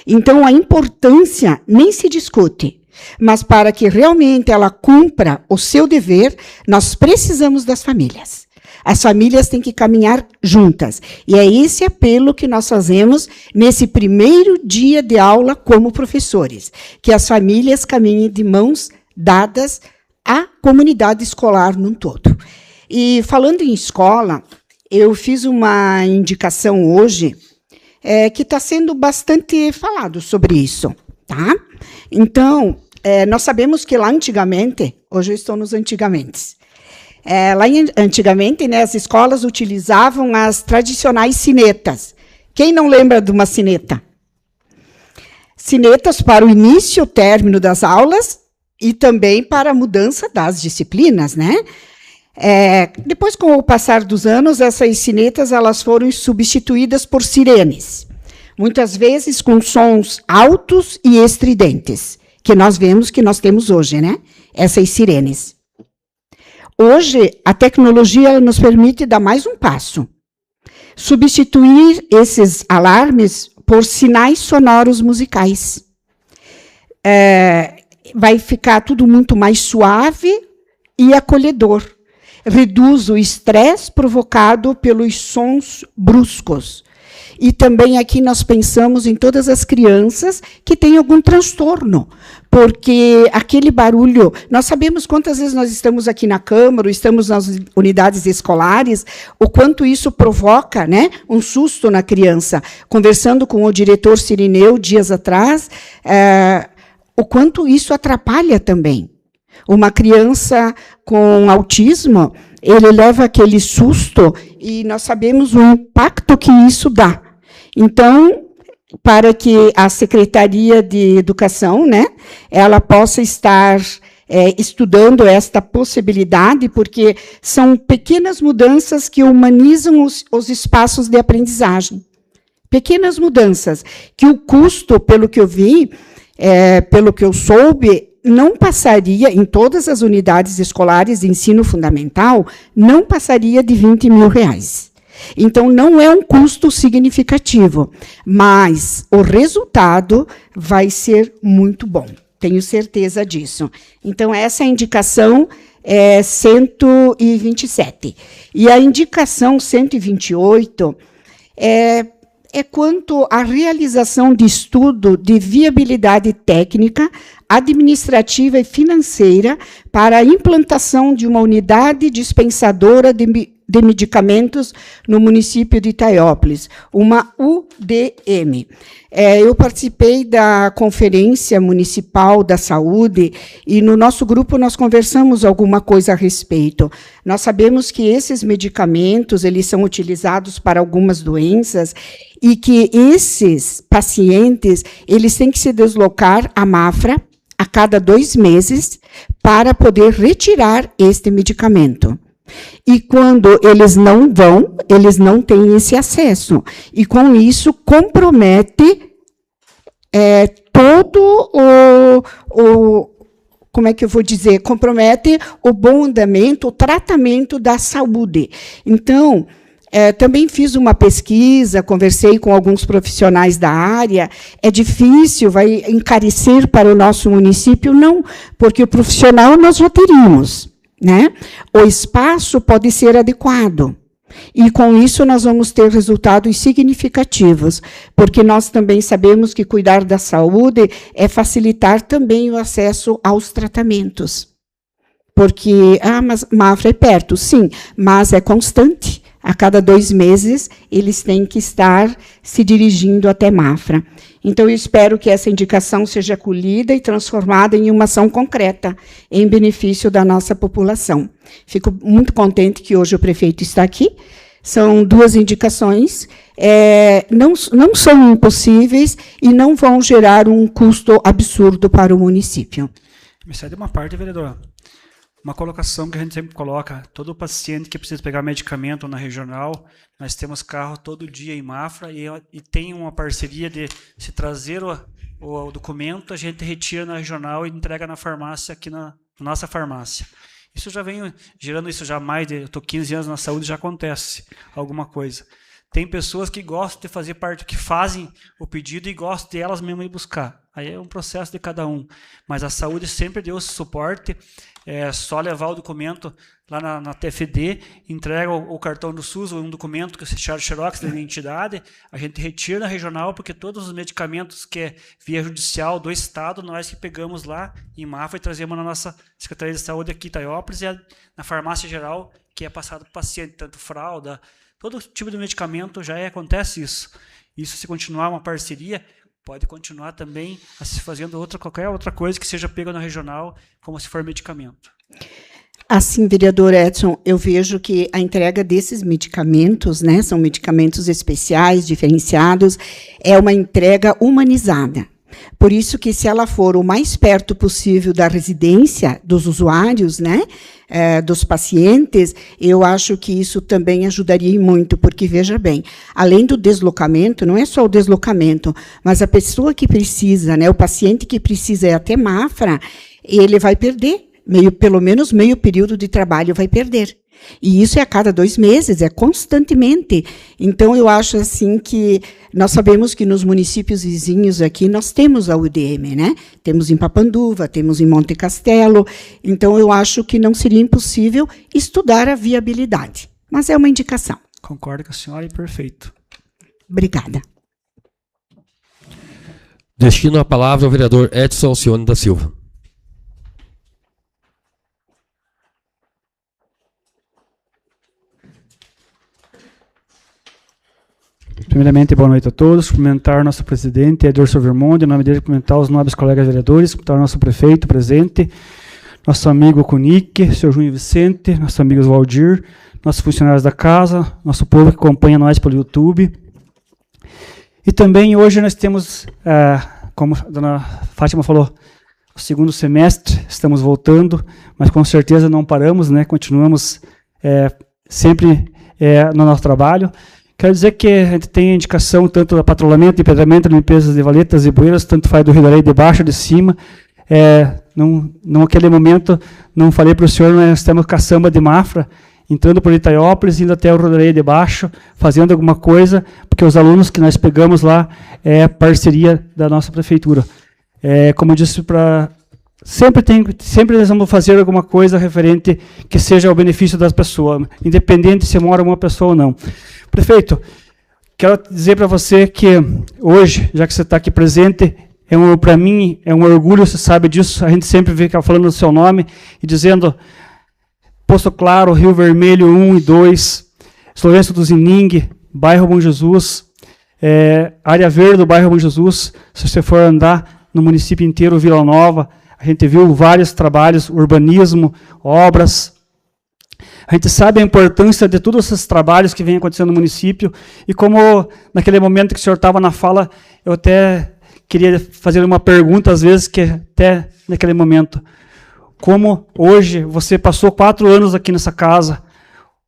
Então, a importância nem se discute. Mas para que realmente ela cumpra o seu dever, nós precisamos das famílias. As famílias têm que caminhar juntas. E é esse apelo que nós fazemos nesse primeiro dia de aula como professores. Que as famílias caminhem de mãos dadas à comunidade escolar num todo. E falando em escola, eu fiz uma indicação hoje que está sendo bastante falado sobre isso. Tá? Então, nós sabemos que lá antigamente, hoje eu estou nos antigamente, lá antigamente, né, as escolas utilizavam as tradicionais sinetas. Quem não lembra de uma sineta? Sinetas para o início, o término das aulas e também para a mudança das disciplinas, né? Depois, com o passar dos anos, essas sinetas elas foram substituídas por sirenes, muitas vezes com sons altos e estridentes, que nós vemos que nós temos hoje, né? Essas sirenes. Hoje, a tecnologia nos permite dar mais um passo. Substituir esses alarmes por sinais sonoros musicais. Vai ficar tudo muito mais suave e acolhedor. Reduz o estresse provocado pelos sons bruscos. E também aqui nós pensamos em todas as crianças que têm algum transtorno, porque aquele barulho, nós sabemos quantas vezes nós estamos aqui na Câmara, estamos nas unidades escolares, o quanto isso provoca, né, um susto na criança. Conversando com o diretor Cirineu dias atrás, o quanto isso atrapalha também. Uma criança com autismo, ele leva aquele susto e nós sabemos o impacto que isso dá. Então, para que a Secretaria de Educação, né, ela possa estar estudando esta possibilidade, porque são pequenas mudanças que humanizam os espaços de aprendizagem. Pequenas mudanças, que o custo, pelo que eu vi, pelo que eu soube, não passaria, em todas as unidades escolares de ensino fundamental, não passaria de R$20 mil. Então, não é um custo significativo, mas o resultado vai ser muito bom. Tenho certeza disso. Então, essa indicação é 127. E a indicação 128 é quanto à realização de estudo de viabilidade técnica, administrativa e financeira para a implantação de uma unidade dispensadora de medicamentos no município de Itaiópolis, uma UDM. Eu participei da Conferência Municipal da Saúde e no nosso grupo nós conversamos alguma coisa a respeito. Nós sabemos que esses medicamentos eles são utilizados para algumas doenças e que esses pacientes eles têm que se deslocar à Mafra a cada 2 meses para poder retirar este medicamento. E quando eles não vão, eles não têm esse acesso. E com isso compromete todo como é que eu vou dizer? Compromete o bom andamento, o tratamento da saúde. Então, também fiz uma pesquisa, conversei com alguns profissionais da área. É difícil, vai encarecer para o nosso município? Não, porque o profissional nós já teríamos. Né? O espaço pode ser adequado. E, com isso, nós vamos ter resultados significativos, porque nós também sabemos que cuidar da saúde é facilitar também o acesso aos tratamentos. Porque, mas Mafra é perto, sim, mas é constante. a cada 2 meses, eles têm que estar se dirigindo até Mafra. Então, eu espero que essa indicação seja acolhida e transformada em uma ação concreta, em benefício da nossa população. Fico muito contente que hoje o prefeito está aqui. São 2 indicações, não são impossíveis e não vão gerar um custo absurdo para o município. Me cede uma parte, vereadora. Uma colocação que a gente sempre coloca, todo paciente que precisa pegar medicamento na regional, nós temos carro todo dia em Mafra e tem uma parceria de se trazer o documento, a gente retira na regional e entrega na farmácia, aqui na nossa farmácia. Isso já vem gerando isso já mais de... Eu estou 15 anos na saúde, já acontece alguma coisa. Tem pessoas que gostam de fazer parte, que fazem o pedido e gostam de elas mesmas ir buscar. Aí é um processo de cada um. Mas a saúde sempre deu esse suporte. É só levar o documento lá na TFD, entrega o cartão do SUS, ou um documento que se chama xerox da identidade, a gente retira na regional, porque todos os medicamentos que é via judicial do Estado, nós que pegamos lá em Mafra e trazemos na nossa Secretaria de Saúde aqui em Itaiópolis e na farmácia geral, que é passado para o paciente, tanto fralda, todo tipo de medicamento, já acontece isso. Isso, se continuar uma parceria, pode continuar também a se fazendo qualquer outra coisa que seja pega na regional, como se for medicamento. Assim, vereador Edson, eu vejo que a entrega desses medicamentos, né, são medicamentos especiais, diferenciados, é uma entrega humanizada. Por isso que, se ela for o mais perto possível da residência dos usuários, né, dos pacientes, eu acho que isso também ajudaria muito, porque, veja bem, além do deslocamento, não é só o deslocamento, mas a pessoa que precisa, né, o paciente que precisa ir até Mafra, ele vai perder, pelo menos meio período de trabalho vai perder. E isso é a cada 2 meses, é constantemente. Então, eu acho assim que nós sabemos que nos municípios vizinhos aqui nós temos a UDM, né? Temos em Papanduva, temos em Monte Castelo. Então, eu acho que não seria impossível estudar a viabilidade. Mas é uma indicação. Concordo com a senhora e perfeito. Obrigada. Destino a palavra ao vereador Edson Alcione da Silva. Primeiramente, boa noite a todos. Cumprimentar nosso presidente, Edson Vermonde, em nome dele, cumprimentar os nobres colegas vereadores, cumprimentar o nosso prefeito presente, nosso amigo Cunique, seu Júnior Vicente, nossos amigos Valdir, nossos funcionários da casa, nosso povo que acompanha nós pelo YouTube. E também hoje nós temos, como a dona Fátima falou, o 2º semestre, estamos voltando, mas com certeza não paramos, né? Continuamos sempre no nosso trabalho. Quero dizer que a gente tem indicação tanto do patrulhamento, empedramento, limpezas de valetas e bueiras, tanto faz do Rio da Areia de baixo, de cima. Naquele momento, não falei para o senhor, nós temos caçamba de Mafra, entrando por Itaiópolis, indo até o Rio da Areia de baixo, fazendo alguma coisa, porque os alunos que nós pegamos lá é parceria da nossa prefeitura. Como eu disse, sempre nós vamos fazer alguma coisa referente que seja ao benefício das pessoas, independente se mora uma pessoa ou não. Prefeito, quero dizer para você que hoje, já que você está aqui presente, para mim é um orgulho, você sabe disso, a gente sempre fica falando o seu nome e dizendo Poço Claro, Rio Vermelho 1 e 2, São Lourenço do Ziningue, bairro Bom Jesus, área verde do bairro Bom Jesus, se você for andar no município inteiro, Vila Nova, a gente viu vários trabalhos, urbanismo, obras. A gente sabe a importância de todos esses trabalhos que vêm acontecendo no município e como naquele momento que o senhor estava na fala, eu até queria fazer uma pergunta, às vezes, que até naquele momento. Como hoje você passou 4 anos aqui nessa casa,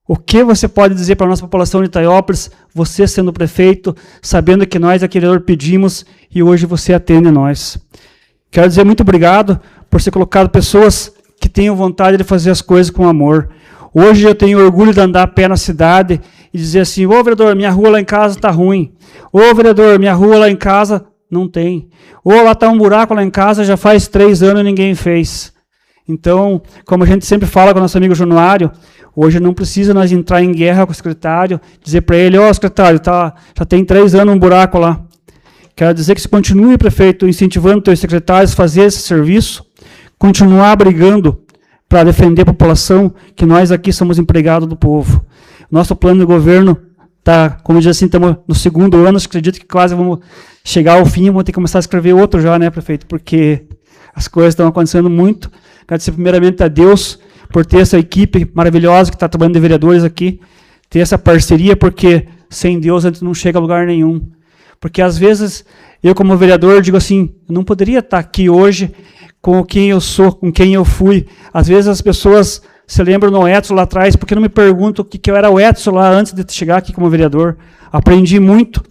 o que você pode dizer para a nossa população de Itaiópolis, você sendo prefeito, sabendo que nós, aqui vereador, pedimos e hoje você atende a nós. Quero dizer muito obrigado por ter colocado pessoas que tenham vontade de fazer as coisas com amor. Hoje eu tenho orgulho de andar a pé na cidade e dizer assim, ô vereador, minha rua lá em casa está ruim. Ô vereador, minha rua lá em casa não tem. Ô, lá está um buraco lá em casa, já faz 3 anos e ninguém fez. Então, como a gente sempre fala com o nosso amigo Januário, hoje não precisa nós entrar em guerra com o secretário, dizer para ele, ó secretário, já tem 3 anos um buraco lá. Quero dizer que se continue, prefeito, incentivando os seus secretários a fazer esse serviço, continuar brigando para defender a população, que nós aqui somos empregados do povo. Nosso plano de governo está, como diz assim, estamos no segundo ano, acredito que quase vamos chegar ao fim, vamos ter que começar a escrever outro já, né, prefeito? Porque as coisas estão acontecendo muito. Agradecer primeiramente a Deus por ter essa equipe maravilhosa que está trabalhando de vereadores aqui, ter essa parceria, porque sem Deus a gente não chega a lugar nenhum. Porque às vezes, eu como vereador digo assim, eu não poderia estar aqui hoje com quem eu sou, com quem eu fui. Às vezes as pessoas se lembram do Edson lá atrás, porque não me perguntam o que eu era o Edson lá antes de chegar aqui como vereador. Aprendi muito.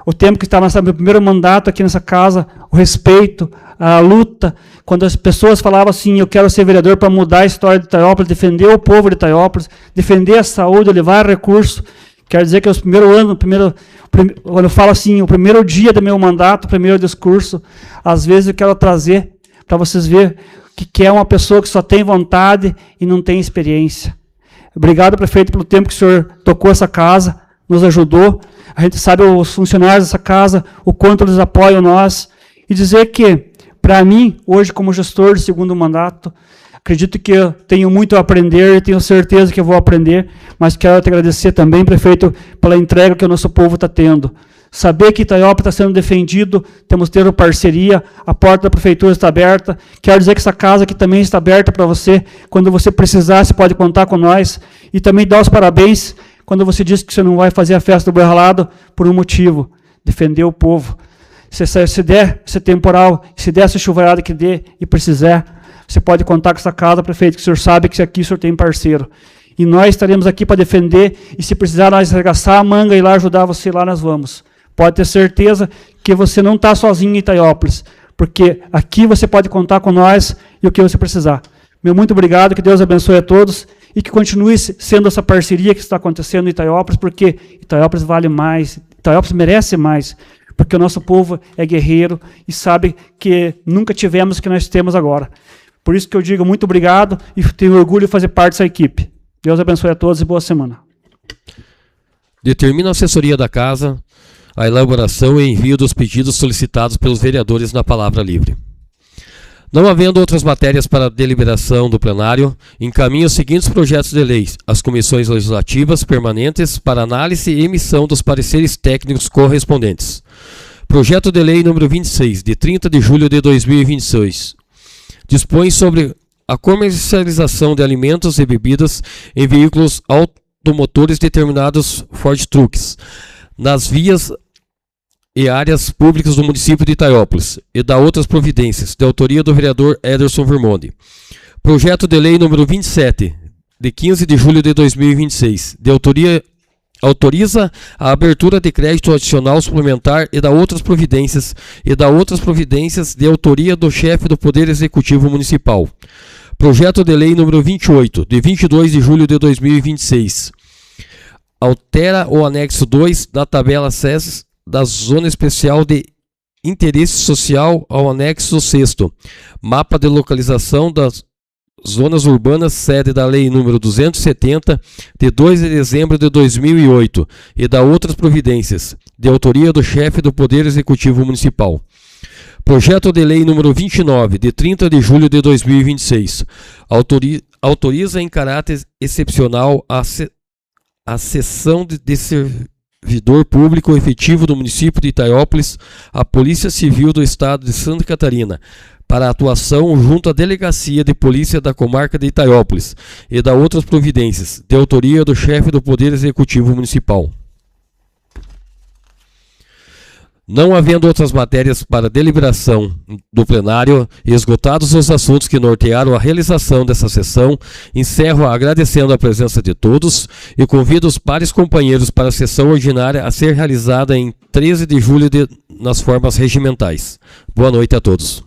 O tempo que estava no meu primeiro mandato aqui nessa casa, o respeito, a luta, quando as pessoas falavam assim, eu quero ser vereador para mudar a história de Itaiópolis, defender o povo de Itaiópolis, defender a saúde, levar recursos. Quero dizer que os primeiros anos, quando eu falo assim, o primeiro dia do meu mandato, o primeiro discurso, às vezes eu quero trazer para vocês verem que é uma pessoa que só tem vontade e não tem experiência. Obrigado, prefeito, pelo tempo que o senhor tocou essa casa, nos ajudou. A gente sabe os funcionários dessa casa, o quanto eles apoiam nós. E dizer que, para mim, hoje como gestor de segundo mandato, acredito que eu tenho muito a aprender, tenho certeza que eu vou aprender, mas quero te agradecer também, prefeito, pela entrega que o nosso povo está tendo. Saber que Itaiópolis está sendo defendido, temos que ter uma parceria, a porta da prefeitura está aberta. Quero dizer que essa casa aqui também está aberta para você. Quando você precisar, você pode contar com nós. E também dar os parabéns quando você disse que você não vai fazer a festa do boi ralado por um motivo, defender o povo. Se der esse temporal, se der essa chuvarada que dê e precisar, você pode contar com essa casa, prefeito, que o senhor sabe que aqui o senhor tem parceiro. E nós estaremos aqui para defender, e se precisar nós arregaçar a manga e ir lá ajudar você, lá nós vamos. Pode ter certeza que você não está sozinho em Itaiópolis, porque aqui você pode contar com nós e o que você precisar. Meu muito obrigado, que Deus abençoe a todos e que continue sendo essa parceria que está acontecendo em Itaiópolis, porque Itaiópolis vale mais, Itaiópolis merece mais, porque o nosso povo é guerreiro e sabe que nunca tivemos o que nós temos agora. Por isso que eu digo muito obrigado e tenho orgulho de fazer parte dessa equipe. Deus abençoe a todos e boa semana. Determina a assessoria da Casa a elaboração e envio dos pedidos solicitados pelos vereadores na palavra livre. Não havendo outras matérias para deliberação do plenário, encaminha os seguintes projetos de leis às comissões legislativas permanentes para análise e emissão dos pareceres técnicos correspondentes. Projeto de lei número 26, de 30 de julho de 2026. Dispõe sobre a comercialização de alimentos e bebidas em veículos automotores determinados Ford Trucks, nas vias e áreas públicas do município de Itaiópolis, e da outras providências, de autoria do vereador Ederson Vermonde. Projeto de lei número 27, de 15 de julho de 2026, de autoria autoriza a abertura de crédito adicional suplementar e da outras providências, de autoria do chefe do Poder Executivo Municipal. Projeto de lei número 28, de 22 de julho de 2026, altera o anexo 2 da tabela SES da Zona Especial de Interesse Social ao anexo 6º, mapa de localização das zonas urbanas, sede da Lei nº 270, de 2 de dezembro de 2008, e da outras providências, de autoria do chefe do Poder Executivo Municipal. Projeto de lei número 29, de 30 de julho de 2026, autoriza em caráter excepcional a cessão de servidor público efetivo do município de Itaiópolis à Polícia Civil do Estado de Santa Catarina, para atuação junto à Delegacia de Polícia da Comarca de Itaiópolis e da outras providências, de autoria do chefe do Poder Executivo Municipal. Não havendo outras matérias para deliberação do plenário e esgotados os assuntos que nortearam a realização dessa sessão, encerro agradecendo a presença de todos e convido os pares companheiros para a sessão ordinária a ser realizada em 13 de julho nas formas regimentais. Boa noite a todos.